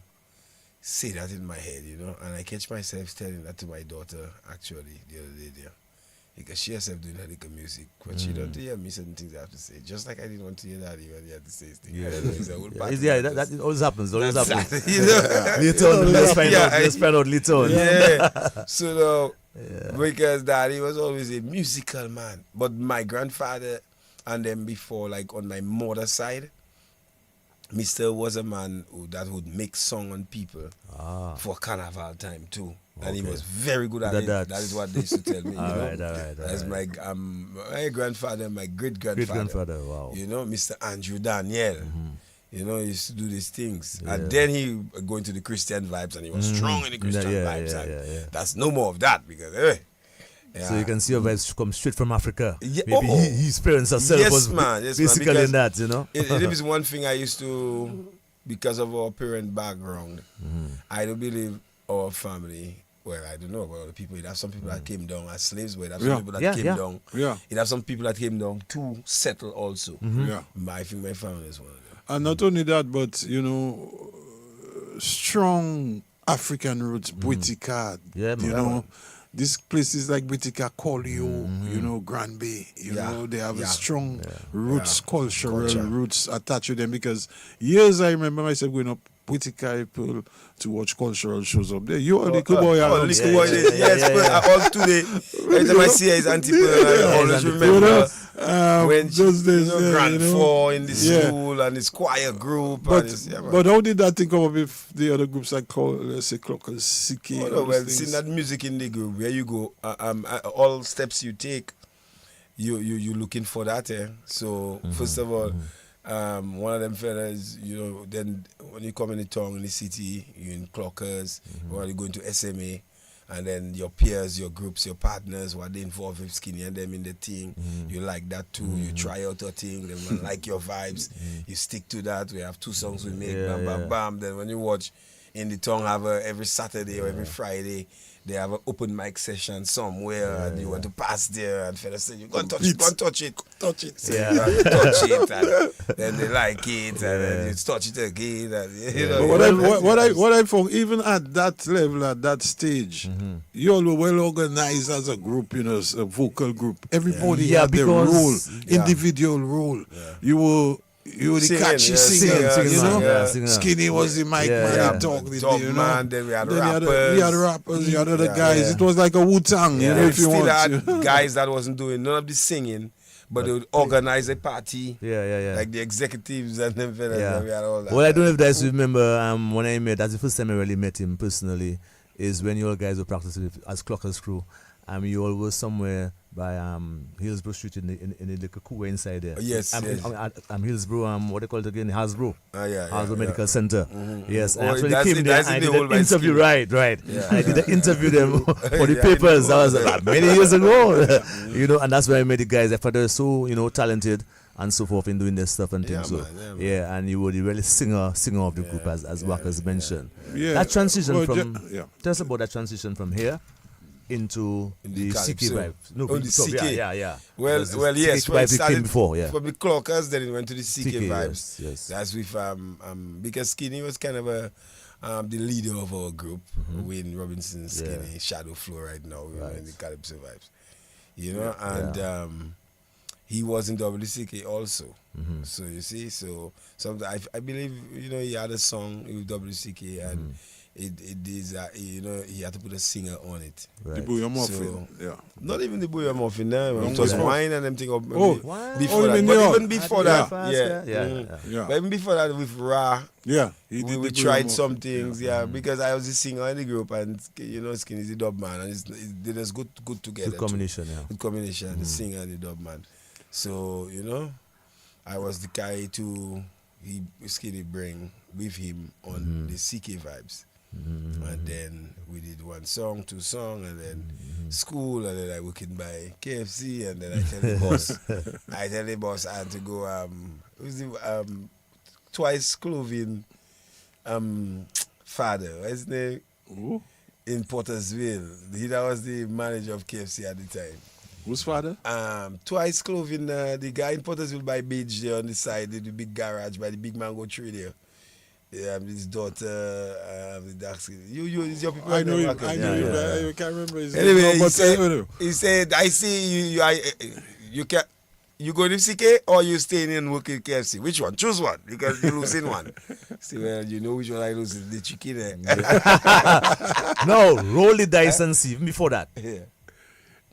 say that in my head, you know, and I catch myself telling that to my daughter, actually, the other day there. Because she herself doing her little music, but she don't hear me certain things I have to say. Just like I didn't want to hear daddy when he had to say things. That always happens. You know? Later on, let's find out later on. Yeah. So because daddy was always a musical man, but my grandfather and then before, like on my mother's side, Mr. was a man that would make song on people for carnival time too. And he was very good at it. That is what they used to tell me. All right. That's my grandfather, my great-grandfather. Wow. You know, Mr. Andrew Daniel. You know, he used to do these things. And then he go into the Christian vibes, and he was strong in the Christian vibes. And that's no more of that because, So you can see your vibes come straight from Africa. Yeah. Maybe his parents herself was basically in that, you know. It is one thing I used to, because of our parent background, I don't believe our family. Well, I don't know about the people. It have some people that came down as slaves, but it have some people that came down. Yeah. It have some people that came down to settle also. Yeah. I think my family is one of them. And not only that, but, you know, strong African roots, Boutique, you know. These places like Boutique, Collio, you know, Grand Bay, you know, they have a strong roots, cultural roots attached to them because years I remember myself going up Boutique people to watch cultural shows up there. You are the boy. Yes, but all today, every time I see his auntie, I always remember when those days, Grand Four in the school and his choir group. But how did that thing come up with the other groups like, let's say, Clockers, Siki? Well, seeing that music in the group, where you go, all steps you take, you looking for that. So, first of all, one of them fellas, you know, then when you come in the town, in the city, you're in Clockers, or you go into SMA, and then your peers, your groups, your partners, what they involved with Skinny and them in the thing, you like that too, you try out a thing, then like your vibes, you stick to that. We have 2 songs we make, bam, bam, bam. Then when you watch in the town, have every Saturday or every Friday, they have an open mic session somewhere, and you want to pass there, and fellas say, you go and touch it, touch it. Touch it. So you touch it, and then they like it, and then you touch it again. And, you know, what I found, even at that level, at that stage, you all were well organized as a group, you know, a vocal group. Everybody had their role, individual role. You were the catchy singer, you know. Skinny was the mic man, the man. Then we had rappers. We had rappers, you had other guys. It was like a Wu-Tang, you know, if you want. Still had guys that wasn't doing none of the singing, But they would organize a party. Yeah. Like the executives and them fellas. Yeah. And we had all that. Well, I don't know if guys remember when I met, that's the first time I really met him personally, is when you all guys were practicing as Clockers crew. You all were somewhere by Hillsborough Street in the little Kuwa inside there. Yes. Hillsborough, what they call it again? Hasbro. Hasbro Medical Center. Yes, I actually that's came it, there that's and I in the did whole an interview. Right. Yeah. I did an interview them for the Yeah, papers. I That was many years ago. And that's where I met the guys. I thought they were so talented and so forth in doing their stuff and things. Man. And you were the really singer of the group, as Walker's mentioned. Yeah. That transition Well, tell us about that transition from here into the CK Calypso. vibe. No, the CK. Yeah. Well, yes. CK vibe came before, From the Clockers, then it went to the CK vibes. Yes. That's with because Skinny was kind of the leader of our group. Wayne Robinson, Skinny, Shadow Flow right now. We were in the Calypso vibes. And he was in WCK also. So you see, sometimes I believe he had a song with WCK and it is he had to put a singer on it. The Booyah Muffin. Not even the Booyah Muffin. It was wine and them thing. Before that. But even before that, yeah. But even before that, with Ra, we tried some things. Because I was the singer in the group and Skinny is the dub man, and it did us good together. Good combination, Good combination, the singer and the dub man. So I was the guy Skinny bring with him on the CK vibes. And then we did 1 song, 2 songs, and then school, and then I working by KFC, and then I tell the boss I had to go Twice Clothing father, what's his name? In Pottersville. That was the manager of KFC at the time. Whose father? Twice Clothing, the guy in Pottersville by beach there on the side, the big garage by the big mango tree there. His daughter, the dark skin. Is your people. I know him. I can't remember his name. Anyway, he said, I see you can. You go to CK or you staying in working KFC? Which one? Choose one because you're losing one. See, well, you know which one I lose, the chicken. No, roll the dice and see. Even before that,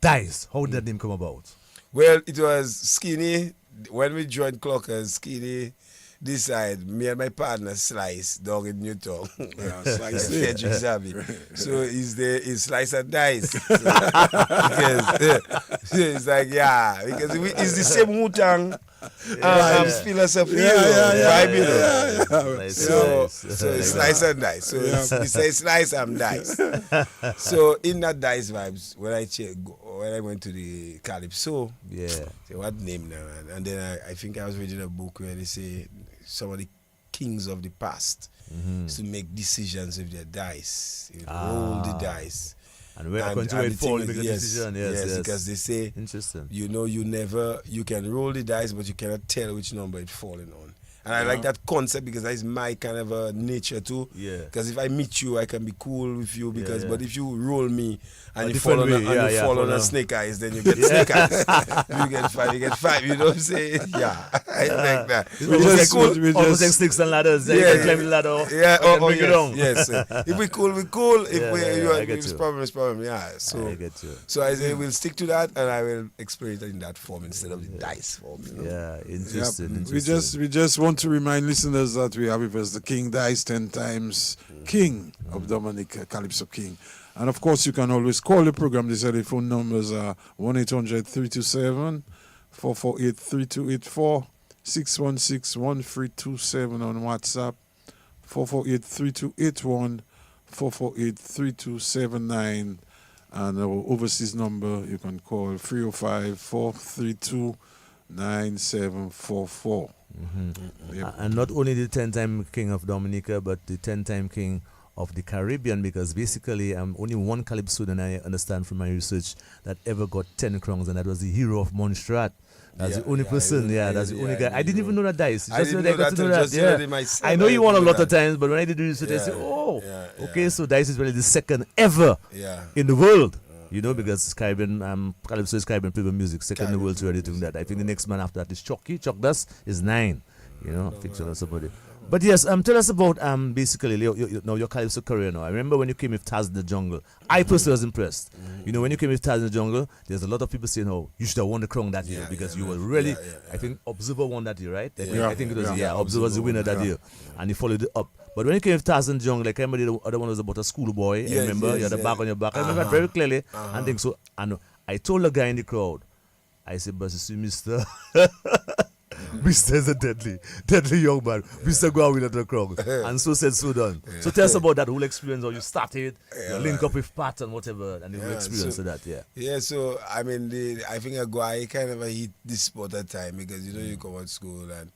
dice. How did that name come about? Well, it was Skinny. When we joined Clockers, Skinny decide me and my partner Slice down in Newtown. Slice Frederick Zabi. So he's Slice and Dice. Because it's like because it's the same Wu-Tang philosophy. So it's Slice and Dice. So we say Slice and Dice. So in that Dice vibes, when I went to the Calypso, say what name now? And then I think I was reading a book where they say some of the kings of the past to make decisions with their dice, roll the dice. And we're going to fall, make a decision. Yes, because they say, interesting. You can roll the dice, but you cannot tell which number it's falling on. And I like that concept because that is my kind of nature too. Yeah. Because if I meet you, I can be cool with you. But if you roll me and you fall on a snake eyes, then you get snake eyes. You get five. You know what I'm saying? Yeah. I like that. It's almost like snakes and ladders. You can climb the ladder. Bring it down. Yes. If we cool, we cool. It's problem. Yeah. So I get you. So I say we'll stick to that, and I will explain it in that form instead of the dice form. Yeah. Interesting. We just want to remind listeners that we have with us the King Dice 10 times King of Dominica, Calypso King. And of course, you can always call the program. The telephone numbers are 1-800-327-448-3284, 616-1327 on WhatsApp, 448-3281, 448-3279, and our overseas number you can call 305-432-9744. And not only the 10-time King of Dominica, but the 10-time King of the Caribbean, because basically only one Calypso, and I understand from my research, that ever got 10 crowns, and that was the hero of Montserrat. That's the only person, that's the only guy. I didn't even know that dice. I didn't know that. I know you won a lot of times, but when I did the research, I said, okay, so dice is really the second ever in the world. Because Caribbean, Calypso is Caribbean people music, second in the world to anything that. I think the next man after that is Chucky. Chuck Dust is 9. Fictional somebody. But yes, tell us about basically your Calypso career now. I remember when you came with Taz in the Jungle. I personally was impressed. You know, when you came with Taz in the Jungle, there's a lot of people saying, "Oh, you should have won the crown that year because you were really." I think Observer won that year, right? I think it was Observer was the winner that year, and he followed it up. But when you came with Taz in the Jungle, like I remember the other one was about a schoolboy. I remember you had a bag on your back. I remember that very clearly, and think so. And I told the guy in the crowd, I said, "But you see, Mister." Mr. is a deadly young man. Mr. go out with the crown. And so said, so done. So tell us about that whole experience, how you started, you link up with Pat and whatever, and the whole experience of that, Yeah, so, I mean, I think I kind of hit this spot at time because, you know, you come out school and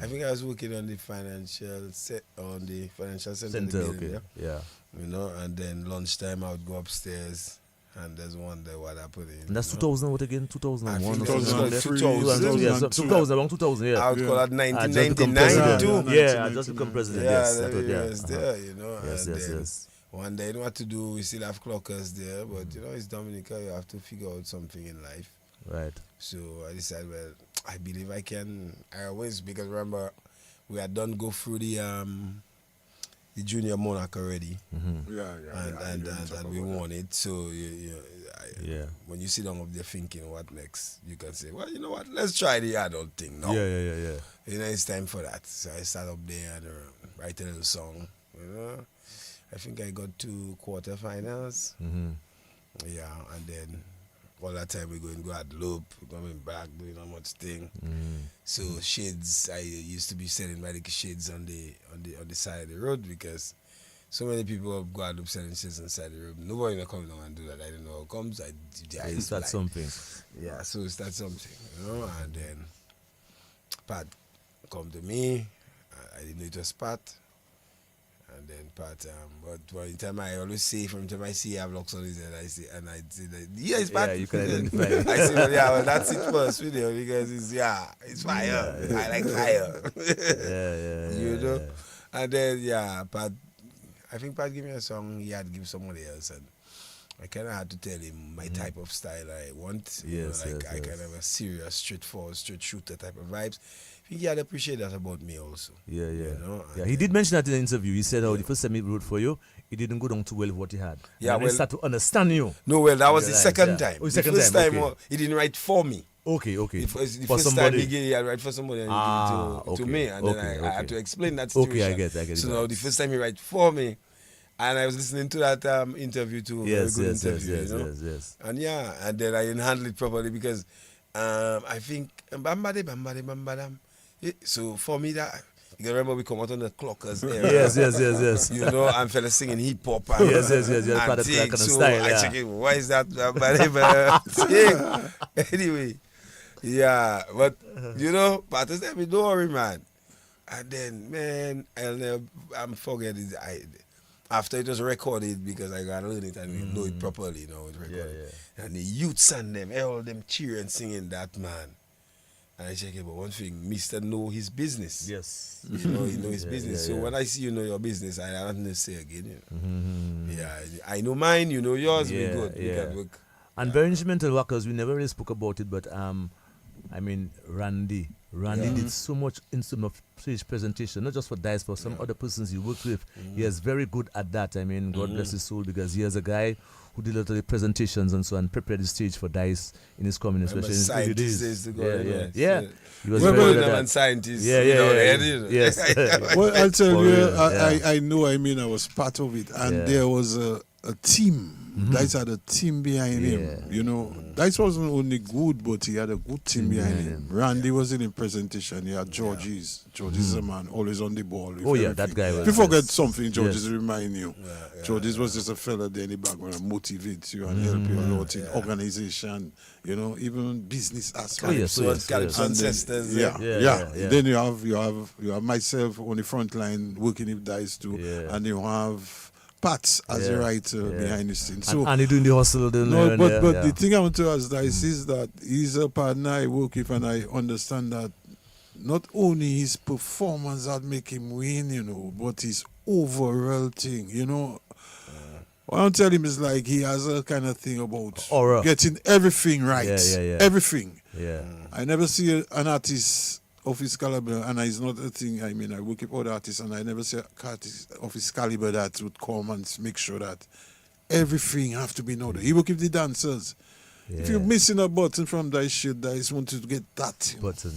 I think I was working on the financial center. Okay. Yeah. You know, and then lunchtime I would go upstairs. And there's one there what happened in. And that's 2000 what again? 2001 or 2003. 2000, around 2000, yeah. I would call it 1999 too. Yeah, I just become president. Yes, there, you know. Yes. One day, you know what to do. We still have clockers there, but you know, it's Dominica. You have to figure out something in life. Right. So I decided, well, I believe I can. I always, because remember, we had done go through the junior monarch already, and we won it. So when you sit down up there thinking what next, you can say, well, you know what, let's try the adult thing now. Yeah. You know, it's time for that. So I sat up there and write a little song. You know, I think I got to quarterfinals. Yeah, and then all that time we going Guadeloupe, coming back, doing how much thing. So shades, I used to be selling my shades on the side of the road because so many people of Guadeloupe selling shades on the side of the road. Nobody will come down and do that. I don't know how it comes. Is that something? Yeah, so it's that something, you know. And then Pat come to me. I didn't know it was Pat. And then Pat, but one time I always say, from the time I see I have locks on his head, I say that, yeah, it's Pat. Yeah, you can identify it. I say, well, that's it first video because it's fire. I like fire. You know? And then, Pat, I think Pat gave me a song he had to give somebody else, and I kind of had to tell him my type of style I want. I kind of a serious, straightforward, straight shooter type of vibes. I think he had appreciated that about me also. Yeah. You know? He did mention that in the interview. He said, the first time he wrote for you, it didn't go down too well with what he had. Yeah, and he started to understand you. No, well, that was the second time. Oh, the first time he didn't write for me. Okay. The for first somebody. time he had write for somebody and he gave it to me, and then I had to explain that situation. Okay, I get it. So now the first time he write for me, and I was listening to that interview too. Yes. You know? And and then I didn't handle it properly because I think bambadam. So for me that. You can remember we come out on the clockers area. Yes. You know, and fellas singing hip hop and yes. And so style, I check it. Why is that? Anyway, but you know, but tell me, don't worry, man. And then, man, I'm forgetting. After it was recorded because I gotta learn it and know it properly. You know, it's recorded. And the youths and them, all them cheering, singing that, man. And I check it, but one thing, Mr. know his business. Yes. You know, he know his business. So when I see you know your business, I have nothing to say again. You know? Yeah, I know mine, you know yours, we good. We can work. And very instrumental workers, we never really spoke about it, but I mean, Randy did so much instrument of stage presentation, not just for Dice, for some other persons he worked with. He is very good at that. I mean, God bless his soul, because he is a guy who did a lot of the presentations and so on, prepared the stage for Dice in his coming, especially in his early days. He was very good at that. Scientists. Yes. Well, I'll tell you, I know, I was part of it, and there was a team. Dice had a team behind him. You know, Dice wasn't only good, but he had a good team behind him. Randy was in the presentation. He had Georges. Georges is a man always on the ball. That guy was. If you forget something, Georges remind you. Georges was just a fella there in the background and motivates you and help you a lot in organization, you know, even business aspects. Calypso ancestors. Then you have myself on the front line working with Dice too, and you have Pat as a writer behind the scenes. So, and he doing the hustle. But the thing I want to ask Dice is that he's a partner I work with, and I understand that not only his performance that make him win, you know, but his overall thing, you know. What I'm telling him is like he has a kind of thing about getting everything right. Everything. Yeah. I never see an artist of his caliber, and it's not a thing. I mean, I work with other artists, and I never see an artist of his caliber that would come and make sure that everything have to be in order. He work with the dancers. If you're missing a button from that shit, that is wanted to get that button,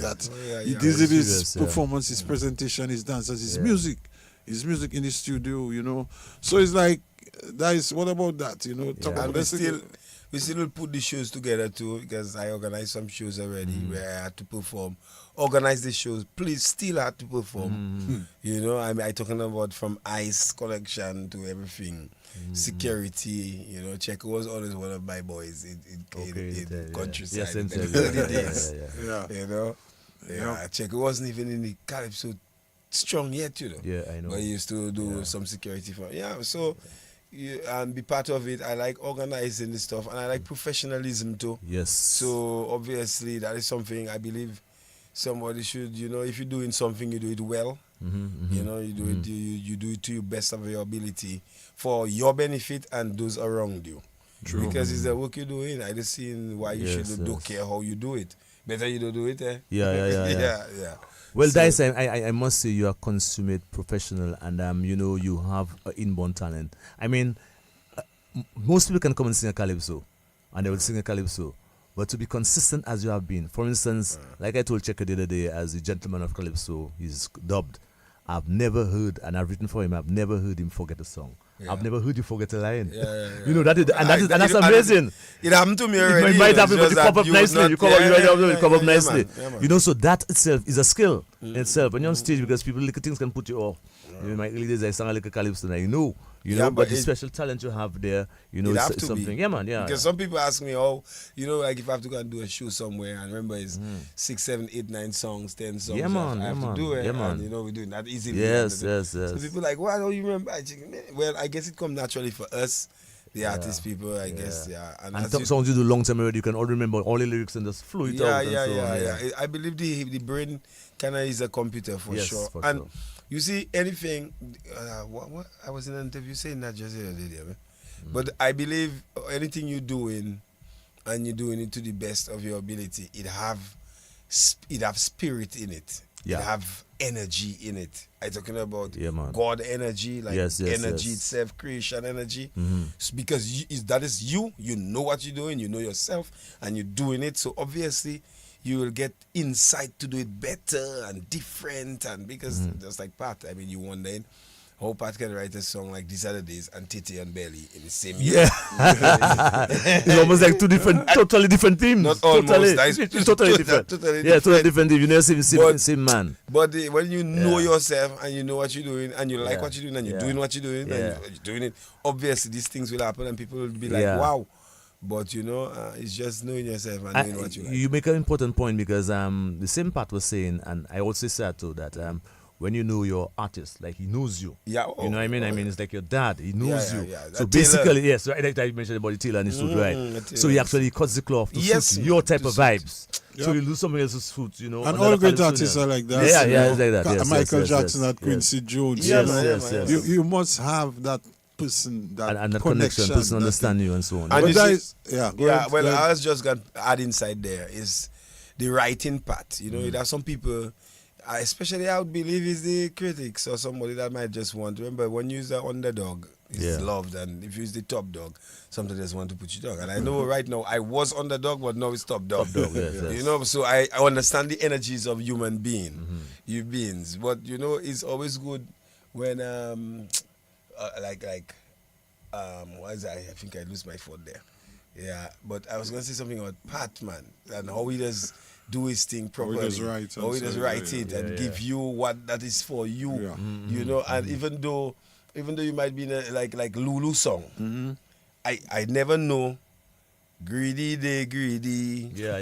that. yeah, He yeah. gives it his Serious, performance, his presentation, his dancers, his music in the studio. You know, so it's like that is what about that? You know, talk And about we still put the shows together too, because I organized some shows already where I had to perform. Organize the shows, please still had to perform. You know, I talking about from ice collection to everything. Security, you know, Checo was always one of my boys in countryside. Yes, in the early days. Yeah. You know? Yeah. Checo wasn't even in the Calypso strong yet, you know. Yeah, I know. But he used to do some security for so and be part of it. I like organizing this stuff, and I like professionalism too. Yes. So obviously that is something I believe somebody should, you know, if you're doing something, you do it well. You know, you do it you do it to your best of your ability for your benefit and those around you. True. Because it's the work you're doing. I just seen why you don't care how you do it. Better you don't do it, eh? Yeah. yeah. Well, So- Dice, I must say you are consummate professional, and you know you have inborn talent. I mean, most people can come and sing a calypso, and they will sing a calypso, but to be consistent as you have been, for instance, like I told Checker the other day, as the gentleman of calypso, he's dubbed. I've never heard, and I've written for him. I've never heard him forget a song. Yeah. I've never heard you forget a line. Yeah. You know and that's amazing. It happened to me already. It might happen, but It's you just come that up you nicely. not- You come up nicely. man. You know, so that itself is a skill in itself. When you're on stage, because people little things can put you off. You might really I sang a little calypso, and you know, but the special talent you have there, you know, It have it's to something. be. Yeah, man. Yeah. Because some people ask me, you know, like if I have to go and do a show somewhere, and remember it's 6, 7, 8, 9 songs, 10 songs. Yeah, man. I have to do it. Yeah, man. And, you know, we're doing that easily. Yes. So people like, why don't you remember? Well, I guess it comes naturally for us, the artist people, I guess, And as you- songs you do long time already, you can all remember all the lyrics and just flow it out. Yeah. I believe the brain kind of is a computer for Yes, sure. for And sure. you see, anything, what I was in an interview saying that just the other day, man. But I believe anything you're doing, and you're doing it to the best of your ability, it have spirit in it. Yeah. It have energy in it. I'm talking about man. God energy, like Yes, energy yes. itself, creation energy. Because that is you know what you're doing, you know yourself, and you're doing it. So obviously, you will get insight to do it better and different. And because just like Pat, I mean, you wondering how Pat can write a song like These Other Days and Titty and Belly in the same year. It's almost like two totally different themes. Not almost. Totally, That is it's totally different. totally Totally different themes. You know, same man. But when you know yourself and you know what you're doing and you like what you're doing and you're doing what you're doing and you're doing it, obviously these things will happen and people will be like, wow. But you know, it's just knowing yourself and knowing what you like. You make an important point, because the same part was saying, and I also said too, that when you know your artist, like he knows you. Yeah. You know what I mean? I mean, it's like your dad. He knows you. Yeah. So That basically, yes, right, like I mentioned about the tailor and his suit, right? So he actually cuts the cloth to suit your type of vibes. So you lose somebody else's suit, you know. And all great artists are like that. Yeah, it's like that. Yes, Michael yes, Jackson, yes, that Quincy Jones. Yes. You must have that person, and that connection, person understand you and so on. And But that is, go ahead. Well, I was just going to add inside there is the writing part. You know, there are some people, especially I would believe is the critics or somebody that might just want to remember when you're the underdog, it's loved, and if you're the top dog, sometimes just want to put you down. And I know right now I was underdog, but now it's top dog. You know, so I understand the energies of human beings. But you know, it's always good when what is that? I think I lose my phone there. Yeah, but I was gonna say something about Pat, man, and how he does do his thing properly. How he does write it and give you what that is for you. You know, and even though you might be in a like Lulu song, I never know. Greedy, they greedy. Yeah.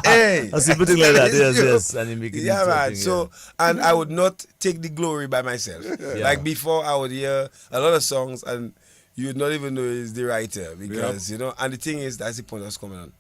Hey, I see putting like that. Yes. And he make it yeah, man. thing, So, and I would not take the glory by myself. Like before, I would hear a lot of songs, and you would not even know it's the writer because you know. And the thing is, that's the point I was coming on.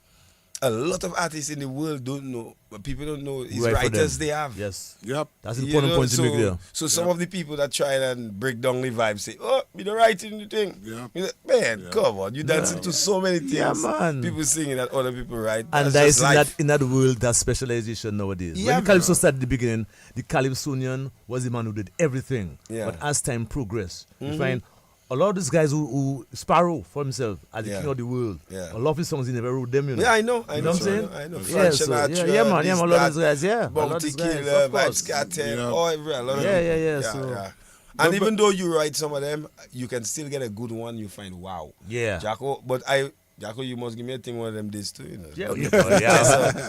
a lot of artists in the world don't know, but people don't know is Right for writers them. they have. Yes. Yep. That's You important know, point to make there. So some of the people that try and break down the vibe say, "Oh, me the writing the thing." Yeah. Me the- Man, come on, you dancing to so many things. Yeah, man. People singing that other people write. And That's that just is life. in that world, that specialization nowadays. Yeah, When the Calypso man. started at the beginning, the Calypsonian was the man who did everything. Yeah. But as time progressed, you find a lot of these guys who Sparrow for himself as the Yeah. king of the world. Yeah. A lot of his songs he never wrote them, you know. Yeah, I know. You know what I'm saying? I know. Yeah, French so, and yeah, Atra, yeah, man, this, a lot of that, these guys, yeah. A lot of Bounty these guys, Killer, of course. Vibes Cartel, Yeah. all every, a lot of Yeah, them. yeah, so- And But- even though you write some of them, you can still get a good one. You find wow, Yeah. Jacko. But Jacko, you must give me a thing one of them days too. You know. Yeah,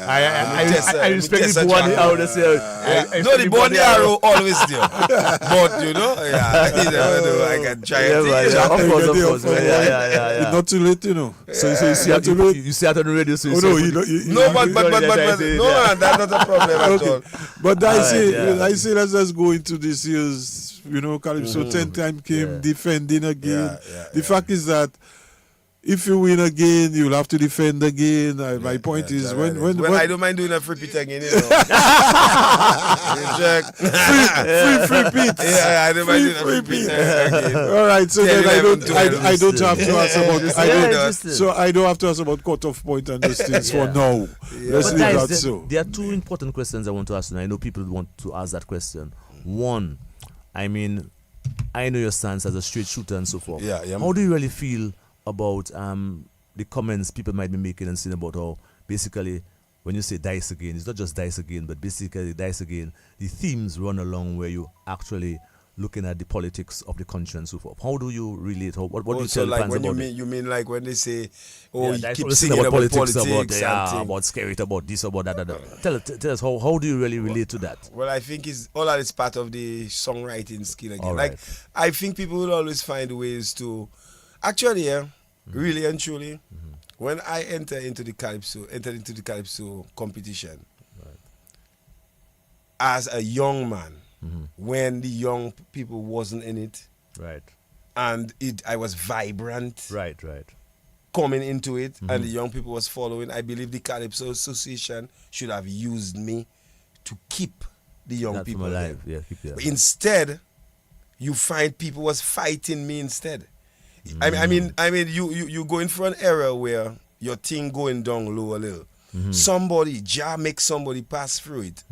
I respect Tessa the one Jacko. out there. Say, No, the body arrow always there. But you know, yeah, you never know. I can try Yeah, it. man, yeah, of course, yeah. It's not too late, you know. So you see Not too late. you see it on the radio. So you Oh say, no, put you No, but Yeah, no, yeah. man, that's not a problem at all. Okay. But I Alright, say, yeah. I say, let's just go into this year's, Calypso 10 time came Yeah. defending again. Yeah, The fact is that if you win again, you'll have to defend again. My point Yeah, is, yeah, when I don't mind doing a free pit again, you know. You check. free beat. Yeah, I don't mind doing a free Free pit again. All right, so 10, then 11, 12. I don't have to ask about Yeah, I don't have to ask about cut-off point and those things for Yeah. now. Let's But leave guys, that there, so. there are two important questions I want to ask you. I know people want to ask that question. One, I mean, I know your stance as a straight shooter and so forth. Yeah, yeah. How do you really feel about the comments people might be making and saying about how basically when you say dice again, it's not just dice again, but basically dice again, the themes run along where you actually looking at the politics of the country and so forth. How do you relate? What do you So tell like fans when about you mean like when they say, oh, you dice keep always singing about politics, and thing. about scary, about this, about that. Tell us how do you really relate to that? Well, I think it's all that is part of the songwriting skill again. All Like right. I think people will always find ways to actually, really and truly, when I entered into the Calypso competition as a young man, when the young people wasn't in it, Right. and I was vibrant Right. coming into it, and the young people was following. I believe the Calypso Association should have used me to keep the young That from people alive. there. Yeah, keep there. But instead, you find people was fighting me instead. I mean, you going for an era where your thing going down low a little. Somebody, make somebody pass through it,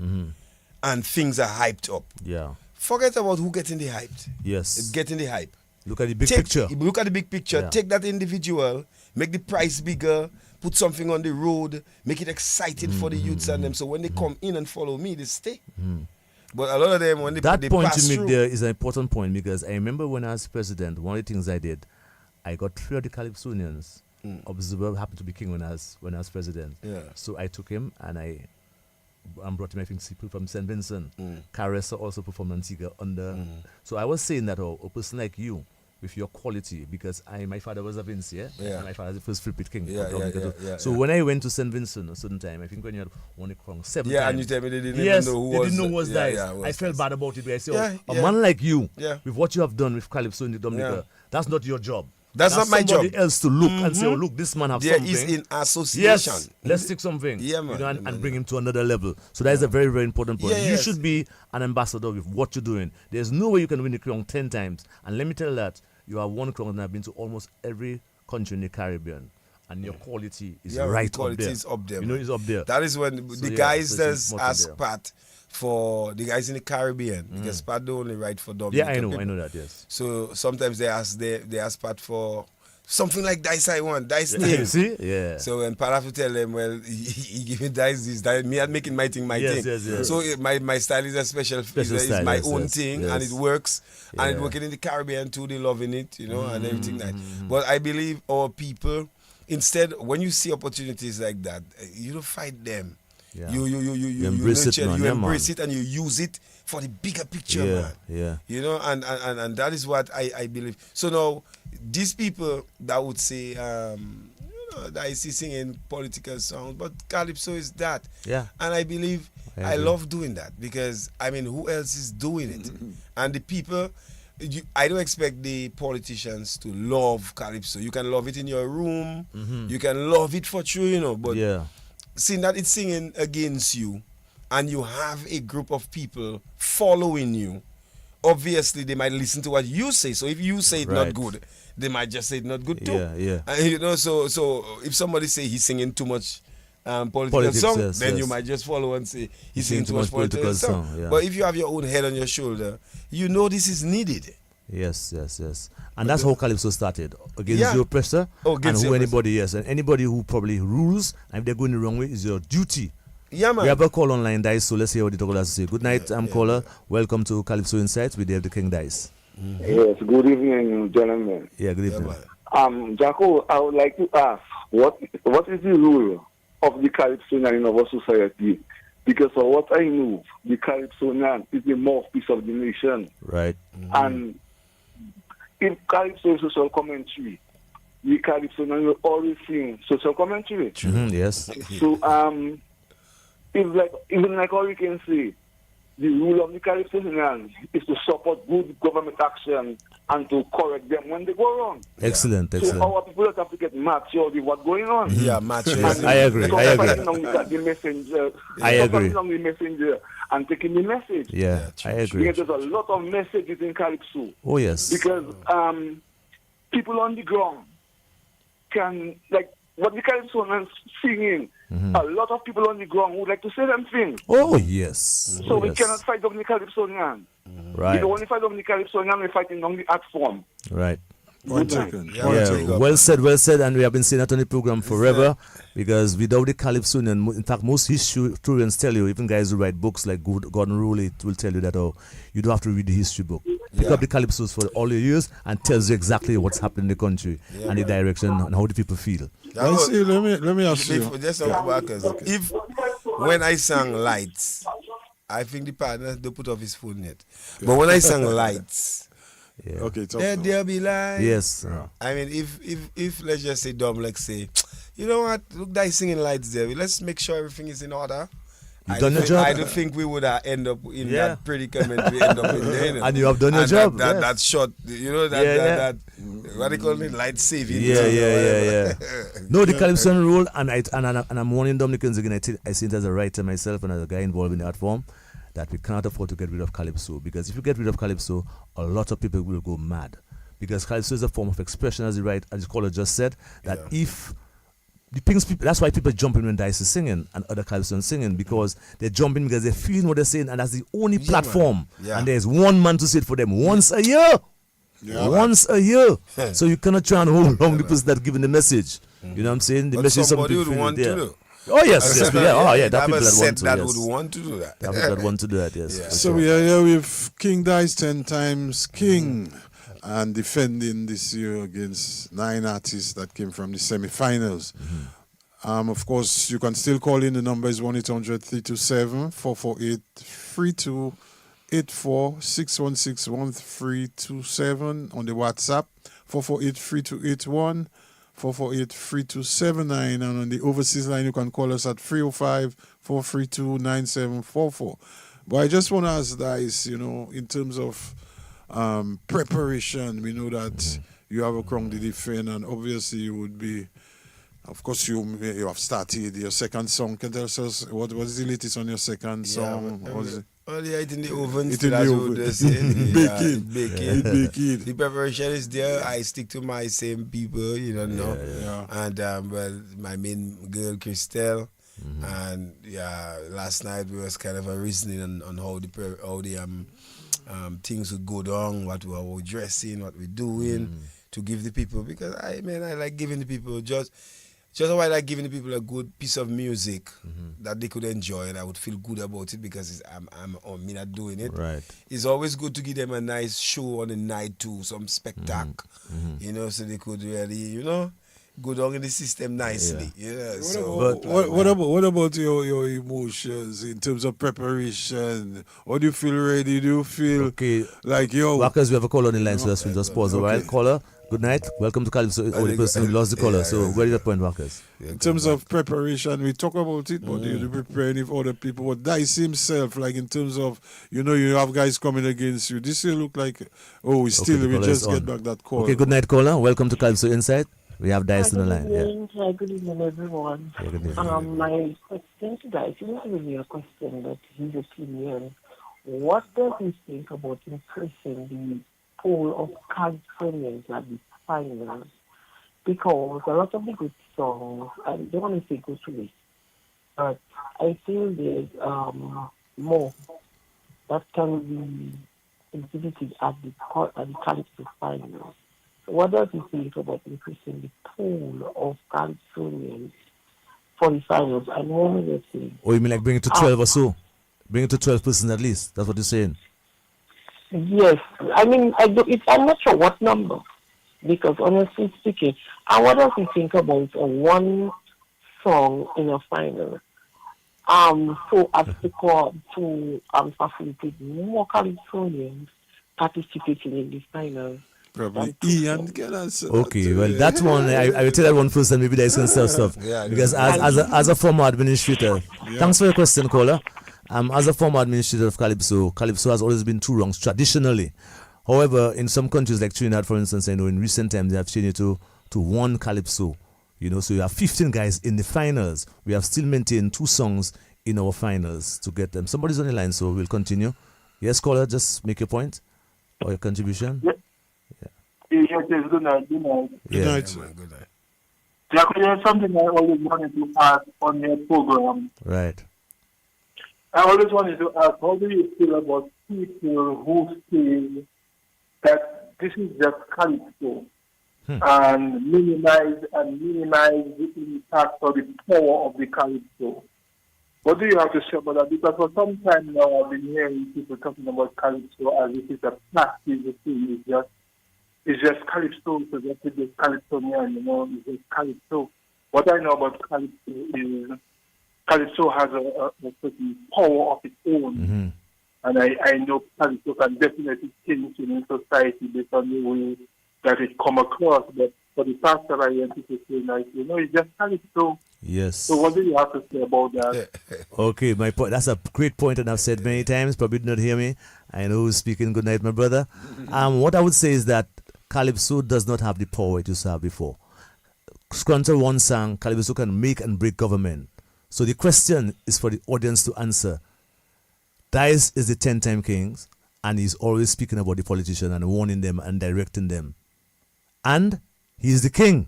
and things are hyped up. Yeah. Forget about who getting the hyped. Yes. Getting the hype. Look at the big picture. Look at the big picture. Yeah. Take that individual, make the price bigger, put something on the road, make it exciting for the youths and them. So when they come in and follow me, they stay. But a lot of them, when they That point pass you make through, there is an important point because I remember when I was president, one of the things I did, I got 3 of the Calypsonians. Observer happened to be king when I was president. Yeah. So I took him and I brought him, I think, people from St. Vincent. Caressa also performed Antigua under. So I was saying that a person like you, with your quality, because my father was a Vince, yeah? Yeah. And my father was the first Flip King. Yeah, So when I went to St. Vincent a certain time, I think when you had won the crown 7 times. yeah, and you tell me they didn't Yes, even know who they was didn't know who was yeah, Dice. yeah, who was I felt Dice. bad about it. But I said, Yeah, a yeah. man like you, Yeah. with what you have done with Calypso in the Dominica, Yeah. that's not your job. That's not my somebody job. else to look and say, oh, look, this man have There something. is in association. Yes, let's take something. Yeah, man. You know, Yeah, man, and bring him to another level. So that is a very, very important point. Yeah, You yes. should be an ambassador with what you're doing. There's no way you can win the crown 10 times. And let me tell you that you have won crown and I've been to almost every country in the Caribbean. And your quality is Yeah, right the quality up there. is up there. You know, man. it's up there. That is when So, the yeah, guys so it's that's important ask there. Pat for the guys in the Caribbean because Pat don't only write for Dominican Yeah, I people. know that, yes. So sometimes they ask Pat for something like Dice I want, Dice You thing. see? Yeah. So when Pat have to tell them, well, he give me Dice this, Dice, me I'm making my thing my Yes, thing. yes. So my style is a special is style, my yes, own yes, thing yes. and it works. And it Yeah. working in the Caribbean too, they loving it, you know, and everything like. But I believe our people, instead, when you see opportunities like that, you don't fight them. Yeah. You embrace it, nurture, man. you Yeah, embrace man. it and you use it for the bigger picture, Yeah, man. yeah. You know, and that is what I believe. So now, these people that would say, that I see singing political songs, but Calypso is that. Yeah. And I believe I agree. love doing that because, I mean, who else is doing it? And the people, I don't expect the politicians to love Calypso. You can love it in your room. You can love it for true, you know, but Yeah. seeing that it's singing against you, and you have a group of people following you, obviously they might listen to what you say. So if you say it's not Right. good, they might just say it's not good too. Yeah. You know, so if somebody say he's singing too much political Politics, song, yes, then you yes. might just follow and say he's singing too much political political song. song, yeah. But if you have your own head on your shoulder, you know this is needed. Yes. And that's how Calypso started. Against Yeah. your pressure Oh, and against who your anybody, yes. And anybody who probably rules, and if they're going the wrong way, is your duty. Yeah, man. We have a call online, Dice, so let's hear what the talker has to say. Good night, caller. Welcome to Calypso Insights. We have the King Dice. Yes, good evening, gentlemen. Yeah, good evening. Jacko, I would like to ask, what is the role of the Calypsonian in our society? Because of what I know, the Calypsonian is the mouthpiece of the nation. Right. And if Calypso is social commentary, the Calypsonian will always sing social commentary. Yes. So, even like how we can say, the rule of the Calypsonian is to support good government action and to correct them when they go wrong. Excellent. So our people don't have to get mature with what's going on. Yeah, mature. Yes, I agree. The messenger, I agree. the messenger and taking the message. Yeah, I agree. Because there's a lot of messages in Calypso. Oh, yes. Because people on the ground can, like, what the Calypsonians singing, a lot of people on the ground would like to say them things. Oh, yes. So Oh, we yes. cannot fight on the Calypsonian. Right. We don't only fight on the Calypsonian, we're fighting on the art form. Right. One Good night. second. Yeah, well said, and we have been saying that on the program forever, because without the Calypso, and in fact, most historians tell you, even guys who write books like Gordon Rowley will tell you that, you don't have to read the history book. Pick up the Calypsos for all your years and tells you exactly what's happening in the country and the direction and how the people feel. I see, let me ask you. If when I sang Lights, I think the partner don't put off his phone yet. But when I sang Lights, Okay, talk there now. there be lights. Yes. I mean, if let's just say Dominic say, you know what, look, that singing Lights there. Let's make sure everything is in order. You've done your job. I don't think we would end up in that predicament we end up in there. You know. And you have done your job. That shot, you know, that what they call it, light saving. Yeah. No, the Calypso rule, and I'm warning Dominicans again. I see it as a writer myself and as a guy involved in the art form, that we can't afford to get rid of Calypso, because if you get rid of Calypso, a lot of people will go mad, because Calypso is a form of expression, as the caller just said. That if the things people, that's why people jump in when Dice is singing and other Calypso are singing, because they jump in because they feel what they're saying, and that's the only platform. And there's one man to say it for them once a year. Once a year. So you cannot try and hold wrong the person that's giving the message. You know what I'm saying? The But message somebody something would want to do. Oh yes, yes, yeah. Oh yeah, that have people a that set want to. that Yes. would want to do that. That people that want to do that. Yes. for So sure. we are here with King Dice 10 times King and defending this year against 9 artists that came from the semi-finals. Of course, you can still call in. The number is 1-800-327-448-3284 616-1327 on the WhatsApp 448-3281 448-3279, and on the overseas line you can call us at 305-432-9744. But I just want to ask Dice, you know, in terms of preparation, we know that you have a crown to defend, and obviously you would be, of course, you have started your second song. Can you tell us what is the latest on your second song? What was it? Well, yeah, it's in the oven. It's still, in as the we oven. would say. Baking. Baking. The preparation is there. I stick to my same people, you know. And well, my main girl, Christelle. And last night we was kind of a reasoning on how the things would go down, what we were dressing, what we're doing, to give the people, because I like giving the people just why I like giving the people a good piece of music that they could enjoy, and I would feel good about it, because I'm me not doing it. Right. It's always good to give them a nice show on the night too, some spectacle, you know, so they could really, you know, go down in the system nicely. What about your emotions in terms of preparation? Or do you feel ready? Do you feel like yo? Workers, we have a caller on the line, so we'll just pause a while. Caller, good night. Welcome to Calypso. The person who lost the caller. So where is the point, Workers? In terms of preparation, we talk about it, but you're preparing for other people. But Dice himself, like in terms of, you know, you have guys coming against you. This year look like, we just get back that call. Okay, good night, caller. Welcome to Calypso Insight. We have Dice on the line. Yeah. Hi, good evening, everyone. Yeah, good evening. My question to Dice is not really a question, but his opinion. What does he think about increasing the pool of Californians at the finals? Because a lot of the good songs, I don't want to say good to it, but I feel there's more that can be exhibited at the Calypso finals. What does he think about increasing the pool of Californians for the finals? And one other thing. Oh, you mean like bring it to 12 or so? Bring it to 12 persons at least. That's what you're saying. Yes, I mean, I'm not sure what number, because honestly speaking, and what does he think about one song in a final? So as to facilitate more Californians participating in the final. Probably Ian can answer. Okay, well, that one, I will tell that one first, and maybe there is some stuff. Yeah, Because as a former administrator, thanks for your question, caller. As a former administrator of Calypso has always been two wrongs traditionally. However, in some countries like Trinidad, for instance, I know in recent times they have changed it to one Calypso. You know, so you have 15 guys in the finals. We have still maintained 2 songs in our finals to get them. Somebody's on the line, so we'll continue. Yes, caller, just make your point or your contribution. Yes, good night. Good night. Good night. Jack, there's something I always wanted to ask on your program. Right. I always wanted to ask, how do you feel about people who say that this is just Calypso and minimize the impact or the power of the Calypso? What do you have to say about that? Because for some time now I've been hearing people talking about Calypso as if it's a plastic thing. It's just Calypso, so that's just Calypso, it's just Calypso. What I know about Calypso is Calypso has a certain power of its own. And I know Calypso can definitely change in society based on the way that it come across. But for the past that I hear people say, it's just Calypso. Yes. So what do you have to say about that? Okay, my point. That's a great point, and I've said many times. Probably did not hear me. I know who's speaking. Good night, my brother. What I would say is that Calypso does not have the power it used to have before. Scrunter one song, Calypso can make and break government. So the question is for the audience to answer. Dice is the 10-time kings, and he's always speaking about the politician and warning them and directing them. And he is the king,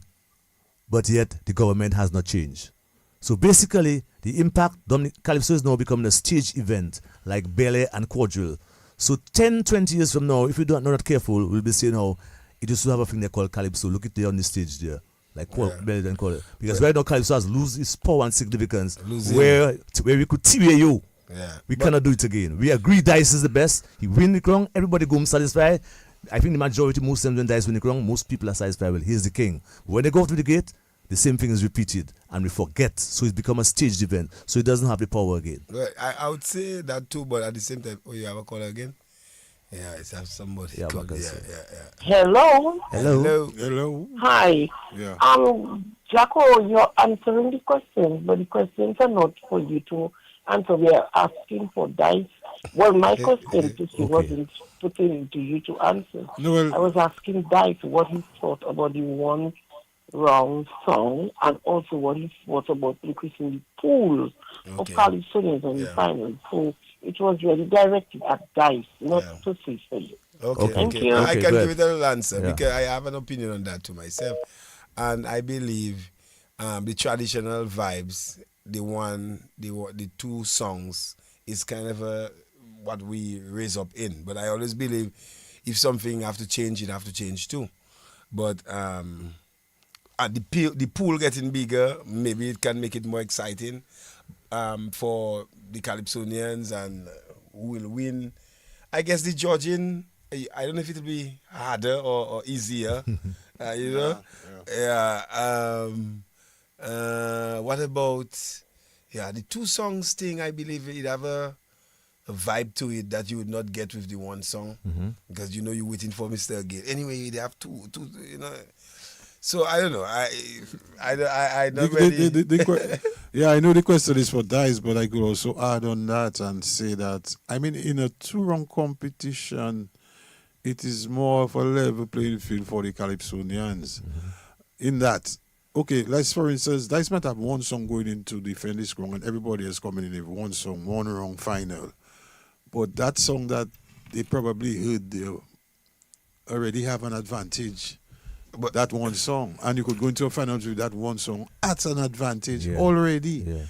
but yet the government has not changed. So basically, the impact, Calypso is now becoming a stage event like ballet and quadrille. So 10, 20 years from now, if we are not careful, we'll be saying, oh, it used to have a thing they call Calypso. Look at there on the stage there. Like ballet and quadrille. Because right now, Calypso has lost its power and significance where we could tear you. Yeah. We cannot do it again. We agree Dice is the best. He win the crown. Everybody go home satisfied. I think the majority, most times when Dice win the crown, most people are satisfied. Well, he's the king. When they go to the gate, the same thing is repeated and we forget. So it's become a staged event. So it doesn't have the power again. Well, I would say that too, but at the same time, you have a caller again? Yeah, it's have somebody. Yeah, Hello. Hello. Hi. Yeah. Jacko, you're answering the questions, but the questions are not for you to answer. We are asking for Dice. Well, my question to you wasn't putting to you to answer. No, I was asking Dice what he thought about the one wrong song and also what he thought about increasing the pool of Calypsonians on the final. So it was really directed at Dice, not to say for you. Thank you. I can give it a little answer because I have an opinion on that to myself. And I believe the traditional vibes, the 2 songs is kind of what we raise up in. But I always believe if something have to change, it have to change too. But the pool getting bigger, maybe it can make it more exciting for the Calypsonians and who will win. I guess the judging, I don't know if it'll be harder or easier. What about the 2 songs thing? I believe it have a vibe to it that you would not get with the one song because you're waiting for Mr. Gate. Anyway, they have two. So I don't know. I don't really. Yeah, I know the question is for Dice, but I could also add on that and say that in a 2-round competition, it is more of a level playing field for the Calypsonians. in that. Okay, let's for instance, Dice might have one song going into defend this wrong, and everybody is coming in with one song, one wrong final. But that song that they probably heard, they already have an advantage. But that one song, and you could go into a final with that one song. That's an advantage already. Yeah.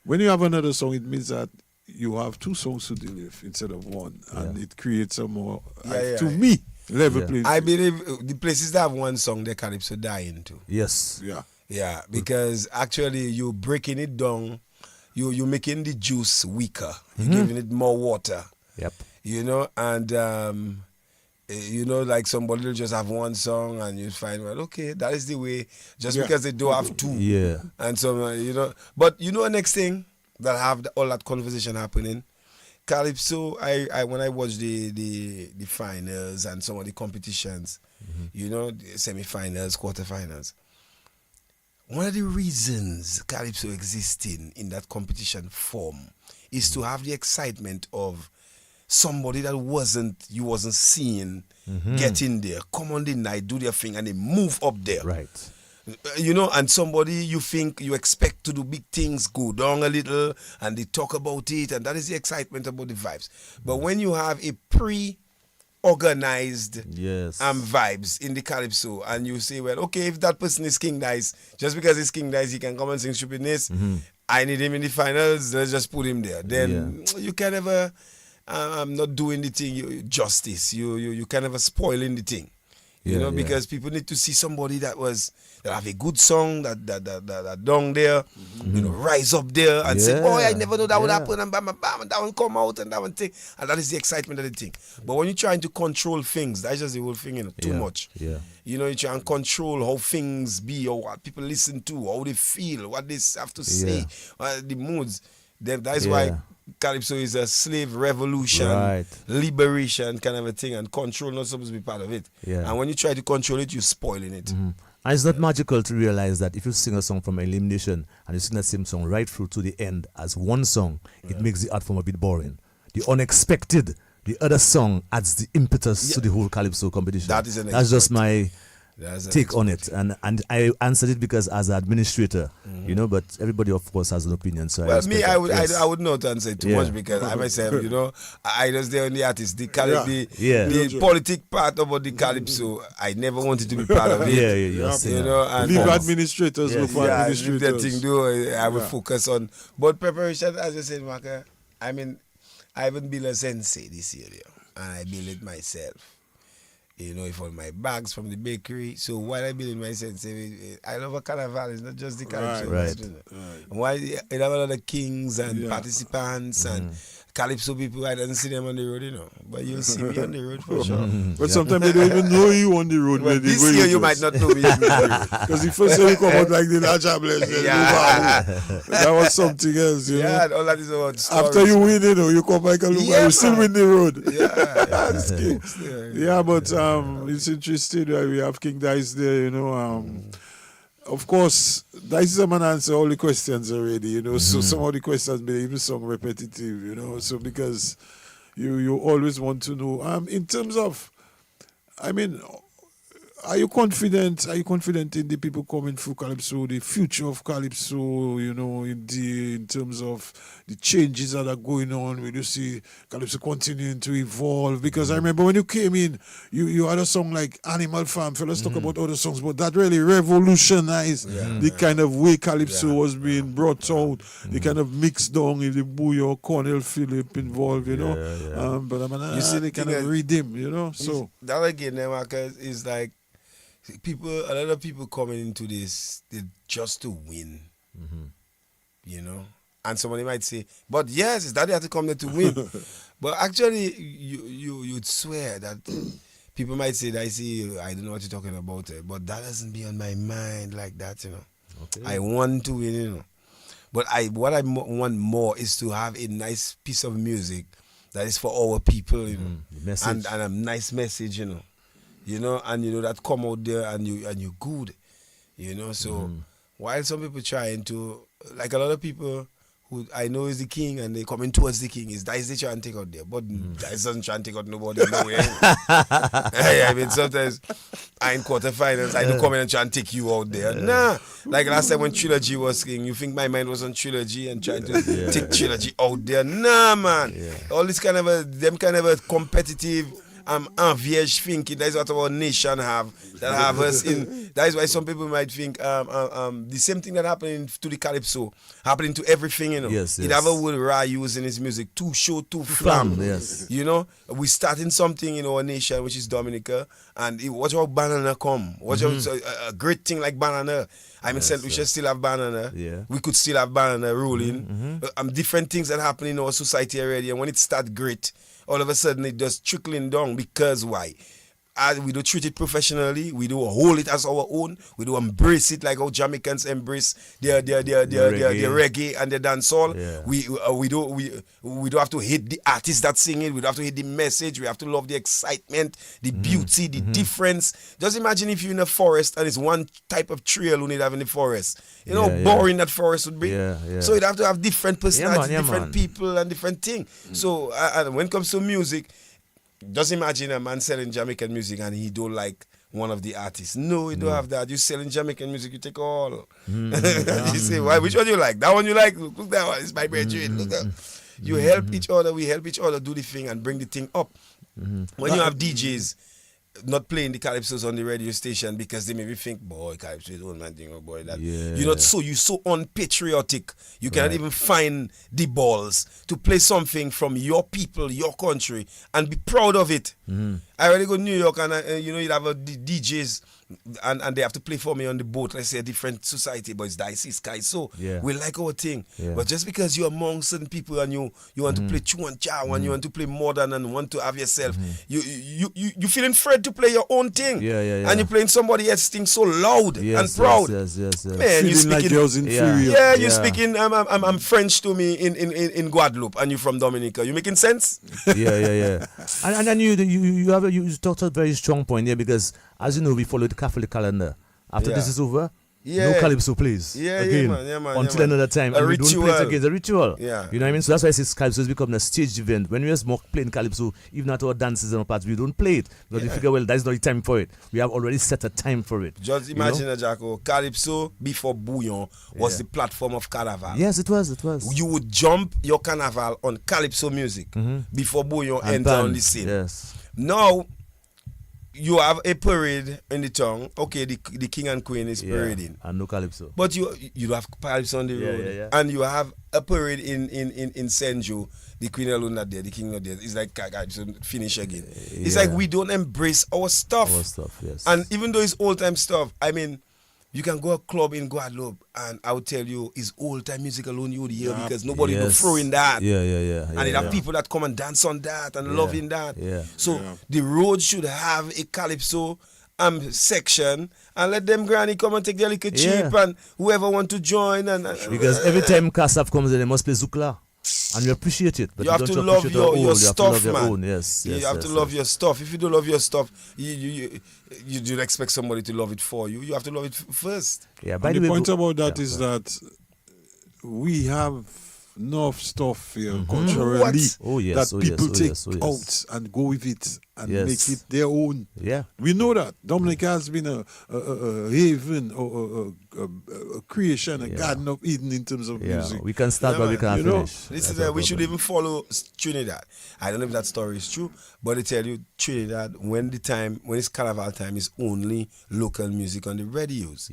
When you have another song, it means that you have two songs to deal with instead of one, and it creates a more, to me, level playing. I believe the places that have one song, the Calypso die into. Yes. Yeah. Yeah, because actually you breaking it down, you making the juice weaker. You're giving it more water. Yep. You know, and you know, like somebody will just have one song and you find, well, okay, that is the way, just because they don't have two. Yeah. And so, you know, but you know, next thing that have all that conversation happening, Calypso, I when I watch the finals and some of the competitions, you know, the semi-finals, quarterfinals, one of the reasons Calypso existing in that competition form is to have the excitement of somebody that you wasn't seeing get in there, come on the night, do their thing, and they move up there. Right. You know, and somebody you think you expect to do big things go down a little, and they talk about it, and that is the excitement about the vibes. But when you have a organized vibes in the Calypso, and you say, well, okay, if that person is King Dice, just because he's King Dice, he can come and sing stupidness. I need him in the finals, let's just put him there. Then you can never not doing the thing justice. You can never spoiling the thing. You know, because people need to see somebody that have a good song that down there, you know, rise up there and say, boy, I never know that would happen, and bam, bam, bam, and that one come out, and that one thing, and that is the excitement of the thing. But when you're trying to control things, that's just the whole thing, you know, too much. Yeah. You know, you try and control how things be, or what people listen to, how they feel, what they have to say, the moods. Then that is why Calypso is a slave revolution, liberation kind of a thing, and control not supposed to be part of it. Yeah. And when you try to control it, you're spoiling it. And it's not magical to realize that if you sing a song from elimination and you sing that same song right through to the end as one song, it makes the art form a bit boring. The unexpected, the other song adds the impetus to the whole Calypso competition. That's just my take on it, and I answered it because as an administrator, you know, but everybody of course has an opinion. So I would not answer too much because I myself, you know, I was there on the artist, the politic part about the Calypso, I never wanted to be part of it. You know, and leave administrators look for administrators. That thing I will focus on. But preparation, as I said, Maka, I mean, I haven't built a sensei this year, and I built it myself. You know, for my bags from the bakery. So while I build my sense, I love a carnival. It's not just the Calypso. Right. Why I have a lot of kings and participants and Calypso people. I don't see them on the road, you know. But you'll see me on the road for sure. But sometimes they don't even know you on the road. Well, this year you might not know me. Because the first time you come out like the larger blessing, that was something else, you know. Yeah, all that is about stories. After you win, you know, you come back and look, you still win the road. But it's interesting that we have King Dice there, you know. Of course, Dice is a man answer all the questions already, you know. So some of the questions may even sound repetitive, you know. So because you always want to know. In terms of, I mean, are you confident? Are you confident in the people coming through Calypso, the future of Calypso? You know, in terms of the changes that are going on, when you see Calypso continuing to evolve. Because I remember when you came in, you had a song like Animal Farm. So let's talk about other songs, but that really revolutionized the kind of way Calypso was being brought out. The kind of mix down in the Booyah, Cornell Phillip involved, you know. But you see the kind of rhythm, you know. So that again, Marcus, is like. A lot of people coming into this, they just to win, you know. And somebody might say, but yes, it's that they have to come there to win. But actually, you'd swear that people might say, I don't know what you're talking about, but that doesn't be on my mind like that, you know. Okay. I want to win, you know. But what I want more is to have a nice piece of music that is for our people, you know, and a nice message, you know. You know, and you know that come out there and you're good, you know. So while some people trying to, like a lot of people who I know is the king, and they coming towards the king. Is Dice they try and take out there, but Dice doesn't try and take out nobody nowhere. I mean, sometimes I in quarterfinals, I do come in and try and take you out there. Nah, like last time when Trilogy was king, you think my mind was on Trilogy and trying to take Trilogy out there? Nah, man. All this kind of a competitive envious thinking. That is what our nation have. That have us in. That is why some people might think the same thing that happening to the Calypso happening to everything. You know. Yes. It have a word Ra using his music. Too show, too flam. Yes. You know, we starting something in our nation, which is Dominica, and watch how banana come. Watch out a great thing like banana. I mean, St. Lucia still have banana. Yeah. We could still have banana rolling. Different things that happen in our society already, and when it start great, all of a sudden it just trickling down. Because why? We do treat it professionally. We do hold it as our own. We do embrace it like how Jamaicans embrace their reggae and their dancehall. Yeah. We don't have to hate the artist that sing it. We don't have to hate the message. We have to love the excitement, the beauty, the difference. Just imagine if you're in a forest and it's one type of trail you need to have in the forest. You know how boring that forest would be. So you'd have to have different personalities, different people, and different things. So and when it comes to music, just imagine a man selling Jamaican music and he don't like one of the artists. No, you don't have that. You selling Jamaican music, you take all. You say, why? Which one you like? That one you like? Look that one. It's my brethren. Look that. You help each other. We help each other do the thing and bring the thing up. When you have DJs not playing the Calypsos on the radio station because they maybe think, boy, Calypso is one man thing, oh boy, that you're not you so unpatriotic. You cannot even find the balls to play something from your people, your country, and be proud of it. I already go to New York and you have a DJs and they have to play for me on the boat. Let's say a different society, but it's Dicey Sky. So we like our thing. But just because you're among certain people and you want to play Chuan Chow and you want to play modern and want to have yourself, you feeling afraid to play your own thing. And you're playing somebody else's thing so loud and proud. Man, you speaking like yours inferior. you're speaking I'm French to me in Guadeloupe and you're from Dominica. You making sense? And then you talked a very strong point here because as you know we follow the Catholic calendar. After this is over, no Calypso plays again until another time. And we don't play it again. It's a ritual. You know what I mean? So that's why I say Calypso is becoming a staged event. When we are playing Calypso, even at our dances and our parties, we don't play it. Because we figure, well, that's not the time for it. We have already set a time for it. Just imagine, Jacko, Calypso before Bouillon was the platform of Carnival. Yes, it was. You would jump your Carnival on Calypso music before Bouillon entered on the scene. Yes. Now, you have a parade in the town. Okay, the king and queen is parading. And no Calypso. But you have Calypso on the road. And you have a parade in Senjo. The queen alone not there, the king not there. It's like Calypso finish again. It's like we don't embrace our stuff. Yes. And even though it's old time stuff, I mean, you can go a club in Guadeloupe and I would tell you it's old time music alone you would hear because nobody will throw in that. And it have people that come and dance on that and loving that. So the road should have a Calypso section and let them granny come and take their little cheap and whoever want to join because every time Kasaf comes in they must play Zoukla. And you appreciate it, but you have to love your stuff, man. You have to love your stuff. If you don't love your stuff, you don't expect somebody to love it for you. You have to love it first. By the point about that is that we have enough stuff here culturally that people take out and go with it and make it their own. We know that Dominica has been a haven or a creation, a garden of Eden in terms of music. We can start, but we can't finish. Listen, we should even follow Trinidad. I don't know if that story is true, but they tell you Trinidad when it's Carnival time is only local music on the radios.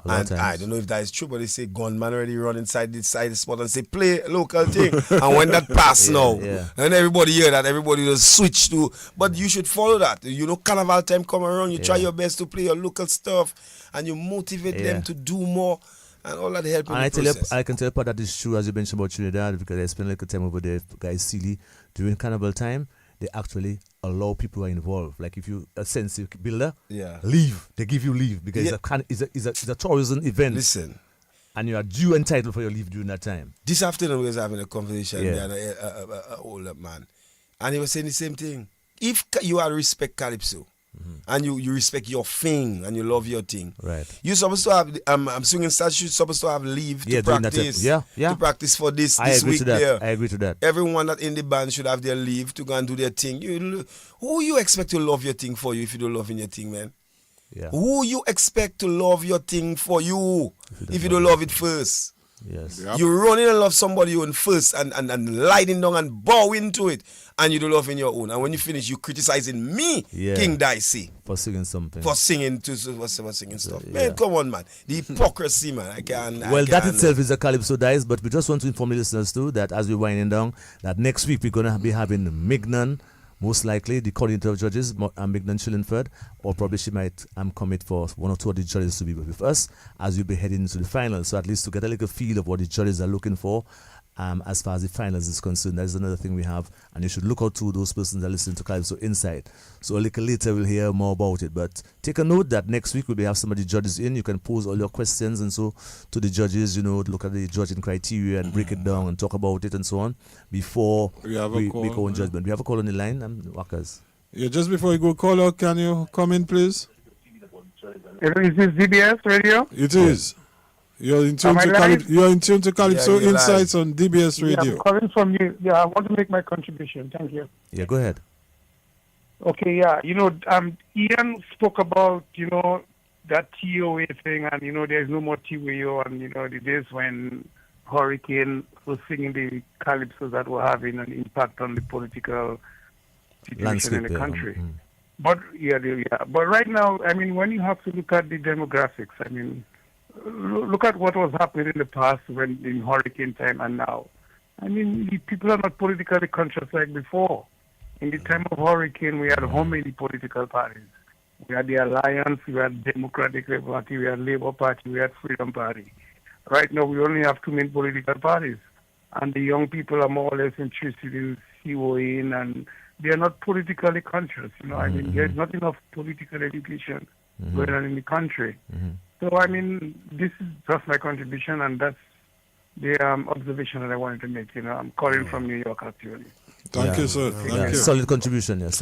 And I don't know if that is true, but they say gunman already run inside the spot and say play local thing. And when that pass now, and everybody hear that, everybody just switch to. But you should follow that. You know, Carnival time come around, you try your best to play your local stuff, and you motivate them to do more. And all that help in the process. I can tell you that is true as you mentioned about Trinidad because I spent a little time over there, guys. Silly during Carnival time, they actually allow people who are involved. Like if you a sensitive builder, leave. They give you leave because it's a tourism event. Listen. And you are due entitled for your leave during that time. This afternoon we was having a conversation with an older man, and he was saying the same thing. If you are respect Calypso, and you respect your thing and you love your thing. Right. You're supposed to have I'm swinging stars. You're supposed to have leave Yeah, to doing that, practice. yeah. To practice for this I agree week to that. there. I agree to that. Everyone that in the band should have their leave to go and do their thing. Who you expect to love your thing for you if you don't love in your thing, man? Yeah. Who you expect to love your thing for you if you don't love it first? Yes. Yep. You run in and love somebody own first and lighting down and bow into it, and you don't love in your own. And when you finish, you criticizing me, King Dicey, for singing something. for singing singing stuff. Yeah. Man, come on, man. The hypocrisy, man. I can't. Well, that itself is a Calypso Dice, but we just want to inform the listeners too that as we're winding down, that next week we're going to be having Mignon, most likely the coordinator of judges, Mignon Chillingford, or probably she might commit for one or two of the judges to be with us as we'll be heading into the final. So at least to get a little feel of what the judges are looking for. As far as the finals is concerned, that's another thing we have, and you should look out to those persons that listen to Calypso Inside. So a little later we'll hear more about it, but take a note that next week we'll have some of the judges in. You can pose all your questions and so to the judges, look at the judging criteria and break it down and talk about it and so on before we make our own judgment. We have a call on the line, Wackers. Yeah, just before you go call out, can you come in, please? Is this DBS radio? It is. You're in tune to Calypso Insights on DBS Radio. Yeah, I'm calling from you. Yeah, I want to make my contribution. Thank you. Yeah, go ahead. Okay, yeah. Ian spoke about, that TOA thing, and, there's no more TOA, and, the days when Hurricane was singing the calypsos that were having an impact on the political situation in the country. But, But right now, when you have to look at the demographics, look at what was happening in the past when in hurricane time and now. The people are not politically conscious like before. In the time of hurricane, we had how many political parties? We had the Alliance, we had Democratic Party, we had Labour Party, we had Freedom Party. Right now, we only have two main political parties. And the young people are more or less interested in COA, and they are not politically conscious. There's not enough political education going on in the country. So, this is just my contribution, and that's the observation that I wanted to make. I'm calling from New York, actually. Thank you, sir. Thank you. Solid contribution. That's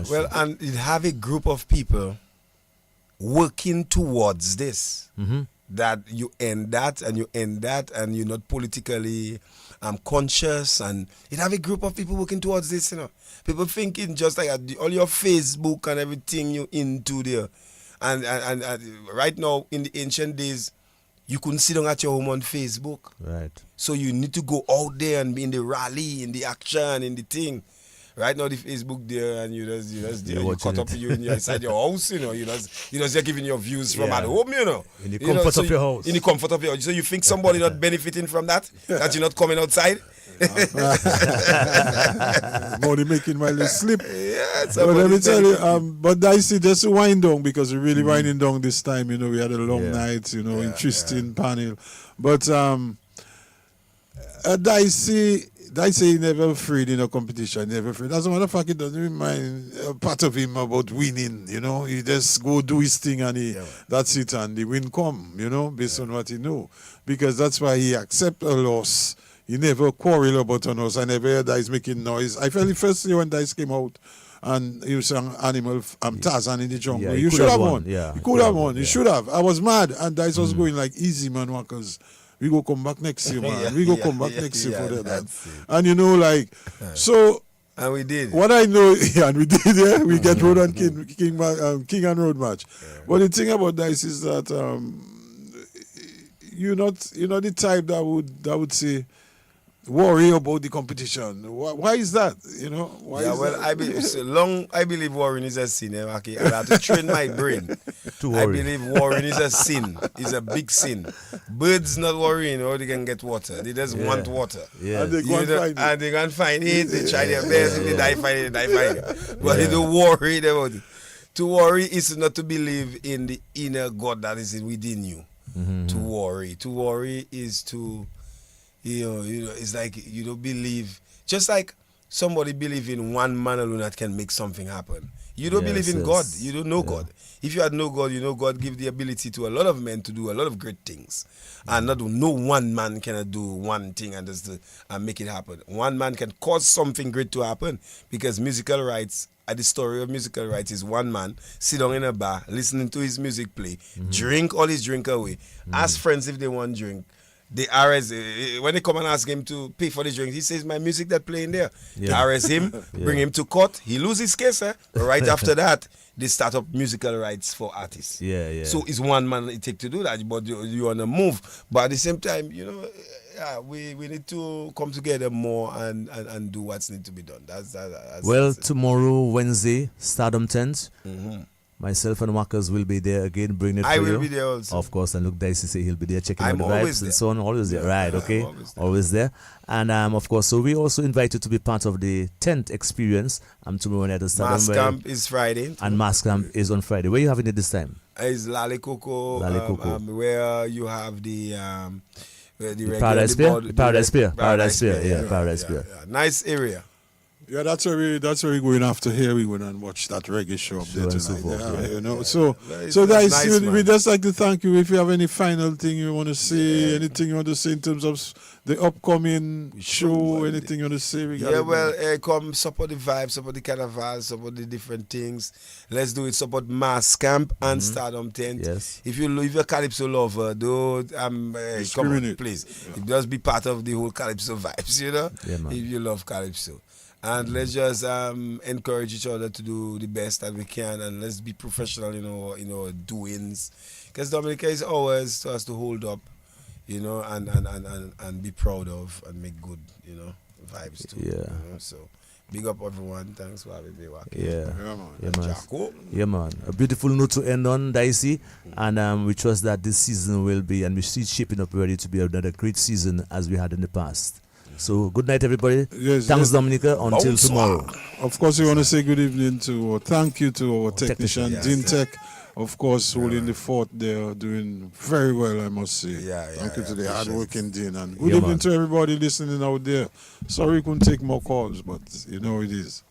well, true. and it have a group of people working towards this. That you end that, and you're not politically conscious, and it have a group of people working towards this. People thinking just like all your Facebook and everything you into there. And right now, in the ancient days, you couldn't sit down at your home on Facebook. Right. So you need to go out there and be in the rally, in the action, in the thing. Right now, the Facebook there, and you cut up you inside your house, you just giving your views from at home, In the comfort of your house. In the comfort of your house. So you think somebody not benefiting from that? That you're not coming outside? Money making my little slip. Yeah, but let me tell you, but Dicey, just to wind down, because we're really winding down this time. We had a long night, interesting panel. But Dicey never afraid in a competition, never afraid. As a matter of fact, it doesn't remind part of him about winning. He just go do his thing, and that's it, and the win come. Based on what he know, because that's why he accept a loss. He never quarrel about a loss. I never heard Dice making noise. I felt the first year when Dice came out and he sang Animal Tarzan in the Jungle. Yeah, you should have won. Yeah, he could have won. He should have. I was mad, and Dice was going like easy, man, because we go come back next year, man. We go come back next year for that, man. And so. And we did. What I know, and we did, yeah. We get Road and King and Road match. But the thing about Dice is that you're not the type that would say worry about the competition. Why is that? Why is that? I believe worrying is a sin. I have to train my brain. I believe worrying is a sin. It's a big sin. Birds not worrying, or they can get water. They just want water. Yeah. And they can't find it. They try their best. If they die, find it. But they don't worry about it. To worry is not to believe in the inner God that is within you. To worry is to it's like you don't believe, just like somebody believe in one man alone that can make something happen. You don't believe in God. You don't know God. If you had no God, God give the ability to a lot of men to do a lot of great things. And no one man cannot do one thing and make it happen. One man can cause something great to happen, because musical rights the story of musical rights is one man sit down in a bar, listening to his music play, drink all his drink away, ask friends if they want drink. The RS, when they come and ask him to pay for the drinks, he says, my music that playing there. Yeah. They arrest him, bring him to court, he loses his case. But right after that, they start up musical rights for artists. Yeah, yeah. So it's one man it take to do that, but you on the move. But at the same time, we need to come together more and do what's need to be done. That's tomorrow, Wednesday, Stardom 10th. Myself and Wackers will be there again, bringing it for you. I will be there also. Of course, and look, Dicey say he'll be there checking out the always vibes there. and so on. Always there, right? Okay, always there. And of course, so we also invite you to be part of the 10th experience. Tomorrow night at Stardom. Mass Camp is Friday. And Mass Camp is on Friday. Where are you having it this time? It's Lale Coco, where you have the Paradise Pier. Paradise Pier. Nice area. Yeah, that's where we're going after here. We went and watch that reggae show up there tonight. So guys, nice, we just like to thank you. If you have any final thing you want to say, anything you want to say in terms of the upcoming show, anything you want to say? Come support the vibe, support the carnival, support the different things. Let's do it. Support Mass Camp and Stardom 10th. Yes. If you're a Calypso lover, come on, please. Yeah. Just be part of the whole Calypso vibes, Yeah, man. if you love Calypso. And let's just encourage each other to do the best that we can, and let's be professional in our doings. Because Dominica is ours to us to hold up, and be proud of and make good, vibes too. Yeah. So big up everyone. Thanks for having me. Yeah, man. Jacko. Yeah, man. A beautiful note to end on, Dicey. And we trust that this season will be, and we see it shaping up ready to be another great season as we had in the past. So good night, everybody. Thanks, Dominica. Until tomorrow. Of course, we want to say good evening thank you to our technician, Dean Tech. Of course, holding the fort there, doing very well, I must say. Thank you to the hard-working Dean. And good evening to everybody listening out there. Sorry we couldn't take more calls, but it is.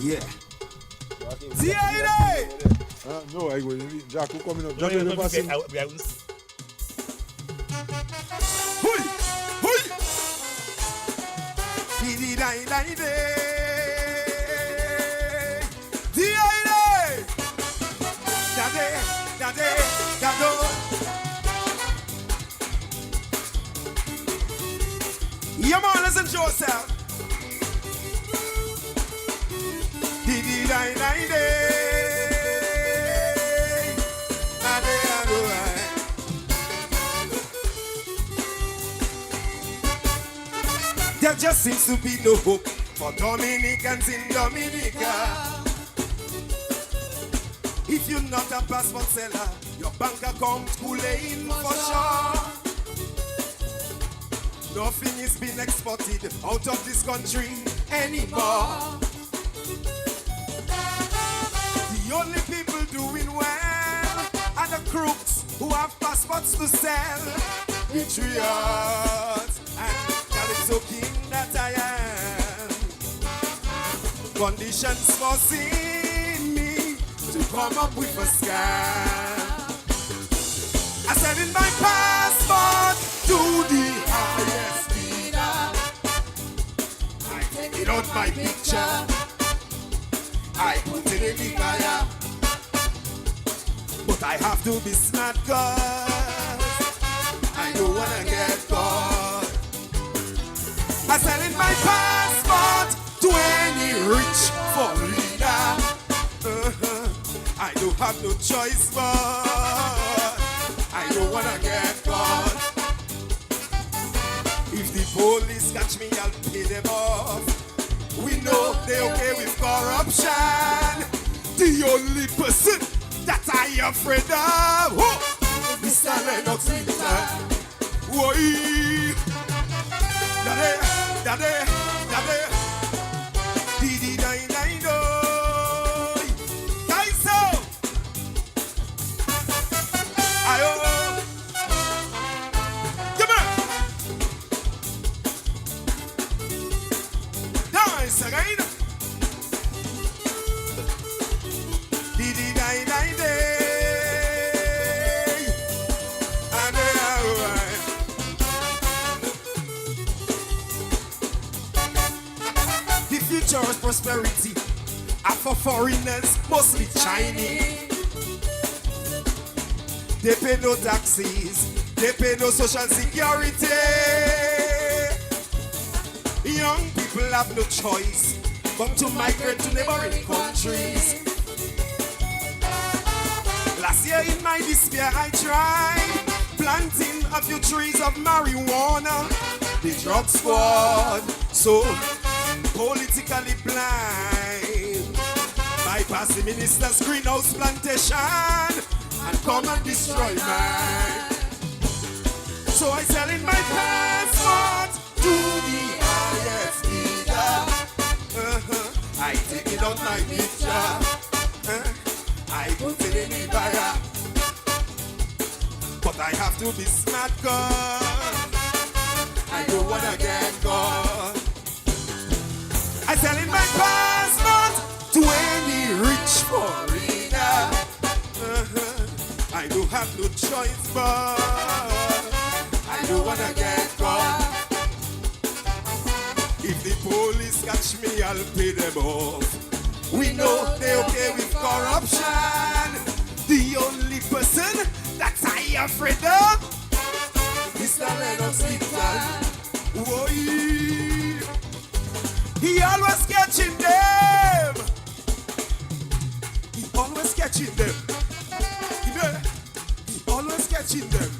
Yeah. No, I go. Jack, who coming up? Jack, Yeah, man, listen to yourself. There just seems to be no hope for Dominicans in Dominica. If you're not a passport seller, your bank account cooling for sure. Nothing is being exported out of this country anymore. The only people doing well are the crooks who have passports to sell. Patriots and Calypso king that I am. Conditions forcing me to come up with a scam. I said in my passport to the highest bidder. I take it out my picture. I put it in the fire. But I have to be smart cause I don't wanna get caught. I sell in my passport to any rich foreigner. I don't have no choice but I don't wanna get caught. If the police catch me, I'll pay them off. We know they okay with corruption. The only person that I afraid of, Mr. Lennox Winter. Why? Daddy. Didi nine. Calypso. Ayo. Come on. Nice again. Didi nine. prosperity are for foreigners, mostly Chinese. They pay no taxes, they pay no social security. Young people have no choice but to migrate to neighboring countries. Last year in my despair I tried planting a few trees of marijuana. The drug squad so politically blind, bypass the minister's greenhouse plantation and come and destroy mine. So I sell in my passport to the highest bidder. I take it on my picture. I put it in the buyer. But I have to be smart, cause I don't wanna get caught. I sell in my passport to any rich foreigner. I don't have no choice, but I don't wanna get caught. If the police catch me, I'll pay them off. We know they're okay with corruption. The only person that I afraid of is the Lennox Lincoln. Whoa, he always catching them. He always catching them. He always catching them.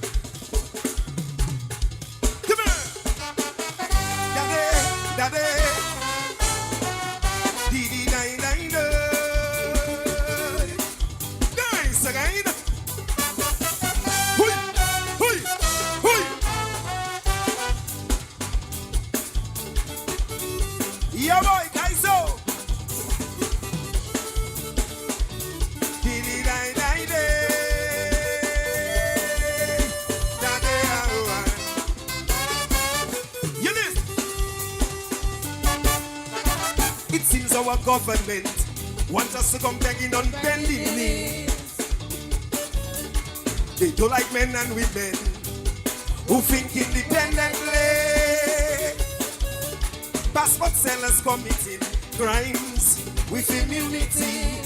Come here, daddy. Nice again. Yeah, boy, Calypso. You listen. It seems our government wants us to come begging on bending knees. They don't like men and women who think independently. Passport sellers committing crimes with immunity.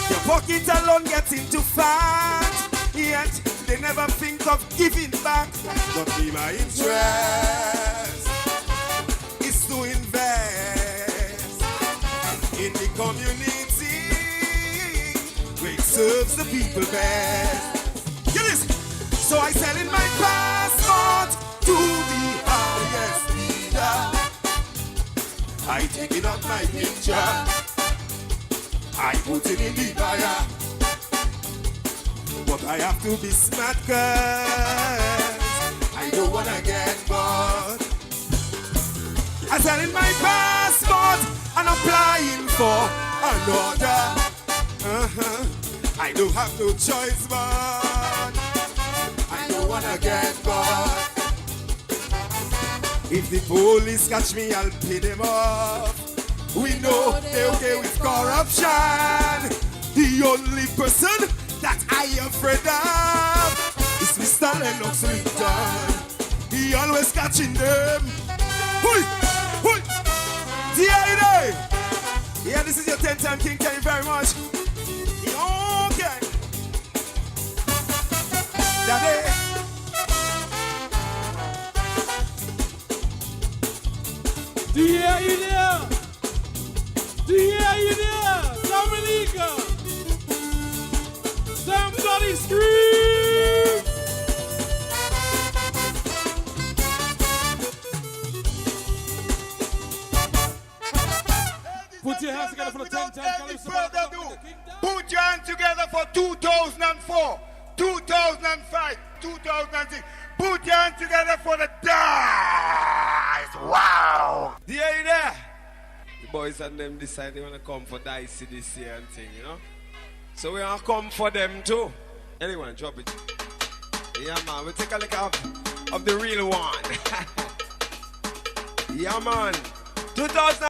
Their pocket alone getting too fat, yet they never think of giving back. But be my interest is to invest in the community where it serves the people best. Get this. So I sell in my passport to the highest bidder. I take it on my picture. I put it in the buyer. But I have to be smart, cause I don't wanna get caught. I sell in my passport and applying for another. I don't have no choice, but I don't wanna get caught. If the police catch me, I'll pay them off. We know they're okay with corruption. The only person that I am afraid of is Mr. Lennox Lincoln. He always catching them. Hui! Hui! D.A.D. Yeah, this is your 10-time king. Thank you very much. Okay. Daddy. D.A. you there? D.A. you there? Dominica. Somebody scream. Put your hands together for the 10-time Calypso. Put your hands together for 2004, 2005, 2006. Put your hands together for the Dice. Wow. Yeah, you there? The boys and them decide they want to come for Dicey this year and thing, you know? So we are come for them too. Anyone, drop it. Yeah, man. We take a look of the real one. Yeah, man. 2000.